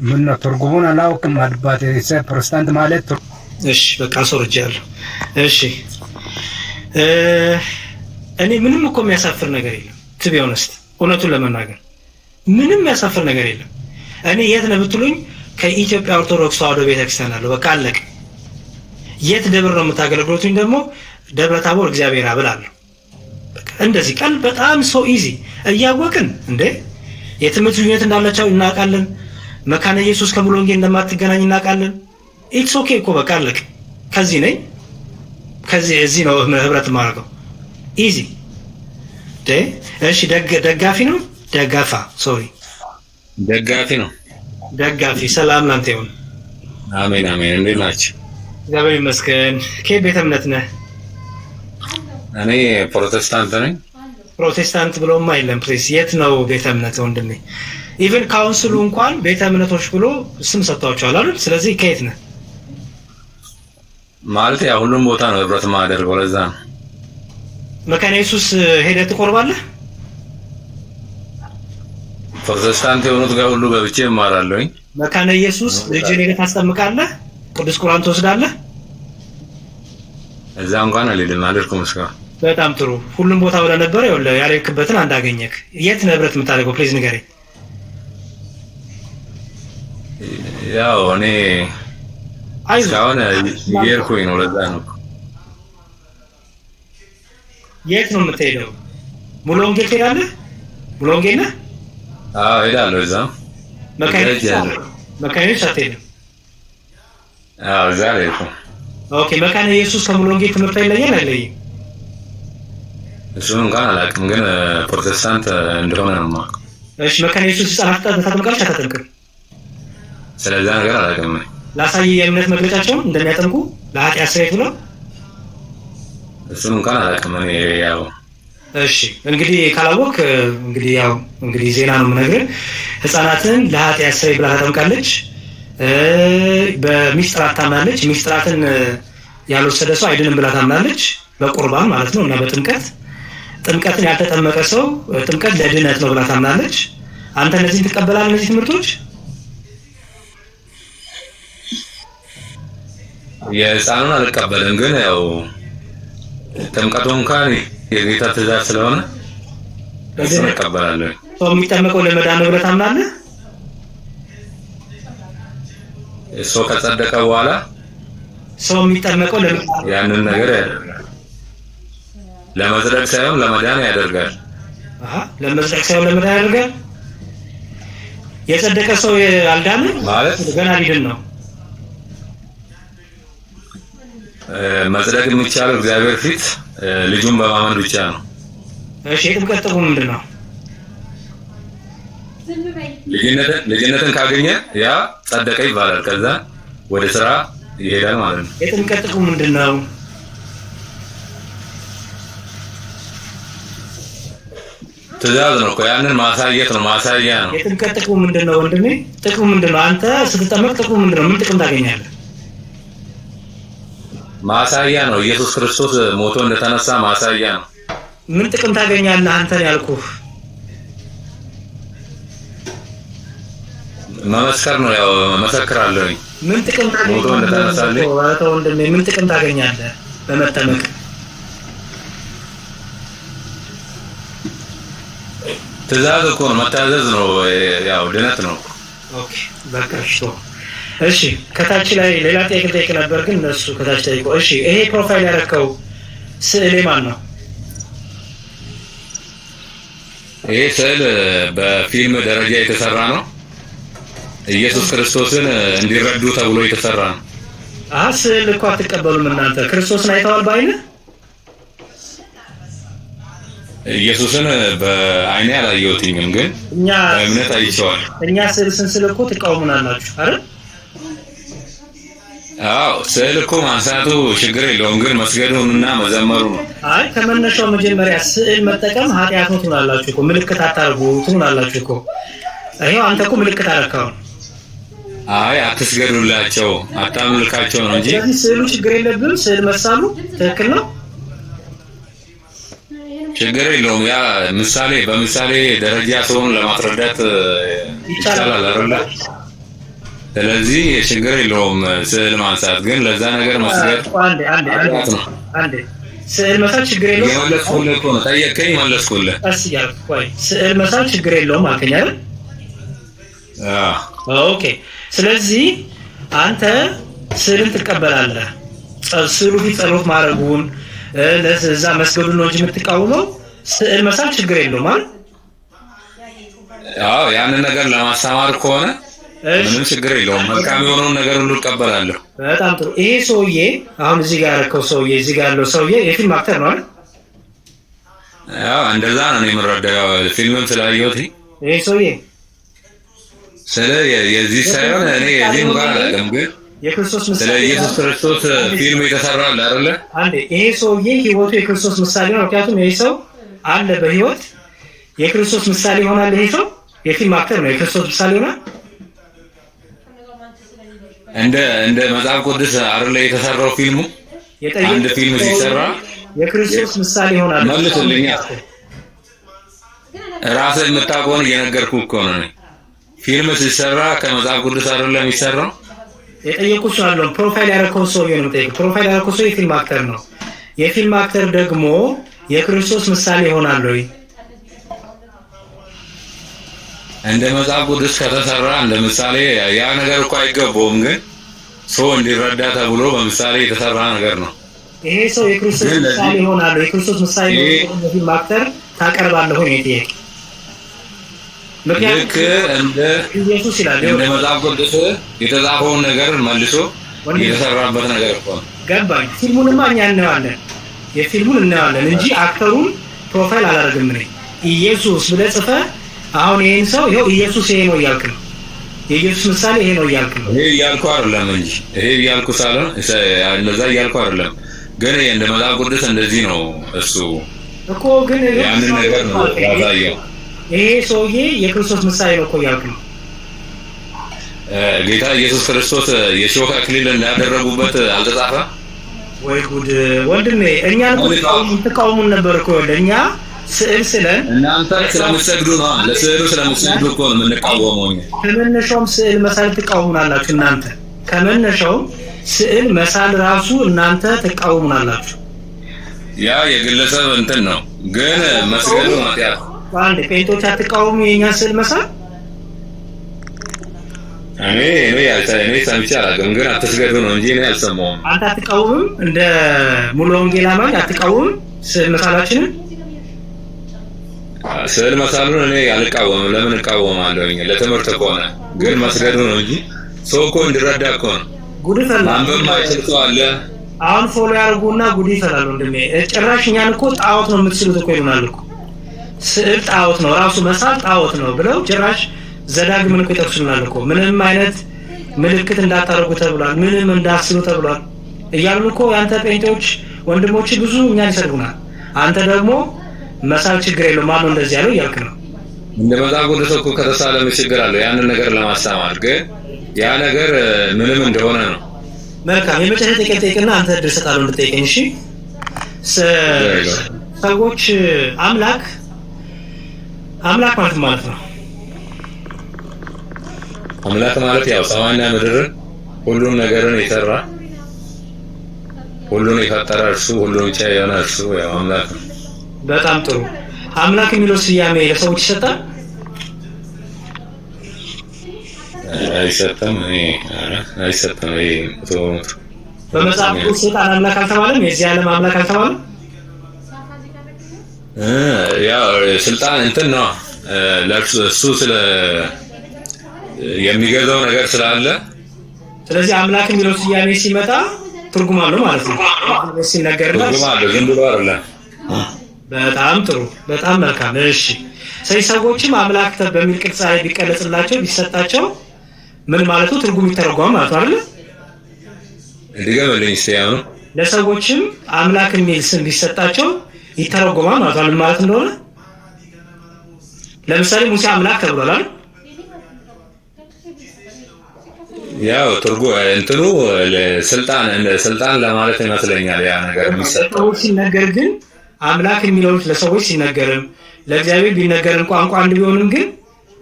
ምን ነው ትርጉሙን አላውቅም። አድባት ፕሮቴስታንት ማለት እሺ በቃ ሶርጃለሁ። እሺ እኔ ምንም እኮ የሚያሳፍር ነገር የለም። ቱ ቢ ኦነስት እውነቱን ለመናገር ምንም የሚያሳፍር ነገር የለም። እኔ የት ነው ብትሉኝ ከኢትዮጵያ ኦርቶዶክስ ተዋሕዶ ቤተክርስቲያን አለው። በቃ አለቀ። የት ደብር ነው የምታገለግሉትኝ? ደግሞ ደብረ ታቦር እግዚአብሔር አብላለሁ። በቃ እንደዚህ ቀን በጣም ሶ ኢዚ እያወቅን እንዴ የትምህርት ልዩነት እንዳላቸው እናውቃለን። መካነ ኢየሱስ ከሙሉ ወንጌል እንደማትገናኝ እናውቃለን። ኢትስ ኦኬ እኮ በቃ አለቀ። ከዚህ ነኝ ከዚህ እዚህ ነው ህብረት ማድረገው ኢዚ ደ እሺ ደጋፊ ነው ደጋፋ ሶሪ ደጋፊ ነው ደጋፊ። ሰላም ላንተ ይሁን። አሜን አሜን። እንዴት ናችሁ? እግዚአብሔር ይመስገን። ቤተ እምነት ነህ? እኔ ፕሮቴስታንት ነኝ። ፕሮቴስታንት ብሎማ የለም ፕሊዝ። የት ነው ቤተ እምነት ወንድሜ? ኢቨን ካውንስሉ እንኳን ቤተ እምነቶች ብሎ ስም ሰጥቷቸዋል አይደል? ስለዚህ ከየት ነህ? ማለት ያው ሁሉም ቦታ ነው ህብረት ማደርገው። ለዛ ነው። መካነ ኢየሱስ ሄደህ ትቆርባለህ? ፕሮቴስታንት የሆኑት ጋር ሁሉ ገብቼ እማራለሁኝ። መካነ ኢየሱስ ልጅን ሄደህ ታስጠምቃለህ? ቅዱስ ቁርአን ትወስዳለህ? እዛ እንኳን አልሄድም አልሄድኩም እስካሁን። በጣም ጥሩ። ሁሉም ቦታ ብለህ ነበር። ይኸውልህ ያልሄድክበትን አንድ አገኘህ። የት ነው ህብረት የምታደርገው? ፕሊዝ ንገረኝ። ያው እኔ እስካሁን እየሄድኩኝ ነው። ለዛ ነው። የት ነው የምትሄደው? ሙሉ ወንጌል ትሄዳለህ? ሙሉ ወንጌል ነህ? አዎ እሄዳለሁ። እዛ መካነ ኢየሱስ አትሄድም? አዎ እዛ አልሄድኩም። ኦኬ። መካነ ኢየሱስ ከሙሉ ወንጌል ትምህርት አይለየም አይለይም? እሱን እንኳን አላውቅም፣ ግን ፕሮቴስታንት እንደሆነ ነው የማውቀው። እሺ መካነ ኢየሱስ ህጻናት ታጠምቃለች አታጠምቅም? ስለዛ ነገር አላውቅም። ላሳይ የእምነት መግለጫቸውን እንደሚያጠምቁ ለኃጢአት ስርየት ብለው። እሱን እንኳን አላውቅም እኔ ያው። እሺ እንግዲህ ካላወቅ እንግዲህ ያው እንግዲህ ዜና ነው የምነግርህ። ህፃናትን ለኃጢአት ስርየት ብላ ታጠምቃለች። በሚስጥራት ታምናለች። ሚስጥራትን ያልወሰደ ሰው አይድንም ብላ ታምናለች። በቁርባን ማለት ነው እና በጥምቀት ጥምቀትን ያልተጠመቀ ሰው ጥምቀት ለድነት ነው ብላ ታምናለች። አንተ እነዚህን ትቀበላለህ? እነዚህ ትምህርቶች የህፃኑን አልቀበልም፣ ግን ያው ጥምቀቱ እንኳን የጌታ ትእዛዝ ስለሆነ እሱን እቀበላለሁ። ሰው የሚጠመቀው ለመዳን ነው ብለህ ታምናለህ? እሱ ከጸደቀ በኋላ ሰው የሚጠመቀው ያንን ነገር ያደርጋል። ለመጽደቅ ሳይሆን ለመዳን ያደርጋል። ለመጽደቅ ሳይሆን ለመዳን ያደርጋል። የጸደቀ ሰው አልዳንም ማለት ገና ሊድን ነው። መጽደቅ የሚቻለው እግዚአብሔር ፊት ልጁን በማመን ብቻ ነው። እሺ የጥምቀት ጥቅሙ ምንድን ነው? ልጅነትን ካገኘ ያ ጸደቀ ይባላል። ከዛ ወደ ስራ ይሄዳል ማለት ነው። የጥምቀት ጥቅሙ ምንድን ነው? ትእዛዝ ነው እኮ ያንን ማሳየት ነው፣ ማሳያ ነው። የጥምቀት ጥቅሙ ምንድን ነው ወንድሜ? ጥቅሙ ምንድን ነው? አንተ ስትጠመቅ ጥቅሙ ምንድን ነው? ምን ጥቅም ታገኛለህ? ማሳያ ነው። ኢየሱስ ክርስቶስ ሞቶ እንደተነሳ ማሳያ ነው። ምን ጥቅም ታገኛለህ? አንተን ያልኩህ መመስከር ነው። ያው መሰክራለሁ። ምን ጥቅም ሞቶ እንደተነሳልኝ ወንድሜ፣ ምን ጥቅም ታገኛለህ በመጠመቅ? ትእዛዝ እኮ ነው፣ መታዘዝ ነው። ያው ድነት ነው። ኦኬ በቃ እሺ። ከታች ላይ ሌላ ጥያቄ ጠይቅ ነበር፣ ግን እነሱ ከታች ጠይቆ። እሺ ይሄ ፕሮፋይል ያደረከው ስዕል ማን ነው? ይሄ ስዕል በፊልም ደረጃ የተሰራ ነው። ኢየሱስ ክርስቶስን እንዲረዱ ተብሎ የተሰራ ነው። ስዕል እኮ አትቀበሉም እናንተ። ክርስቶስን አይተዋል በዓይንህ? ኢየሱስን በዓይኔ አላየሁትኝም፣ ግን በእምነት አይቼዋለሁ። እኛ ስዕል ስንስል እኮ ትቃወሙናላችሁ አይደል? አዎ ስዕል እኮ ማንሳቱ ችግር የለውም፣ ግን መስገዱንና መዘመሩ ነው። አይ ከመነሻው መጀመሪያ ስዕል መጠቀም ኃጢአት ነው ትላላችሁ እኮ፣ ምልክት አታርጉ ትላላችሁ እኮ። ይሄው አንተ እኮ ምልክት አደረከው። አይ አትስገዱላቸው፣ አታምልካቸው ነው እንጂ ስለዚህ ስዕሉ ችግር የለብንም። ስዕል መሳሉ ትክክል ነው፣ ችግር የለውም። ያ ምሳሌ በምሳሌ ደረጃ ሰውን ለማስረዳት ይቻላል አይደል? ስለዚህ ችግር የለውም ስዕል ማንሳት፣ ግን ለዛ ነገር መስገድ አንዴ ስዕል መሳል ችግር የለውም። የመለስኩልህ እኮ ነው፣ ጠየቀኝ መለስኩልህ። እሺ ያልኩ ቆይ ስዕል መሳል ችግር የለውም አልከኝ አይደል? ኦኬ። ስለዚህ አንተ ስዕልን ትቀበላለህ፣ ስዕሉ ፊት ጸሎት ማድረጉን ለዛ መስገዱን ነው እንጂ የምትቃወመው ስዕል መሳል ችግር የለውም አይደል? አዎ ያንን ነገር ለማስተማር ከሆነ ምንም ችግር የለውም። መልካም የሆነውን ነገር ሁሉ እቀበላለሁ። በጣም ጥሩ። ይሄ ሰውዬ አሁን እዚህ ጋር ያልከው ሰውዬ እዚህ ጋር ያለው ሰውዬ የፊልም አክተር ነው አይደል? ያው እንደዛ ነው የምረዳው፣ ፊልምም ስላየሁት ይሄ ሰውዬ ስለ የዚህ ሳይሆን እኔ የዚህም ጋር አላውቅም፣ ግን የክርስቶስ ምሳሌ ስለ ኢየሱስ ክርስቶስ ፊልም የተሰራ አለ አይደለ? አንዴ ይሄ ሰውዬ ህይወቱ የክርስቶስ ምሳሌ ነው። ምክንያቱም ይሄ ሰው አለ በህይወት የክርስቶስ ምሳሌ ይሆናል። ይሄ ሰው የፊልም አክተር ነው፣ የክርስቶስ ምሳሌ ይሆናል። እንደ መጽሐፍ ቅዱስ አይደለ የተሰራው ፊልሙ? አንድ ፊልም ሲሰራ የክርስቶስ ምሳሌ ይሆናል። መልስልኝ። ራስህ የምታውቀውን እየነገርኩህ እኮ ነው። ፊልም ሲሰራ ከመጽሐፍ ቅዱስ አይደለ የሚሰራው? የጠየቁት አለው ፕሮፋይል ያደረከው ሰው ነው የምጠይቅ። ፕሮፋይል ያደረከው ሰው የፊልም አክተር ነው። የፊልም አክተር ደግሞ የክርስቶስ ምሳሌ ይሆናል ወይ? እንደ መጽሐፍ ቅዱስ ከተሰራ እንደ ምሳሌ ያ ነገር እኮ አይገባውም፣ ግን ሰው እንዲረዳ ተብሎ በምሳሌ የተሰራ ነገር ነው። ይሄ ሰው የክርስቶስ ምሳሌ ይሆናል፣ የክርስቶስ ምሳሌ ነው። የፊልም አክተር ታቀርባለህ ወይ ጥያቄ? ልክ እንደ ኢየሱስ ይላል እንደ መጽሐፍ ቅዱስ የተጻፈውን ነገር መልሶ የተሰራበት ነገር እኮ ነው። ገባኝ። ፊልሙንማ እኛ እናየዋለን፣ የፊልሙን እናየዋለን እንጂ አክተሩን ፕሮፋይል አላደርግም እኔ። ኢየሱስ ብለህ ጽፈህ አሁን ይሄን ሰው ይሄው ኢየሱስ ይሄ ነው እያልክ ነው፣ የኢየሱስ ምሳሌ ይሄ ነው እያልክ ነው። ይሄ እያልኩ አይደለም እንጂ ይሄ እያልኩ ሳይሆን እንደዛ እያልኩ አይደለም፣ ግን እንደ መጽሐፍ ቅዱስ እንደዚህ ነው እሱ እኮ። ግን ያንን ነገር ነው ያሳየው። ይሄ ሰውዬ የክርስቶስ ምሳሌ ነው እኮ እያልክ ነው። ጌታ ኢየሱስ ክርስቶስ የሾህ አክሊል እንዳደረጉበት አልተጻፈ ወይ? ጉድ ወንድሜ፣ እኛን ተቃውሙን ነበር እኮ ለኛ ስዕል ስለን እናንተ ስለምትሰግዱ ነው፣ ለስዕሉ ስለምትሰግዱ እኮ ነው የምንቃወመው። ከመነሻውም ስዕል መሳል ትቃወሙናላችሁ እናንተ። ከመነሻው ስዕል መሳል ራሱ እናንተ ትቃወሙናላችሁ። ያ የግለሰብ እንትን ነው፣ ግን መስገዱ ማጥያት አንድ ጴንቶች አትቃወሙ የኛ ስዕል መሳል። እኔ ሰምቼ አላውቅም፣ ግን አትስገዱ ነው እንጂ እኔ አልሰማሁም። አንተ አትቃወምም? እንደ ሙሉ ወንጌል አማኝ አትቃወምም ስዕል መሳላችንን? ስዕል መሳሉን እኔ አልቃወምም። ለምን እቃወማለሁ? ለትምህርት ከሆነ ግን መስገዱ ነው እንጂ ሰው እኮ እንዲረዳ እኮ ነው። ጉድ ፈላ። ማንበብ ማይችል ሰው አለ። አሁን ፎሎ ያርጉና ጉድ ይፈላል ወንድሜ። ጭራሽ እኛን እኮ ጣዖት ነው የምትስሉት እኮ ይሉናል እኮ። ስዕል ጣዖት ነው፣ ራሱ መሳል ጣዖት ነው ብለው ጭራሽ ዘዳግምን እኮ ይጠቅሱናል እኮ። ምንም አይነት ምልክት እንዳታረጉ ተብሏል፣ ምንም እንዳስሉ ተብሏል እያሉን እኮ ያንተ ጴንጤዎች ወንድሞች ብዙ እኛን ይሰድቡናል። አንተ ደግሞ መሳል ችግር የለውም ማነው እንደዚህ ያለው እያልክ ነው። እንደ መጽሐፍ ቅዱስ እኮ ከተሳለ ችግር አለው ያንን ነገር ለማስተማር፣ ግን ያ ነገር ምንም እንደሆነ ነው። መልካም። የመጨረሻ ጥያቄ ጠይቅና አንተ እድል እሰጥሃለሁ እንድጠይቀኝ። እሺ ሰዎች አምላክ ማለት ነው። አምላክ ማለት ያው ሰማይና ምድርን ሁሉን ነገርን የሰራ ሁሉን የፈጠረ እርሱ፣ ሁሉን ቻይ የሆነ እርሱ ያው አምላክ ነው። በጣም ጥሩ። አምላክ የሚለው ስያሜ ለሰዎች ይሰጣል? አይሰጥም። አይሰጥም። በመጽሐፍ ቅዱስ ሰይጣን አምላክ አልተባለም? የዚህ ዓለም አምላክ አልተባለም? ያው ስልጣን እንትን ነው ለእርሱ እሱ ስለ የሚገዛው ነገር ስላለ፣ ስለዚህ አምላክ የሚለው ስያሜ ሲመጣ ትርጉም አለው ማለት ነው። ሲነገርና ትርጉም አለው፣ ዝም ብሎ አይደለም። በጣም ጥሩ፣ በጣም መልካም። እሺ ሰዎችም አምላክ በሚል ቅርጽ ላይ ቢቀለጽላቸው ቢሰጣቸው ምን ማለቱ ትርጉም ይተረጓም ማለት ነው አይደል? ድገምልኝ እስኪ አሁን ለሰዎችም አምላክ የሚል ስም ቢሰጣቸው ይተረጎማል ማለት እንደሆነ ለምሳሌ ሙሴ አምላክ ተብሏል። ያው እንትኑ ስልጣን ለማለት ይመስለኛል ያ ነገር የሚሰጠው ሲነገር ግን አምላክ የሚለው ለሰዎች ሲነገርም ለእግዚአብሔር ቢነገርም ቋንቋ አንድ ቢሆንም ግን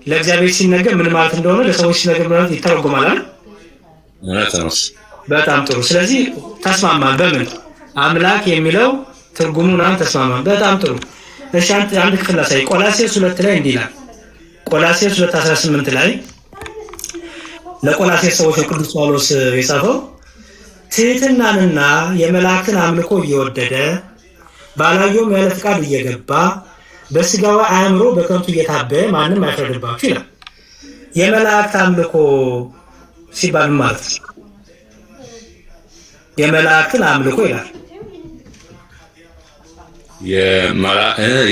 ለእግዚአብሔር ሲነገር ምን ማለት እንደሆነ ለሰዎች ሲነገር ማለት ይተረጎማል አይደል? እውነት ነው። በጣም ጥሩ። ስለዚህ ተስማማን። በምን አምላክ የሚለው ትርጉሙን ተስማማን። በጣም ጥሩ። እሺ አንድ ክፍል ላይ ቆላስይስ 2 ላይ እንዲህ ይላል። ቆላስይስ 2:18 ላይ ለቆላስይስ ሰዎች ቅዱስ ጳውሎስ የጻፈው ትሕትናንና የመላእክትን አምልኮ እየወደደ ባላየውም ያለ ፍቃድ እየገባ በስጋዊ አእምሮ በከንቱ እየታበየ ማንም አይፈርድባችሁ ይላል። የመላእክት አምልኮ ሲባል ማለት የመላእክትን አምልኮ ይላል።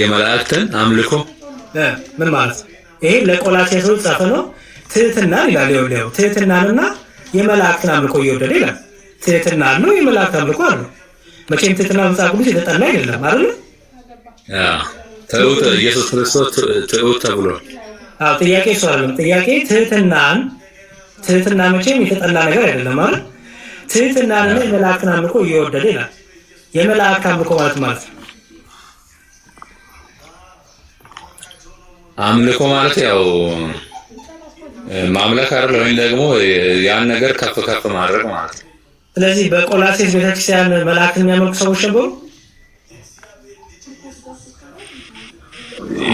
የመላእክትን አምልኮ ምን ማለት ይሄ ለቆላስይስ ሰዎች ጻፈ ነው። ትሕትናን ይላል። ይኸውልህ ትሕትናንና የመላእክትን አምልኮ እየወደደ ይላል። ትሕትና ነው የመላእክት አምልኮ አለ። መቼም ትሕትና መጽሐፍ ቅዱስ የተጠላ አይደለም አይደል? ትሑት ኢየሱስ ክርስቶስ ትሑት ተብሏል። ጥያቄ እሱ አይደለም። ጥያቄ ትሕትና መቼም የተጠላ ነገር አይደለም አይደል? ትሕትናንና የመላእክትን አምልኮ እየወደደ ይላል። የመላእክት አምልኮ ማለት አምልኮ ማለት ያው ማምለክ አይደል? ወይም ደግሞ ያን ነገር ከፍ ማድረግ ማለት ነው። ስለዚህ በቆላስይስ ቤተክርስቲያን መላእክትን የሚያመልኩ ሰዎች ነበሩ።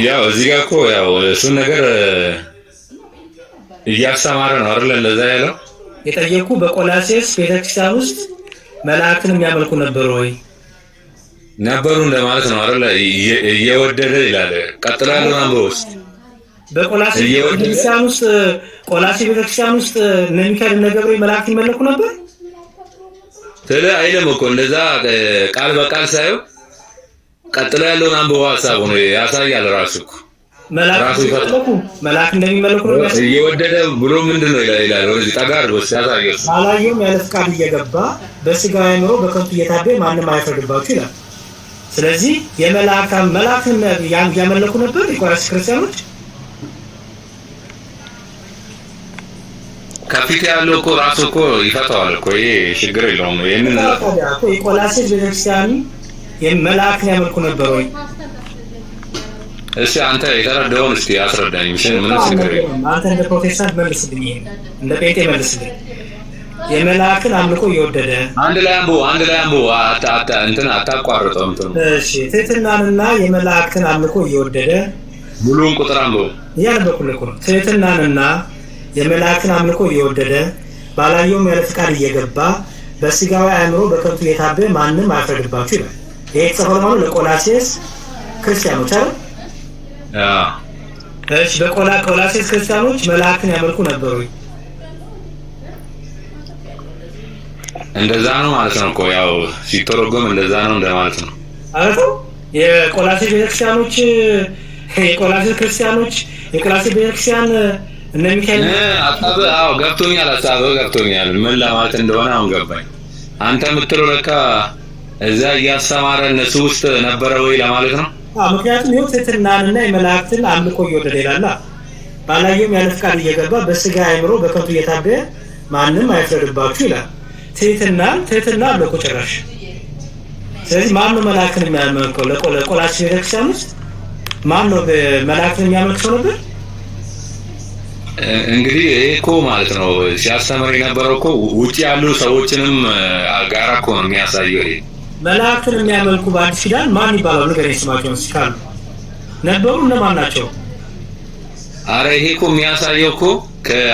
ያው እዚህ ጋር እኮ ያው እሱን ነገር እያስተማረ ነው አይደል? እንደዛ ያለው የጠየቁ በቆላስይስ ቤተክርስቲያን ውስጥ መላእክትን የሚያመልኩ ነበሩ ወይ? ነበሩ እንደማለት ነው አይደል? እየወደደ ይላል። ቀጥሎ ያለው አንበው ውስጥ በቆላስይስ ቤተክርስቲያን ውስጥ ቤተክርስቲያን ውስጥ እነ ሚካኤል እነ ገብርኤል መላእክት ይመለኩ ነበር አይልም እኮ እንደዛ ቃል በቃል ሳይሆን ቀጥሎ ያለውን አንበው ሐሳቡ ነው ያሳያል። ራሱ እኮ መላእክት እንደሚመለኩ ነው እየወደደ ብሎ ምንድነው ይላል። ወደዚህ ጠጋር ወስ ያሳያል። ባላየውም ያለ ፍቃድ እየገባ በስጋ አእምሮ በከንቱ እየታበየ ማንም አይፈርድባችሁ ይላል። ስለዚህ መላእክትን ያመለኩ ነበር የቆላስይስ ክርስቲያኖች። ከፊት ያለው እኮ ራሱ እኮ ይፈታዋል እኮ ይሄ ችግር የለውም። ይሄንን የቆላስይስ ቤተክርስቲያን መላእክትን ያመልኩ ነበር ወይ? እሺ አንተ የተረዳውን እስቲ አስረዳኝ። ምንም ችግር የለውም። አንተ እንደ ፕሮቴስታንት መልስልኝ፣ እንደ ጴንጤ መልስልኝ። የመላእክትን አምልኮ እየወደደ አንድ ላይ አንቦ እንትን አታቋርጠው እንትን። እሺ ትሕትናንና የመላእክትን አምልኮ እየወደደ ሙሉን ቁጥር አንቦ ያነበኩልኩ ትሕትናንና የመላእክትን አምልኮ እየወደደ ባላየውም ያለ ፍቃድ እየገባ በስጋዊ አእምሮ በከንቱ እየታበየ ማንም አይፈርድባችሁ ይላል። ይሄ የተጻፈው ማለት ለቆላስይስ ክርስቲያኖች አይደል? እሺ በቆላስይስ ክርስቲያኖች መላእክትን ያመልኩ ነበሩ። እንደዛ ነው ማለት ነው እኮ ያው ሲተረጎም እንደዛ ነው እንደማለት ነው አይደል? የቆላስይስ ክርስቲያኖች የቆላስይስ ቤተክርስቲያን እነ ሚካኤል አዎ ገብቶኛል ምን ለማለት እንደሆነ አሁን ገባኝ። አንተ የምትለው ለካ እዛ እያስተማረ እነሱ ውስጥ ነበረ ወይ ለማለት ነው። ምክንያቱም ይኸው ትሕትናንና የመላእክትን አምልኮ እየወደደ ይላል። ባላየውም ያለ ፍቃድ እየገባ በስጋ አእምሮ በከንቱ እየታበየ ማንም አይፈርድባችሁ ይላል። ትሕትና አለው እኮ ጭራሽ። ስለዚህ ማን ነው መላእክትን የሚያመልከው? ለቆላስይስ ቤተክርስቲያን ውስጥ ማን ነው መላእክትን የሚያመልክ ሰው ነበር? እንግዲህ ይሄ እኮ ማለት ነው ሲያስተምር የነበረው እኮ ውጭ ያሉ ሰዎችንም ጋራ እኮ ነው የሚያሳየው። ይሄ መላእክትን የሚያመልኩ በአዲስ ኪዳን ማን ይባላሉ? ንገረኝ ስማቸውን እስካሉ ነበሩ። እነማን ናቸው? አረ ይሄ እኮ የሚያሳየው እኮ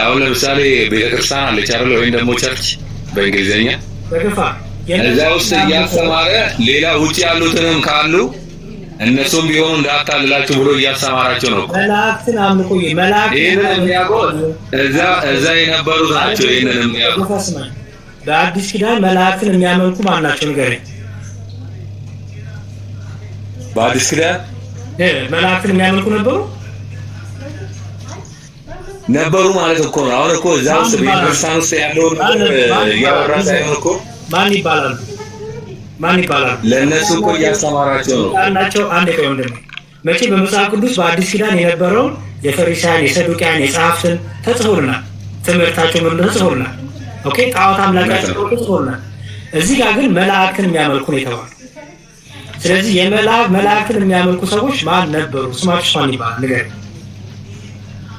አሁን ለምሳሌ ቤተክርስቲያን አለች አይደል? ወይም ደግሞ ቸርች በእንግሊዝኛ እዛ ውስጥ እያስተማረ ሌላ ውጭ ያሉትንም ካሉ እነሱም ቢሆኑ እንዳታልላችሁ ብሎ እያስተማራቸው ነው። መላእክትን አምልኮ ይሄንን የሚያውቁት እዛ የነበሩት ናቸው። ይሄንን የሚያውቁት በአዲስ ኪዳን መላእክትን የሚያመልኩ ማን ናቸው? ንገረኝ። በአዲስ ኪዳን መላእክትን የሚያመልኩ ነበሩ ማለት እኮ ነው። አሁን እኮ እዛ ውስጥ ቤተክርስቲያን ውስጥ ያለውን እያወራ ሳይሆን እኮ ማን ይባላሉ? ማን ይባላሉ? ለእነሱ እኮ እያስተማራቸው ነው አንዳቸው አንድ ቀን ወንድም መቼ በመጽሐፍ ቅዱስ በአዲስ ኪዳን የነበረውን የፈሪሳውያን የሰዱቃውያን የጸሐፍትን ተጽፎልናል። ትምህርታቸው ምን ተጽፎልናል። ኦኬ ጣዖት አምላካቸው ተጽፎልናል። እዚህ ጋር ግን መላእክትን የሚያመልኩ ነው የተባለው። ስለዚህ መላእክትን የሚያመልኩ ሰዎች ማን ነበሩ? ስማቸው ማን ይባላል? ንገረኝ።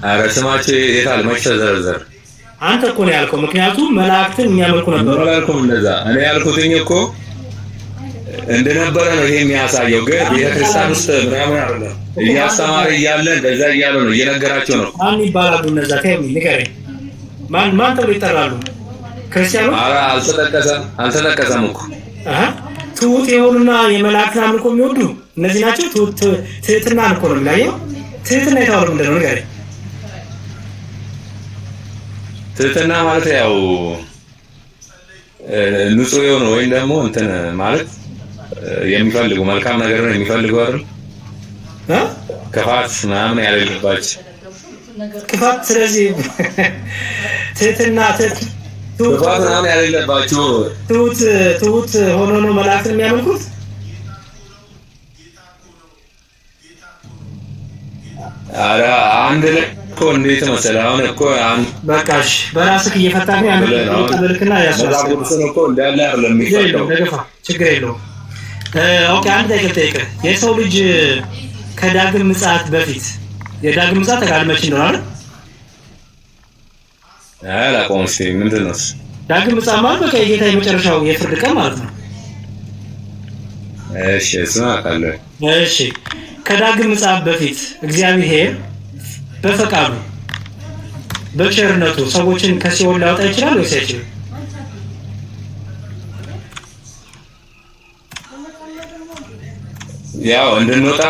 ኧረ ስማቸው የታል? መች ተዘረዘረ? አንተ እኮ ነው ያልከው። ምክንያቱም መላእክትን የሚያመልኩ ነበሩ። አላልኩም እንደዛ። እኔ ያልኩትኝ እኮ እንደነበረ ነው ይሄ የሚያሳየው። ግን ቤተክርስቲያን ውስጥ ምናምን አይደለም እያስተማረ እያለ እንደዛ እያሉ ነው እየነገራቸው ነው። ማን ይባላሉ እነዛ? ተይኝ ንገረኝ። ማን ተብሎ ይጠራሉ? ክርስቲያኖች? ኧረ አልተጠቀሰም እኮ። ትሁት የሆኑና የመላእክትን አምልኮ የሚወዱ እነዚህ ናቸው። ትህትና እኮ ነው የሚላየው። ትህትና የተባለው ምንድን ነው ንገረኝ። ትህትና ማለት ያው ንጹህ የሆነ ወይም ደግሞ እንትን ማለት የሚፈልጉ መልካም ነገር ነው የሚፈልጉ አይደል? ክፋት ምናምን ያለባቸው ክፋት። ስለዚህ ትህትና ክፋት ምናምን ያለባቸው ትሁት ሆኖ ነው መላእክትን የሚያመልኩት። ኧረ አንድ ላይ እኮ እንዴት መሰለህ? አሁን እኮ በቃሽ በራስህ እየፈታህ አንድ ተበልክና ያስወጣው እኮ እንዳለ አይደለም የሚፈታው። ችግር የለውም። ኦኬ አንድ ጠይቅ። የሰው ልጅ ከዳግም ምጽአት በፊት የዳግም ምጽአት ተጋድመች እንደሆነ አይደል? አላውቀውም። እስኪ ምንድን ነው ዳግም ምጽአት ማለት? በቃ የጌታ የመጨረሻው የፍርድ ቀን ማለት ነው። እሺ እሱን አውቃለሁ። እሺ ከዳግም ምጽአት በፊት እግዚአብሔር በፈቃዱ በቸርነቱ ሰዎችን ከሲኦል ሊያወጣ ይችላል ወይስ አይችልም? ያው እንድንወጣ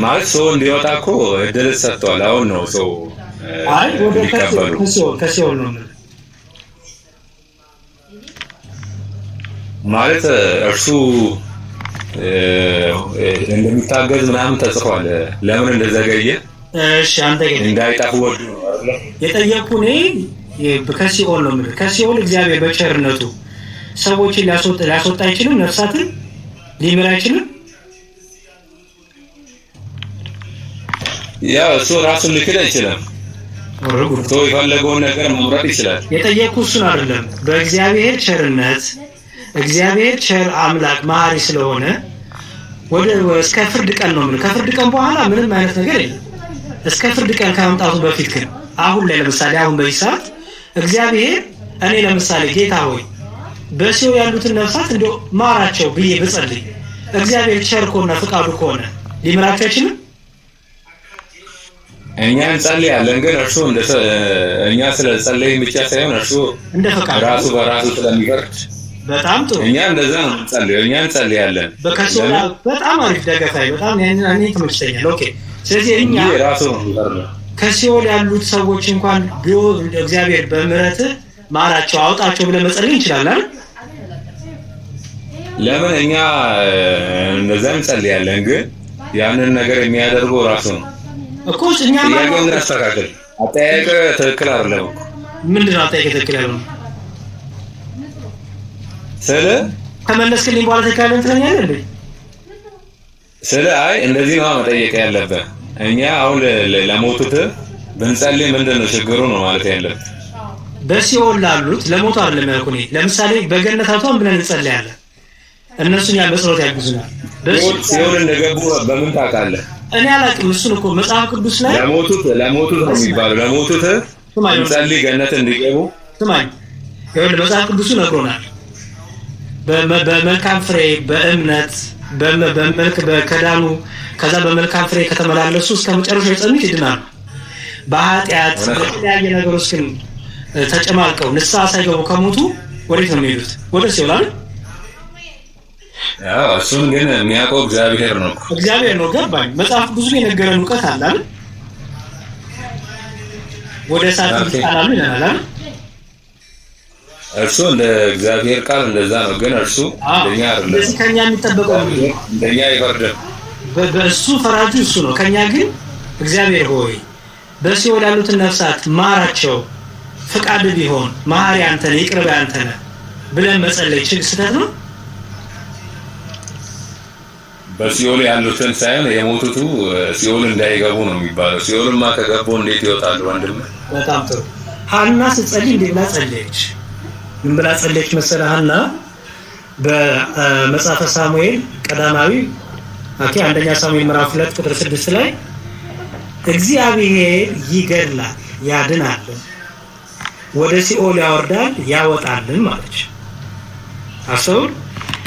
ማለት ሰው እንዲወጣ እኮ እድል ሰጥቷል። አሁን ነው ሰው ወደ ከሲኦል ነው ማለት እርሱ እንደሚታገዝ ምናምን ተጽፏል። ለምን እንደዘገየ? እሺ አንተ ግን እንዳይጣፉ ወዱ የጠየቁኝ ከሲኦል ነው ማለት ከሲኦል እግዚአብሔር በቸርነቱ ሰዎችን ሊያስወጣ አይችልም? ነፍሳትን ሊምር አይችልም? ያው እሱ ራሱን ሊክድ አይችልም። ሰው የፈለገውን ነገር መምረጥ ይችላል። የጠየቁ እሱን አይደለም። በእግዚአብሔር ቸርነት እግዚአብሔር ቸር አምላክ መሐሪ ስለሆነ እስከ ፍርድ ቀን ነው ማለት ከፍርድ ቀን በኋላ ምንም አይነት ነገር የለም። እስከ ፍርድ ቀን ከመምጣቱ በፊት ግን አሁን ላይ ለምሳሌ አሁን በዚህ ሰዓት እግዚአብሔር እኔ ለምሳሌ ጌታ ሆይ በሲኦል ያሉትን ነፍሳት እንደው ማራቸው ብዬ ብጸልይ እግዚአብሔር ቸር ከሆነ ፈቃዱ ከሆነ ሊምራቸው አይችልም? እኛ እንጸልያለን፣ ግን እርሱ እኛ ስለጸለይን ብቻ ሳይሆን እርሱ ራሱ በራሱ ስለሚፈርድ በጣም ጥሩ። እኛ እንደዛ ነው እንጸልየው። እኛ እንጸልያለን። በጣም አሪፍ ደገፋይ። በጣም እኔ ተመችቶኛል። ኦኬ ስለዚህ እኛ ራሱ ነው የሚፈርደው። ከሲኦል ያሉት ሰዎች እንኳን ቢሆን እግዚአብሔር በምህረት ማራቸው አውጣቸው ብለን መጸለይ እንችላለን። ለምን እኛ እንደዛ እንጸልያለን፣ ግን ያንን ነገር የሚያደርገው ራሱ ነው እኮ። እኛ ያገኝ አስተካክል። አጠያየቅ ትክክል አይደለም እኮ። ምንድን ነው አጠያየቅ ትክክል አይደለም? ከመለስክልኝ በኋላ ትክክል አይደለም ትለኛለህ እንዴ? አይ እንደዚህ ነው መጠየቅ ያለብህ። እኛ አሁን ለሞቱት ብንጸልይ ምንድን ነው ችግሩ ነው ማለት ያለብህ። በሲኦል ላሉት ለሞቱ አይደለም ያልኩኝ። ለምሳሌ በገነት አቷን ብለን እንጸልያለን፣ እነሱን ያ በጸሎት ያግዙናል። ሲኦል እንደገቡ በምን ታውቃለህ? እኔ አላውቅም። እሱን እኮ መጽሐፍ ቅዱስ ላይ ለሞቱት ነው የሚባለው። ለሞቱት እንጸልይ ገነት እንዲገቡ። ስማኝ፣ ይኸውልህ መጽሐፍ ቅዱሱ ነግሮናል። በመልካም ፍሬ በእምነት ከዳኑ ከዛ በመልካም ፍሬ ከተመላለሱ እስከ መጨረሻው የጸኑት ይድናሉ። በኃጢአት በተለያየ ነገር ውስጥ ግን ተጨማልቀው ንስሐ ሳይገቡ ከሞቱ ወዴት ነው የሚሄዱት? ወደ ሲኦል አይደል? እሱን ግን የሚያውቀው እግዚአብሔር ነው። እግዚአብሔር ነው። ገባኝ። መጽሐፍ ብዙ የነገረን እውቀት አለ አይደል? ወደ እሳት ይጣላሉ ይላል አይደል? እርሱ እንደ እግዚአብሔር ቃል እንደዛ ነው። ግን እርሱ እንደኛ አይደለም። ስለዚህ ከኛ የሚጠበቀው እንደኛ ይፈርዳል። በእሱ ፈራጁ እሱ ነው። ከኛ ግን እግዚአብሔር ሆይ በሲኦል ያሉትን ነፍሳት ማራቸው፣ ፍቃድ ቢሆን መሐሪ አንተ ነህ፣ ይቅር ባይ አንተ ነህ ብለን መጸለይ ስህተት ነው? በሲኦል ያሉትን ሳይሆን የሞቱቱ ሲኦል እንዳይገቡ ነው የሚባለው። ሲኦልማ ከገቡ እንዴት ይወጣሉ ወንድም? በጣም ጥሩ። ሐና ስትጸልይ እንዴት ብላ ጸለየች? ምን ብላ ጸለየች መሰለህ? ሐና በመጽሐፈ ሳሙኤል ቀዳማዊ አንደኛ ሳሙኤል ምዕራፍ 2 ቁጥር 6 ላይ እግዚአብሔር ይገድላል ያድናል፣ ወደ ሲኦል ያወርዳል ያወጣልን ማለች። አስተውል።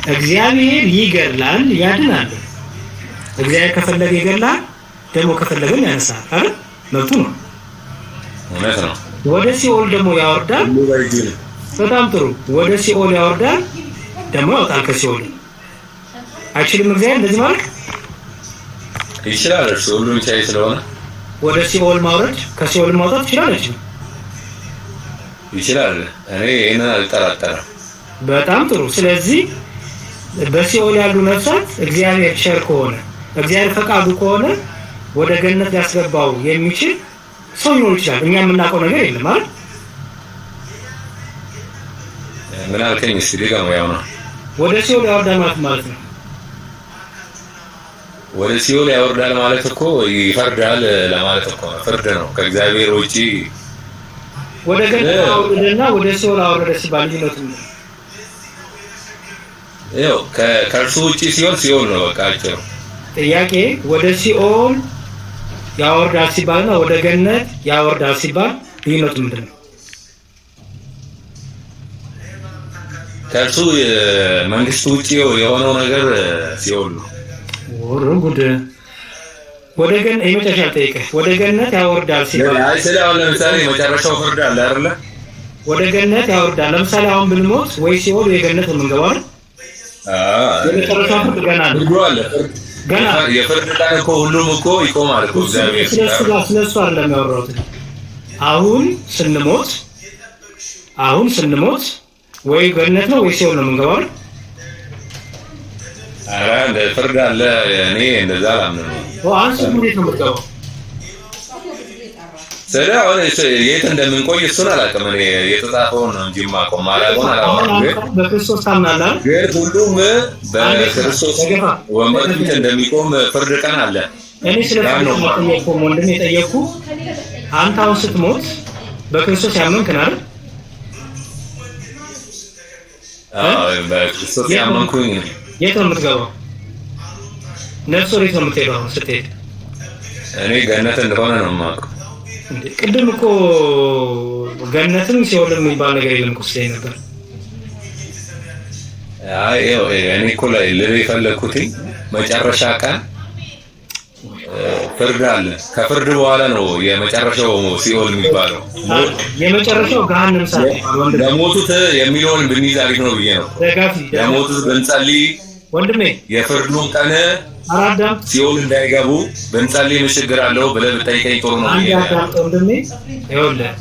እግዚአብሔር ይገድላል ያድናል። እግዚአብሔር ከፈለገ ይገድላል፣ ደግሞ ከፈለገ ያነሳል አይደል? መብቱ ነው። እውነት ነው። ወደ ሲኦል ደግሞ ያወርዳል። በጣም ጥሩ። ወደ ሲኦል ያወርዳል ደግሞ ያወጣል ከሲኦል። አይችልም እግዚአብሔር እንደዚህ ማለት? ይችላል። እርሱ ሁሉን ቻይ ስለሆነ ወደ ሲኦል ማውረድ ከሲኦል ማውጣት ይችላል። ይችላል። እኔ ይሄንን አልጠራጠርም። በጣም ጥሩ። ስለዚህ በሲኦል ያሉ ነፍሳት እግዚአብሔር ቸር ከሆነ እግዚአብሔር ፈቃዱ ከሆነ ወደ ገነት ሊያስገባው የሚችል ሰው ሊኖር ይችላል። እኛ የምናውቀው ነገር የለም አይደል? ምን አልከኝ? እስቲ ድገመው። ያው ነው ወደ ሲኦል ያወርዳል ማለት ነው። ወደ ሲኦል ያወርዳል ማለት እኮ ይፈርዳል ለማለት እኮ ነው። ፍርድ ነው ከእግዚአብሔር ውጪ። ወደ ገነት አወረደና ወደ ሲኦል አወረደ ሲባል ልዩነቱ ነው። ያው ከእርሱ ውጪ ሲኦል ነው በቃ አጭሩ። ጥያቄ ወደ ሲኦል ያወርዳል ሲባልና ወደ ገነት ያወርዳል ሲባል ልዩነቱ ምንድን ነው? ከእርሱ መንግስት ውጪ የሆነው ነገር ሲኦል ነው። ጉድ። ወደ ገነት የመጨረሻ ጠይቀህ ወደ ገነት ያወርዳል ሲባል አይ ስለዚህ ለምሳሌ የመጨረሻው ፍርድ አለ አይደለ? ወደ ገነት ያወርዳል። ለምሳሌ አሁን ብንሞት ወይ ሲኦል ወይ ገነት የምንገባው አይደል? የመጨረሻው ፍርድ ገና አለ። ገና የፍርድ ቀን እኮ ሁሉም እኮ ይቆማል እኮ እግዚአብሔር። ስለሱ አይደለም ያወራሁት። አሁን ስንሞት ወይ ገነት ነው ወይ ሲኦል ነው የምንገባው። ኧረ እንደ ፍርድ አለ። እኔ እንደዛ አላምንም። አንተ እንዴት ነው የምትገባው? ስለዚህ የት እንደምንቆይ እሱን አላውቅም። እኔ የተጻፈውን ነው እንጂ የማውቀው ማላውቀውን አላውቅም። ግን በክርስቶስ ታምናለህ? ግን ሁሉም በክርስቶስ ወንበር ፊት እንደሚቆም ፍርድ ቀን አለ። እኔ ስለጠየቅኩ ወንድም የጠየቅኩ አንተ አሁን ስትሞት በክርስቶስ ያመንክ ነህ አይደል? በክርስቶስ ያመንኩኝ። የት ነው የምትገባው? ነፍስ ወዴት ነው የምትሄደው አሁን ስትሄድ? እኔ ገነት እንደሆነ ነው የማውቀው። ቅድም እኮ ገነትም ሲኦልም የሚባል ነገር የለም እኮ ስትለኝ ነበር። አይ እኔ እኮ ላይ ልል የፈለኩት መጨረሻ ቀን ፍርድ አለ። ከፍርድ በኋላ ነው የመጨረሻው ሲኦል የሚባለው። የመጨረሻው ገሃነም እሳት ወንድሜ። ለሞቱት የሚለውን ብንይዝ አሪፍ ነው ብዬ ነው። ለሞቱት ብንጸልይ ወንድሜ የፍርዱን ቀን አራዳም ሲኦል እንዳይገቡ ብንጸልይ ምን ችግር አለው ብለህ ብጠይቀኝ ጥሩ ነው ብዬ ነው። ወንድሜ ይኸውልህ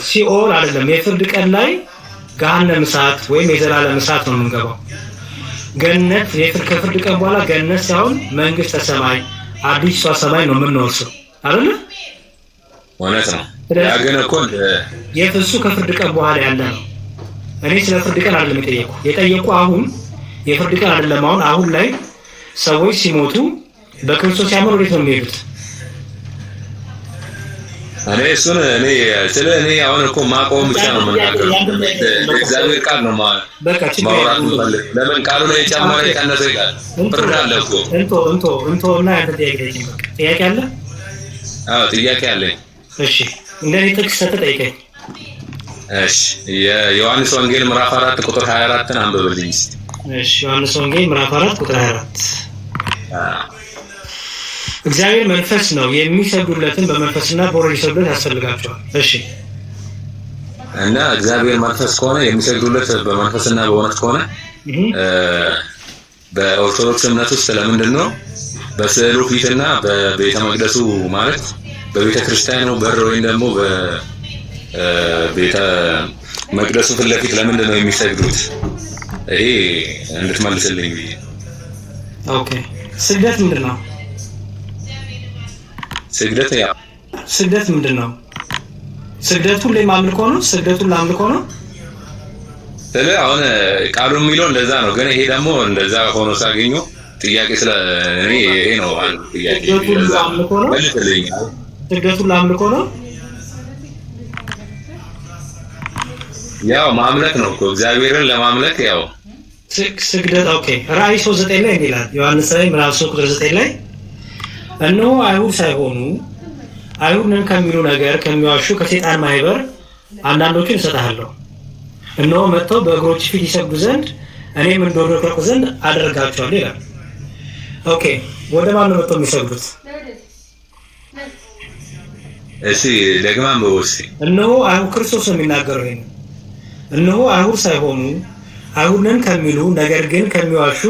ሲኦል አይደለም የፍርድ ቀን ላይ ገሃነም እሳት ወይም የዘላለም እሳት ነው የምንገባው። ገነት ከፍርድ ቀን በኋላ ገነት ሳይሆን መንግስተ ሰማይ አዲሷ ሰማይ ነው የምንወርሰው አይደል? እውነት ነው። ያ ግን እኮ የፍሱ ከፍርድ ቀን በኋላ ያለ ነው። እኔ ስለ ፍርድ ቀን አይደለም የጠየቁ አሁን የፍርድ ቀን አይደለም። አሁን ላይ ሰዎች ሲሞቱ በክርስቶስ ያመኑ ወዴት ነው የሚሄዱት? እኔ እሱን እኔ አሁን እኮ ማቆም ብቻ ነው የምናገረው። እግዚአብሔር ቃል ነው ማውራት የምፈልግ። ለምን ቃሉ ላይ የጨመረ የቀነሰ ይላል። ፍርድ አለ እኮ። እንቶ እና ያንተ ጥያቄ አለ? አዎ ጥያቄ አለኝ። እሺ እንደኔ ጥቅስ ተጠይቀኝ። እሺ የዮሐንስ ወንጌል ምዕራፍ 4 ቁጥር 24ን አንብብልኝ እስቲ። እሺ ዮሐንስ ወንጌል ምዕራፍ 4 ቁጥር 24 እግዚአብሔር መንፈስ ነው፣ የሚሰግዱለትን በመንፈስና በእውነት ሊሰግዱለት ያስፈልጋቸዋል። እሺ እና እግዚአብሔር መንፈስ ከሆነ የሚሰግዱለት በመንፈስና በእውነት ከሆነ በኦርቶዶክስ እምነት ውስጥ ለምንድን ነው በስዕሉ ፊትና በቤተ መቅደሱ ማለት በቤተ ክርስቲያኑ በር ወይም ደግሞ በቤተ መቅደሱ ፊት ለፊት ለምንድን ነው የሚሰግዱት? ይሄ እንድትመልስልኝ ብዬ። ኦኬ ስግደት ምንድን ነው? ስግደት ምንድን ነው? ስግደቱ ለማምልኮ ነው? ስግደቱ ለአምልኮ ነው? ስለ አሁን ቃሉ የሚለው እንደዛ ነው። ግን ይሄ ደግሞ እንደዛ ሆኖ ሳገኙ ጥያቄ ስለ እኔ ይሄ ነው አንዱ ጥያቄ ስግደቱ ለአምልኮ ነው። ያው ማምለክ ነው እኮ እግዚአብሔርን ለማምለክ ያው ስግደት። ኦኬ ራእይ 3:9 ላይ ይላል ዮሐንስ ራእይ ምዕራፍ 3:9 ላይ እነሆ አይሁድ ሳይሆኑ አይሁድ ነን ከሚሉ ነገር ከሚዋሹ ከሰይጣን ማህበር አንዳንዶችን እሰጥሃለሁ። እነሆ መጥተው በእግሮች ፊት ይሰግዱ ዘንድ እኔም እንደወደድኩ ያውቁ ዘንድ አደርጋቸዋለሁ ይላል። ኦኬ ወደ ማን ነው መጥተው የሚሰግዱት? እሺ ደግማም በውስጥ እነሆ አይሁድ ክርስቶስ ነው የሚናገረው ይሄን። እነሆ አይሁድ ሳይሆኑ አይሁድ ነን ከሚሉ ነገር ግን ከሚዋሹ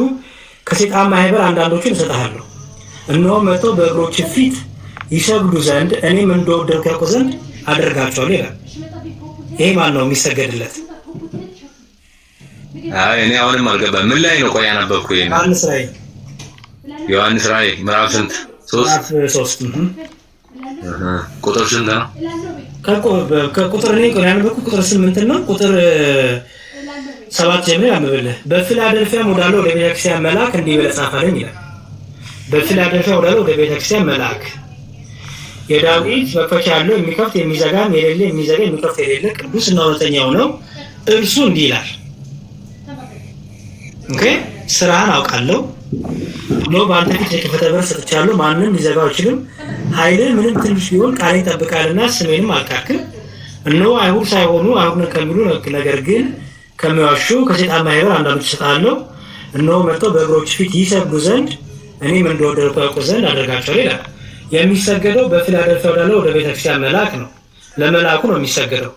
ከሰይጣን ማህበር አንዳንዶችን እሰጥሃለሁ። እነሆ መጥተው በእግሮች ፊት ይሰግዱ ዘንድ እኔም እንደወደድኩ ያውቁ ዘንድ አደርጋቸዋለሁ ይላል። ይሄ ማን ነው የሚሰገድለት? አይ እኔ አሁንም አልገባም። ምን ላይ ነው ቆይ ያነበብኩ? ይሄ ዮሐንስ ራእይ ምዕራፍ ስንት? 3 ቁጥር ስንት ነው? ከቁጥር እኔ ያነበብኩ ቁጥር 8 ነው። ቁጥር 7 ጀምሮ ያንብብልህ። በፊላደልፊያ ወዳለው ወደ ቤተክርስቲያን መልአክ እንዲህ ብለህ ጻፍልኝ ይላል። በፊላደልፊያ ወዳለው ወደ ቤተክርስቲያን መልአክ የዳዊት መክፈቻ ያለው የሚከፍት የሚዘጋም የሌለ የሚዘጋ የሚከፍት የሌለ ቅዱስና እውነተኛው ነው እርሱ እንዲህ ይላል። ኦኬ ስራህን አውቃለሁ ነው በአንተ ፊት የከፈተ በር ሰጥቻለሁ፣ ማንም ሊዘጋው አይችልም። ኃይልህ ምንም ትንሽ ቢሆን ቃሌን ጠብቃልና ስሜንም አልካድክም። እነሆ አይሁድ ሳይሆኑ አይሁድ ነን ከሚሉ ነገር ግን ከሚዋሹ ከሰይጣን ማህበር አንዳንዶች እሰጥሃለሁ። እነሆ መጥተው በእግሮች ፊት ይሰግዱ ዘንድ እኔም እንደወደድኩ ያውቁ ዘንድ አደርጋቸዋለሁ ይላል። የሚሰገደው በፊላደልፊያ ወዳለው ወደ ቤተክርስቲያን መልአክ ነው። ለመልአኩ ነው የሚሰገደው።